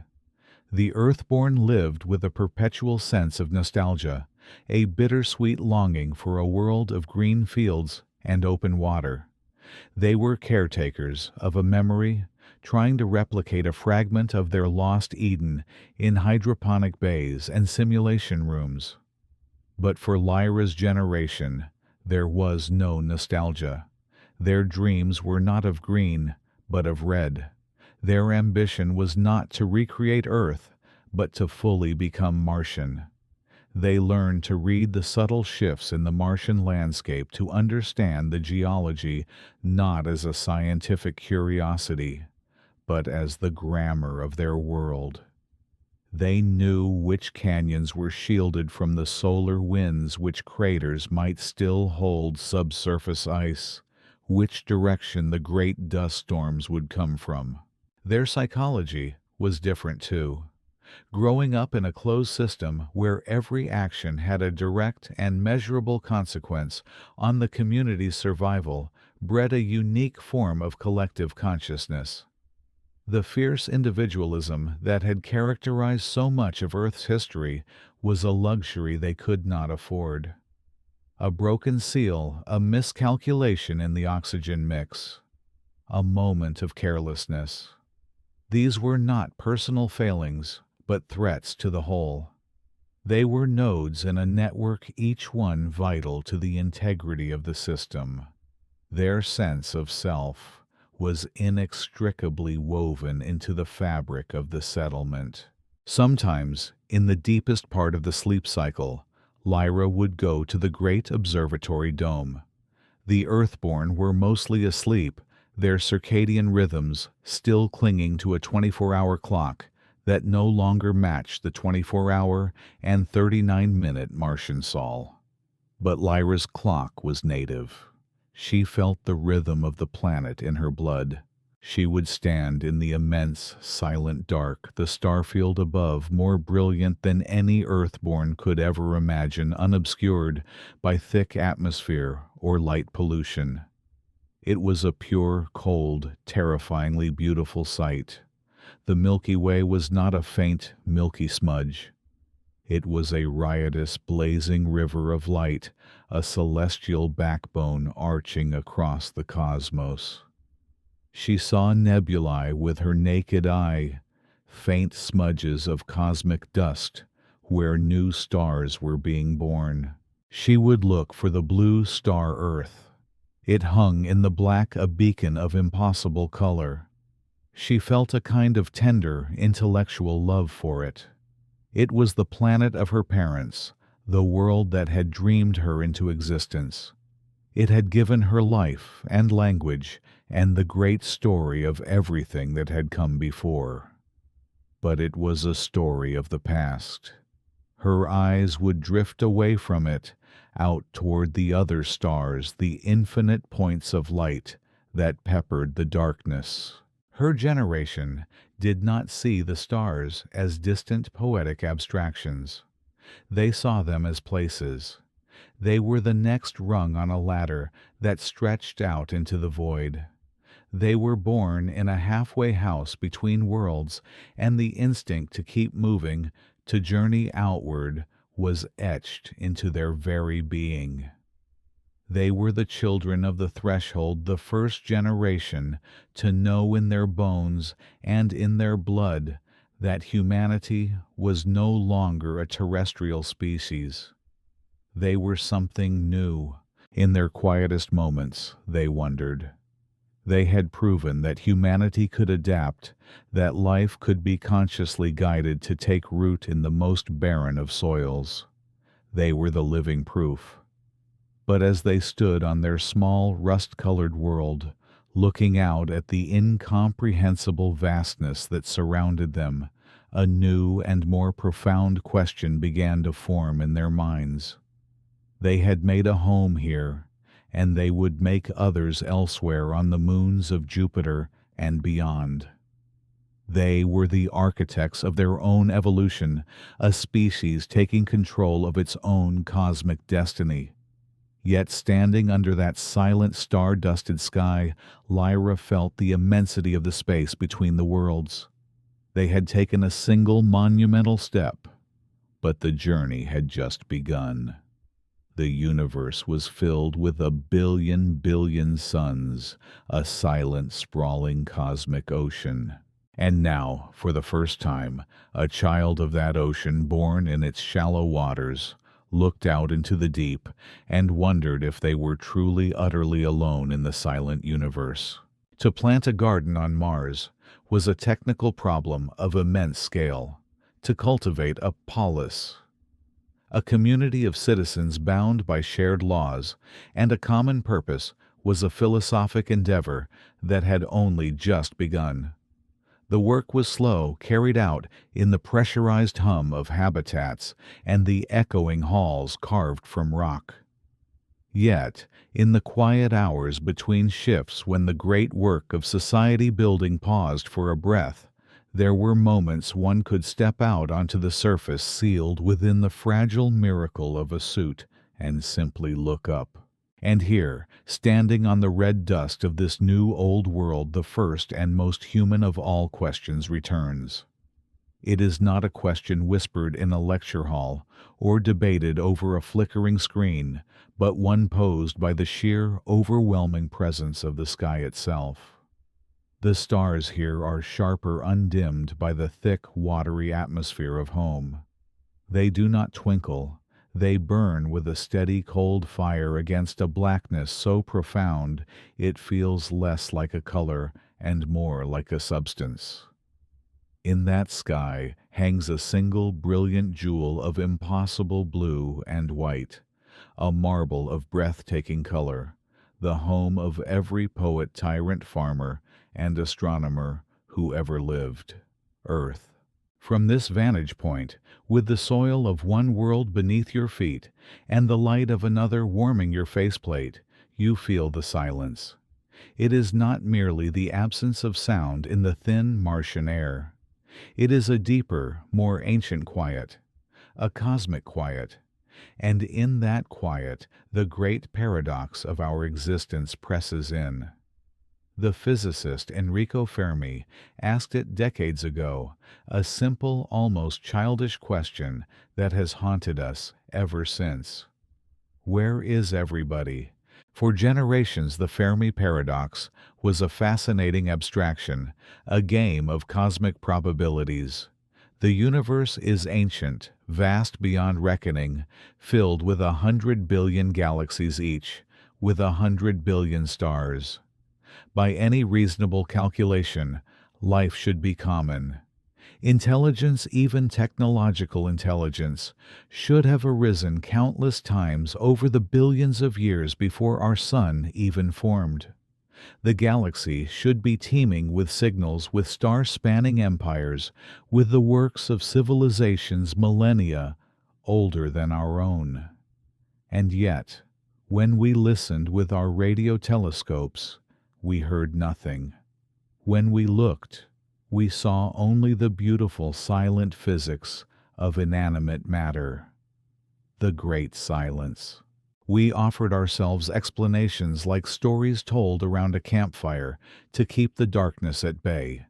The Earthborn lived with a perpetual sense of nostalgia, a bittersweet longing for a world of green fields and open water. They were caretakers of a memory, trying to replicate a fragment of their lost Eden in hydroponic bays and simulation rooms. But for Lyra's generation, there was no nostalgia. Their dreams were not of green, but of red. Their ambition was not to recreate Earth, but to fully become Martian. They learned to read the subtle shifts in the Martian landscape, to understand the geology not as a scientific curiosity, but as the grammar of their world. They knew which canyons were shielded from the solar winds, which craters might still hold subsurface ice, which direction the great dust storms would come from. Their psychology was different too. Growing up in a closed system where every action had a direct and measurable consequence on the community's survival bred a unique form of collective consciousness. The fierce individualism that had characterized so much of Earth's history was a luxury they could not afford. A broken seal, a miscalculation in the oxygen mix, a moment of carelessness. These were not personal failings, but threats to the whole. They were nodes in a network, each one vital to the integrity of the system. Their sense of self was inextricably woven into the fabric of the settlement. Sometimes, in the deepest part of the sleep cycle, Lyra would go to the great observatory dome. The Earthborn were mostly asleep, their circadian rhythms still clinging to a 24-hour clock that no longer matched the 24-hour and 39-minute Martian sol. But Lyra's clock was native. She felt the rhythm of the planet in her blood. She would stand in the immense, silent dark, the starfield above more brilliant than any Earthborn could ever imagine, unobscured by thick atmosphere or light pollution. It was a pure, cold, terrifyingly beautiful sight. The Milky Way was not a faint, milky smudge. It was a riotous, blazing river of light, a celestial backbone arching across the cosmos. She saw nebulae with her naked eye, faint smudges of cosmic dust where new stars were being born. She would look for the blue star Earth. It hung in the black, a beacon of impossible color. She felt a kind of tender, intellectual love for it. It was the planet of her parents, the world that had dreamed her into existence. It had given her life and language and the great story of everything that had come before. But it was a story of the past. Her eyes would drift away from it, out toward the other stars, the infinite points of light that peppered the darkness. Her generation did not see the stars as distant poetic abstractions. They saw them as places. They were the next rung on a ladder that stretched out into the void. They were born in a halfway house between worlds, and the instinct to keep moving, to journey outward, was etched into their very being. They were the children of the threshold, the first generation to know in their bones and in their blood that humanity was no longer a terrestrial species. They were something new. In their quietest moments, they wondered. They had proven that humanity could adapt, that life could be consciously guided to take root in the most barren of soils. They were the living proof. But as they stood on their small, rust-colored world, looking out at the incomprehensible vastness that surrounded them, a new and more profound question began to form in their minds. They had made a home here, and they would make others elsewhere on the moons of Jupiter and beyond. They were the architects of their own evolution, a species taking control of its own cosmic destiny. Yet standing under that silent, star-dusted sky, Lyra felt the immensity of the space between the worlds. They had taken a single monumental step, but the journey had just begun. The universe was filled with a billion suns, a silent, sprawling cosmic ocean. And now, for the first time, a child of that ocean, born in its shallow waters, looked out into the deep and wondered if they were truly, utterly alone in the silent universe. To plant a garden on Mars was a technical problem of immense scale. To cultivate a polis, a community of citizens bound by shared laws and a common purpose, was a philosophic endeavor that had only just begun. The work was slow, carried out in the pressurized hum of habitats and the echoing halls carved from rock. Yet, in the quiet hours between shifts when the great work of society building paused for a breath, there were moments one could step out onto the surface sealed within the fragile miracle of a suit and simply look up. And here, standing on the red dust of this new old world, the first and most human of all questions returns. It is not a question whispered in a lecture hall or debated over a flickering screen, but one posed by the sheer, overwhelming presence of the sky itself. The stars here are sharper undimmed by the thick, watery atmosphere of home. They do not twinkle. They burn with a steady, cold fire against a blackness so profound it feels less like a color and more like a substance. In that sky hangs a single brilliant jewel of impossible blue and white, a marble of breathtaking color, the home of every poet, tyrant, farmer, and astronomer who ever lived, Earth. From this vantage point, with the soil of one world beneath your feet and the light of another warming your faceplate, you feel the silence. It is not merely the absence of sound in the thin Martian air. It is a deeper, more ancient quiet, a cosmic quiet, and in that quiet the great paradox of our existence presses in. The physicist Enrico Fermi asked it decades ago, a simple, almost childish question that has haunted us ever since. Where is everybody? For generations, the Fermi paradox was a fascinating abstraction, a game of cosmic probabilities. The universe is ancient, vast beyond reckoning, filled with 100 billion galaxies each, with 100 billion stars. By any reasonable calculation, life should be common. Intelligence, even technological intelligence, should have arisen countless times over the billions of years before our sun even formed. The galaxy should be teeming with signals, with star-spanning empires, with the works of civilizations millennia older than our own. And yet, when we listened with our radio telescopes, we heard nothing. When we looked, we saw only the beautiful silent physics of inanimate matter. The great silence. We offered ourselves explanations like stories told around a campfire to keep the darkness at bay.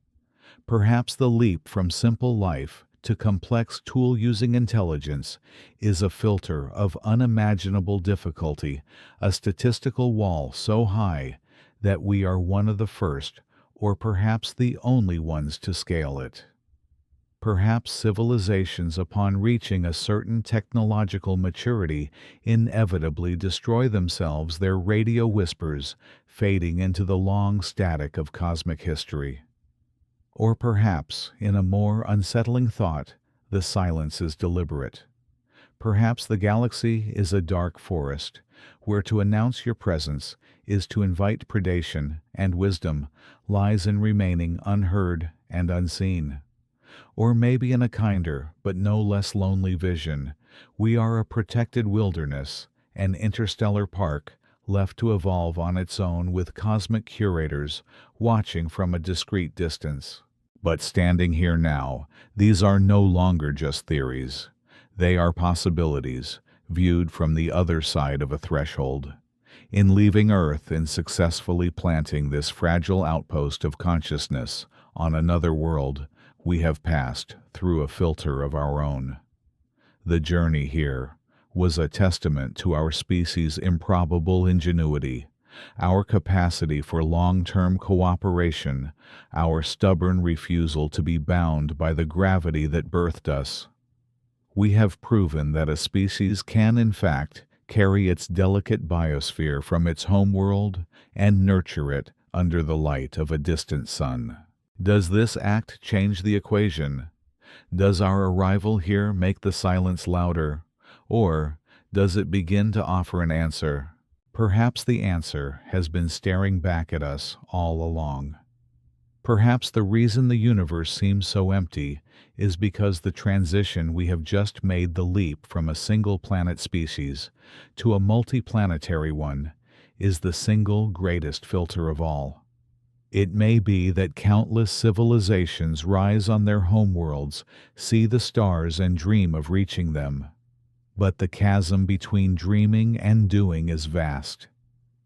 Perhaps the leap from simple life to complex tool-using intelligence is a filter of unimaginable difficulty, a statistical wall so high that we are one of the first, or perhaps the only ones to scale it. Perhaps civilizations, upon reaching a certain technological maturity, inevitably destroy themselves, their radio whispers fading into the long static of cosmic history. Or perhaps, in a more unsettling thought, the silence is deliberate. Perhaps the galaxy is a dark forest, where to announce your presence is to invite predation, and wisdom lies in remaining unheard and unseen. Or maybe in a kinder, but no less lonely vision, we are a protected wilderness, an interstellar park, left to evolve on its own with cosmic curators watching from a discreet distance. But standing here now, these are no longer just theories. They are possibilities, viewed from the other side of a threshold. In leaving Earth and successfully planting this fragile outpost of consciousness on another world, we have passed through a filter of our own. The journey here was a testament to our species' improbable ingenuity, our capacity for long-term cooperation, our stubborn refusal to be bound by the gravity that birthed us. We have proven that a species can, in fact, carry its delicate biosphere from its homeworld and nurture it under the light of a distant sun. Does this act change the equation? Does our arrival here make the silence louder? Or does it begin to offer an answer? Perhaps the answer has been staring back at us all along. Perhaps the reason the universe seems so empty is because the transition we have just made, the leap from a single planet species to a multiplanetary one, is the single greatest filter of all. It may be that countless civilizations rise on their homeworlds, see the stars and dream of reaching them. But the chasm between dreaming and doing is vast.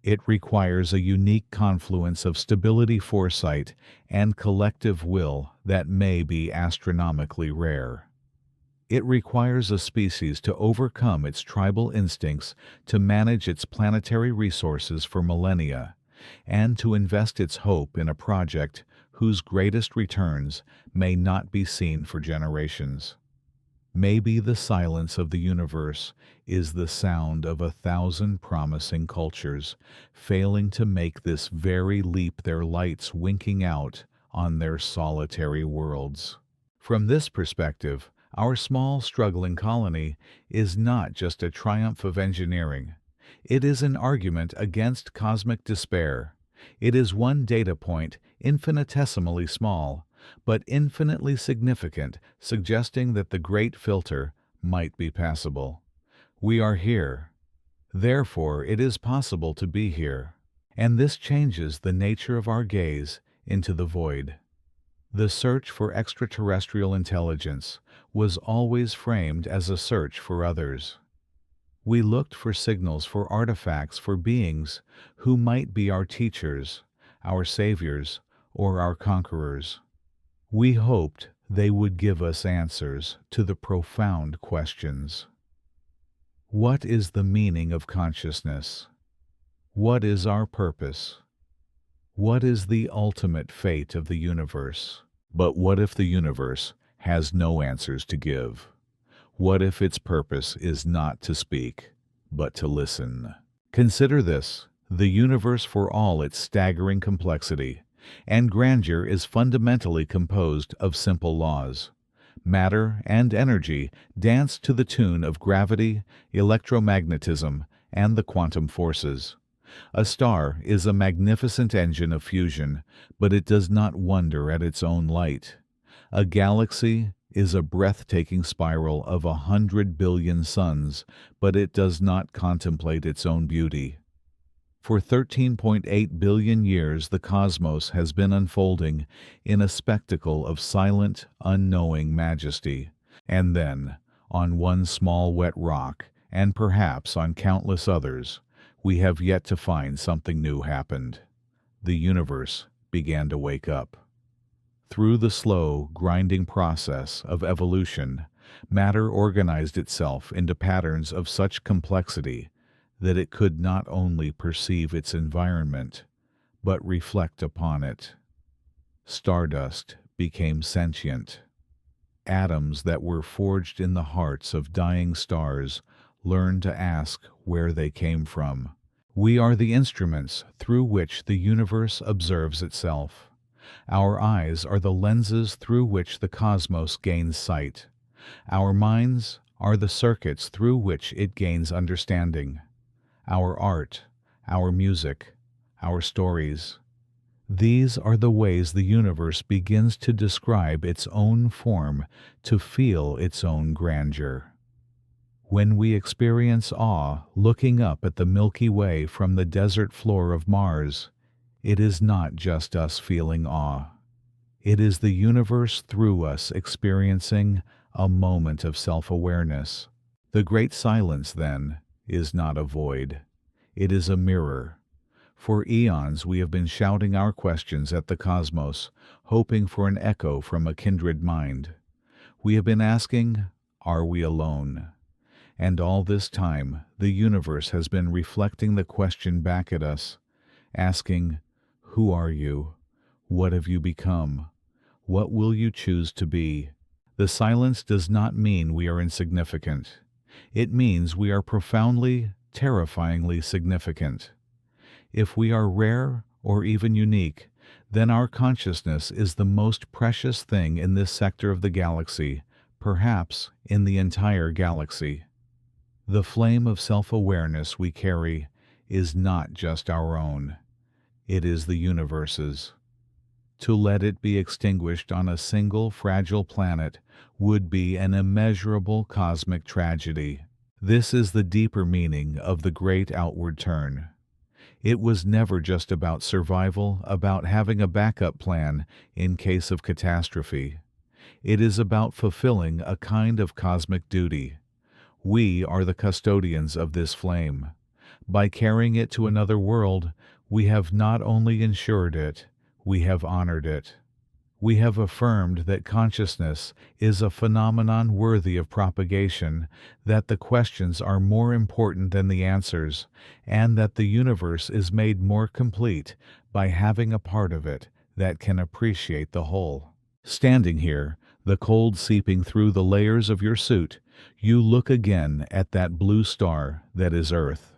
It requires a unique confluence of stability, foresight, and collective will that may be astronomically rare. It requires a species to overcome its tribal instincts, to manage its planetary resources for millennia, and to invest its hope in a project whose greatest returns may not be seen for generations. Maybe the silence of the universe is the sound of 1,000 promising cultures failing to make this very leap, their lights winking out on their solitary worlds. From this perspective, our small, struggling colony is not just a triumph of engineering. It is an argument against cosmic despair. It is one data point, infinitesimally small, but infinitely significant, suggesting that the great filter might be passable. We are here. Therefore, it is possible to be here. And this changes the nature of our gaze into the void. The search for extraterrestrial intelligence was always framed as a search for others. We looked for signals, for artifacts, for beings who might be our teachers, our saviors, or our conquerors. We hoped they would give us answers to the profound questions. What is the meaning of consciousness? What is our purpose? What is the ultimate fate of the universe? But what if the universe has no answers to give? What if its purpose is not to speak, but to listen? Consider this: the universe, for all its staggering complexity and grandeur, is fundamentally composed of simple laws. Matter and energy dance to the tune of gravity, electromagnetism, and the quantum forces. A star is a magnificent engine of fusion, but it does not wonder at its own light. A galaxy is a breathtaking spiral of 100 billion suns, but it does not contemplate its own beauty. For 13.8 billion years, the cosmos has been unfolding in a spectacle of silent, unknowing majesty. And then, on one small wet rock, and perhaps on countless others, we have yet to find something new happened. The universe began to wake up. Through the slow, grinding process of evolution, matter organized itself into patterns of such complexity that it could not only perceive its environment, but reflect upon it. Stardust became sentient. Atoms that were forged in the hearts of dying stars learned to ask where they came from. We are the instruments through which the universe observes itself. Our eyes are the lenses through which the cosmos gains sight. Our minds are the circuits through which it gains understanding. Our art, our music, our stories. These are the ways the universe begins to describe its own form, to feel its own grandeur. When we experience awe looking up at the Milky Way from the desert floor of Mars, it is not just us feeling awe. It is the universe through us experiencing a moment of self-awareness. The great silence, then, is not a void. It is a mirror. For eons we have been shouting our questions at the cosmos, hoping for an echo from a kindred mind. We have been asking, are we alone? And all this time the universe has been reflecting the question back at us, asking, who are you? What have you become? What will you choose to be? The silence does not mean we are insignificant. It means we are profoundly, terrifyingly significant. If we are rare or even unique, then our consciousness is the most precious thing in this sector of the galaxy, perhaps in the entire galaxy. The flame of self-awareness we carry is not just our own. It is the universe's. To let it be extinguished on a single fragile planet would be an immeasurable cosmic tragedy. This is the deeper meaning of the great outward turn. It was never just about survival, about having a backup plan in case of catastrophe. It is about fulfilling a kind of cosmic duty. We are the custodians of this flame. By carrying it to another world, we have not only ensured it, we have honored it. We have affirmed that consciousness is a phenomenon worthy of propagation, that the questions are more important than the answers, and that the universe is made more complete by having a part of it that can appreciate the whole. Standing here, the cold seeping through the layers of your suit, you look again at that blue star that is Earth.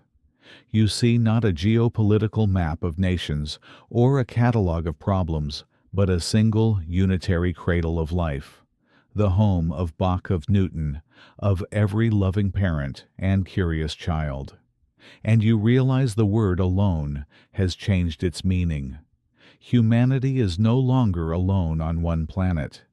You see not a geopolitical map of nations or a catalog of problems, but a single unitary cradle of life, the home of Bach, of Newton, of every loving parent and curious child. And you realize the word alone has changed its meaning. Humanity is no longer alone on one planet.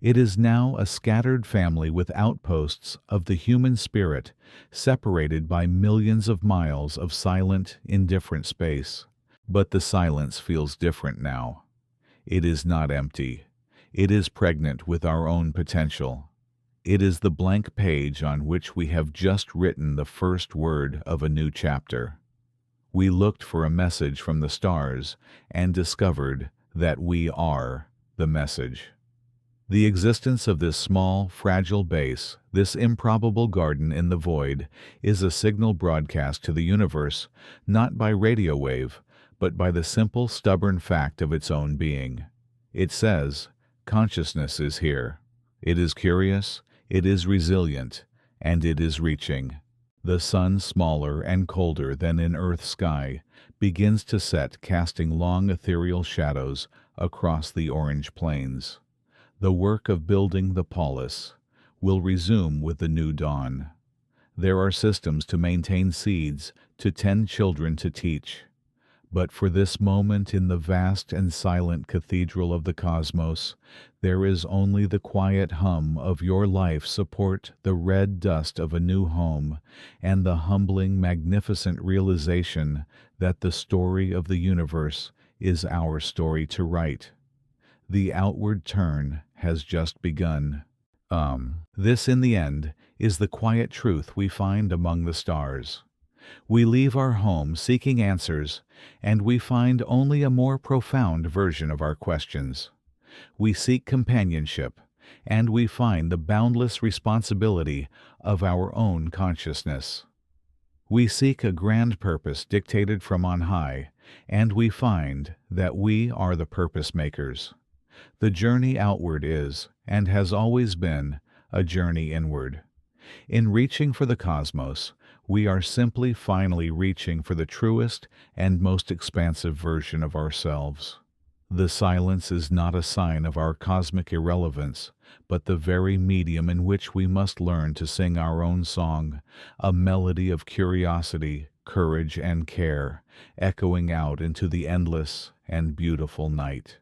It is now a scattered family with outposts of the human spirit, separated by millions of miles of silent, indifferent space. But the silence feels different now. It is not empty. It is pregnant with our own potential. It is the blank page on which we have just written the first word of a new chapter. We looked for a message from the stars and discovered that we are the message. The existence of this small, fragile base, this improbable garden in the void, is a signal broadcast to the universe, not by radio wave, but by the simple, stubborn fact of its own being. It says, consciousness is here. It is curious, it is resilient, and it is reaching. The sun, smaller and colder than in Earth's sky, begins to set, casting long ethereal shadows across the orange plains. The work of building the polis will resume with the new dawn. There are systems to maintain seeds, to tend children, to teach. But for this moment in the vast and silent cathedral of the cosmos, there is only the quiet hum of your life support, the red dust of a new home, and the humbling, magnificent realization that the story of the universe is our story to write. The outward turn has just begun. This, in the end, is the quiet truth we find among the stars. We leave our home seeking answers, and we find only a more profound version of our questions. We seek companionship, and we find the boundless responsibility of our own consciousness. We seek a grand purpose dictated from on high, and we find that we are the purpose makers. The journey outward is, and has always been, a journey inward. In reaching for the cosmos, we are simply finally reaching for the truest and most expansive version of ourselves. The silence is not a sign of our cosmic irrelevance, but the very medium in which we must learn to sing our own song, a melody of curiosity, courage, and care, echoing out into the endless and beautiful night.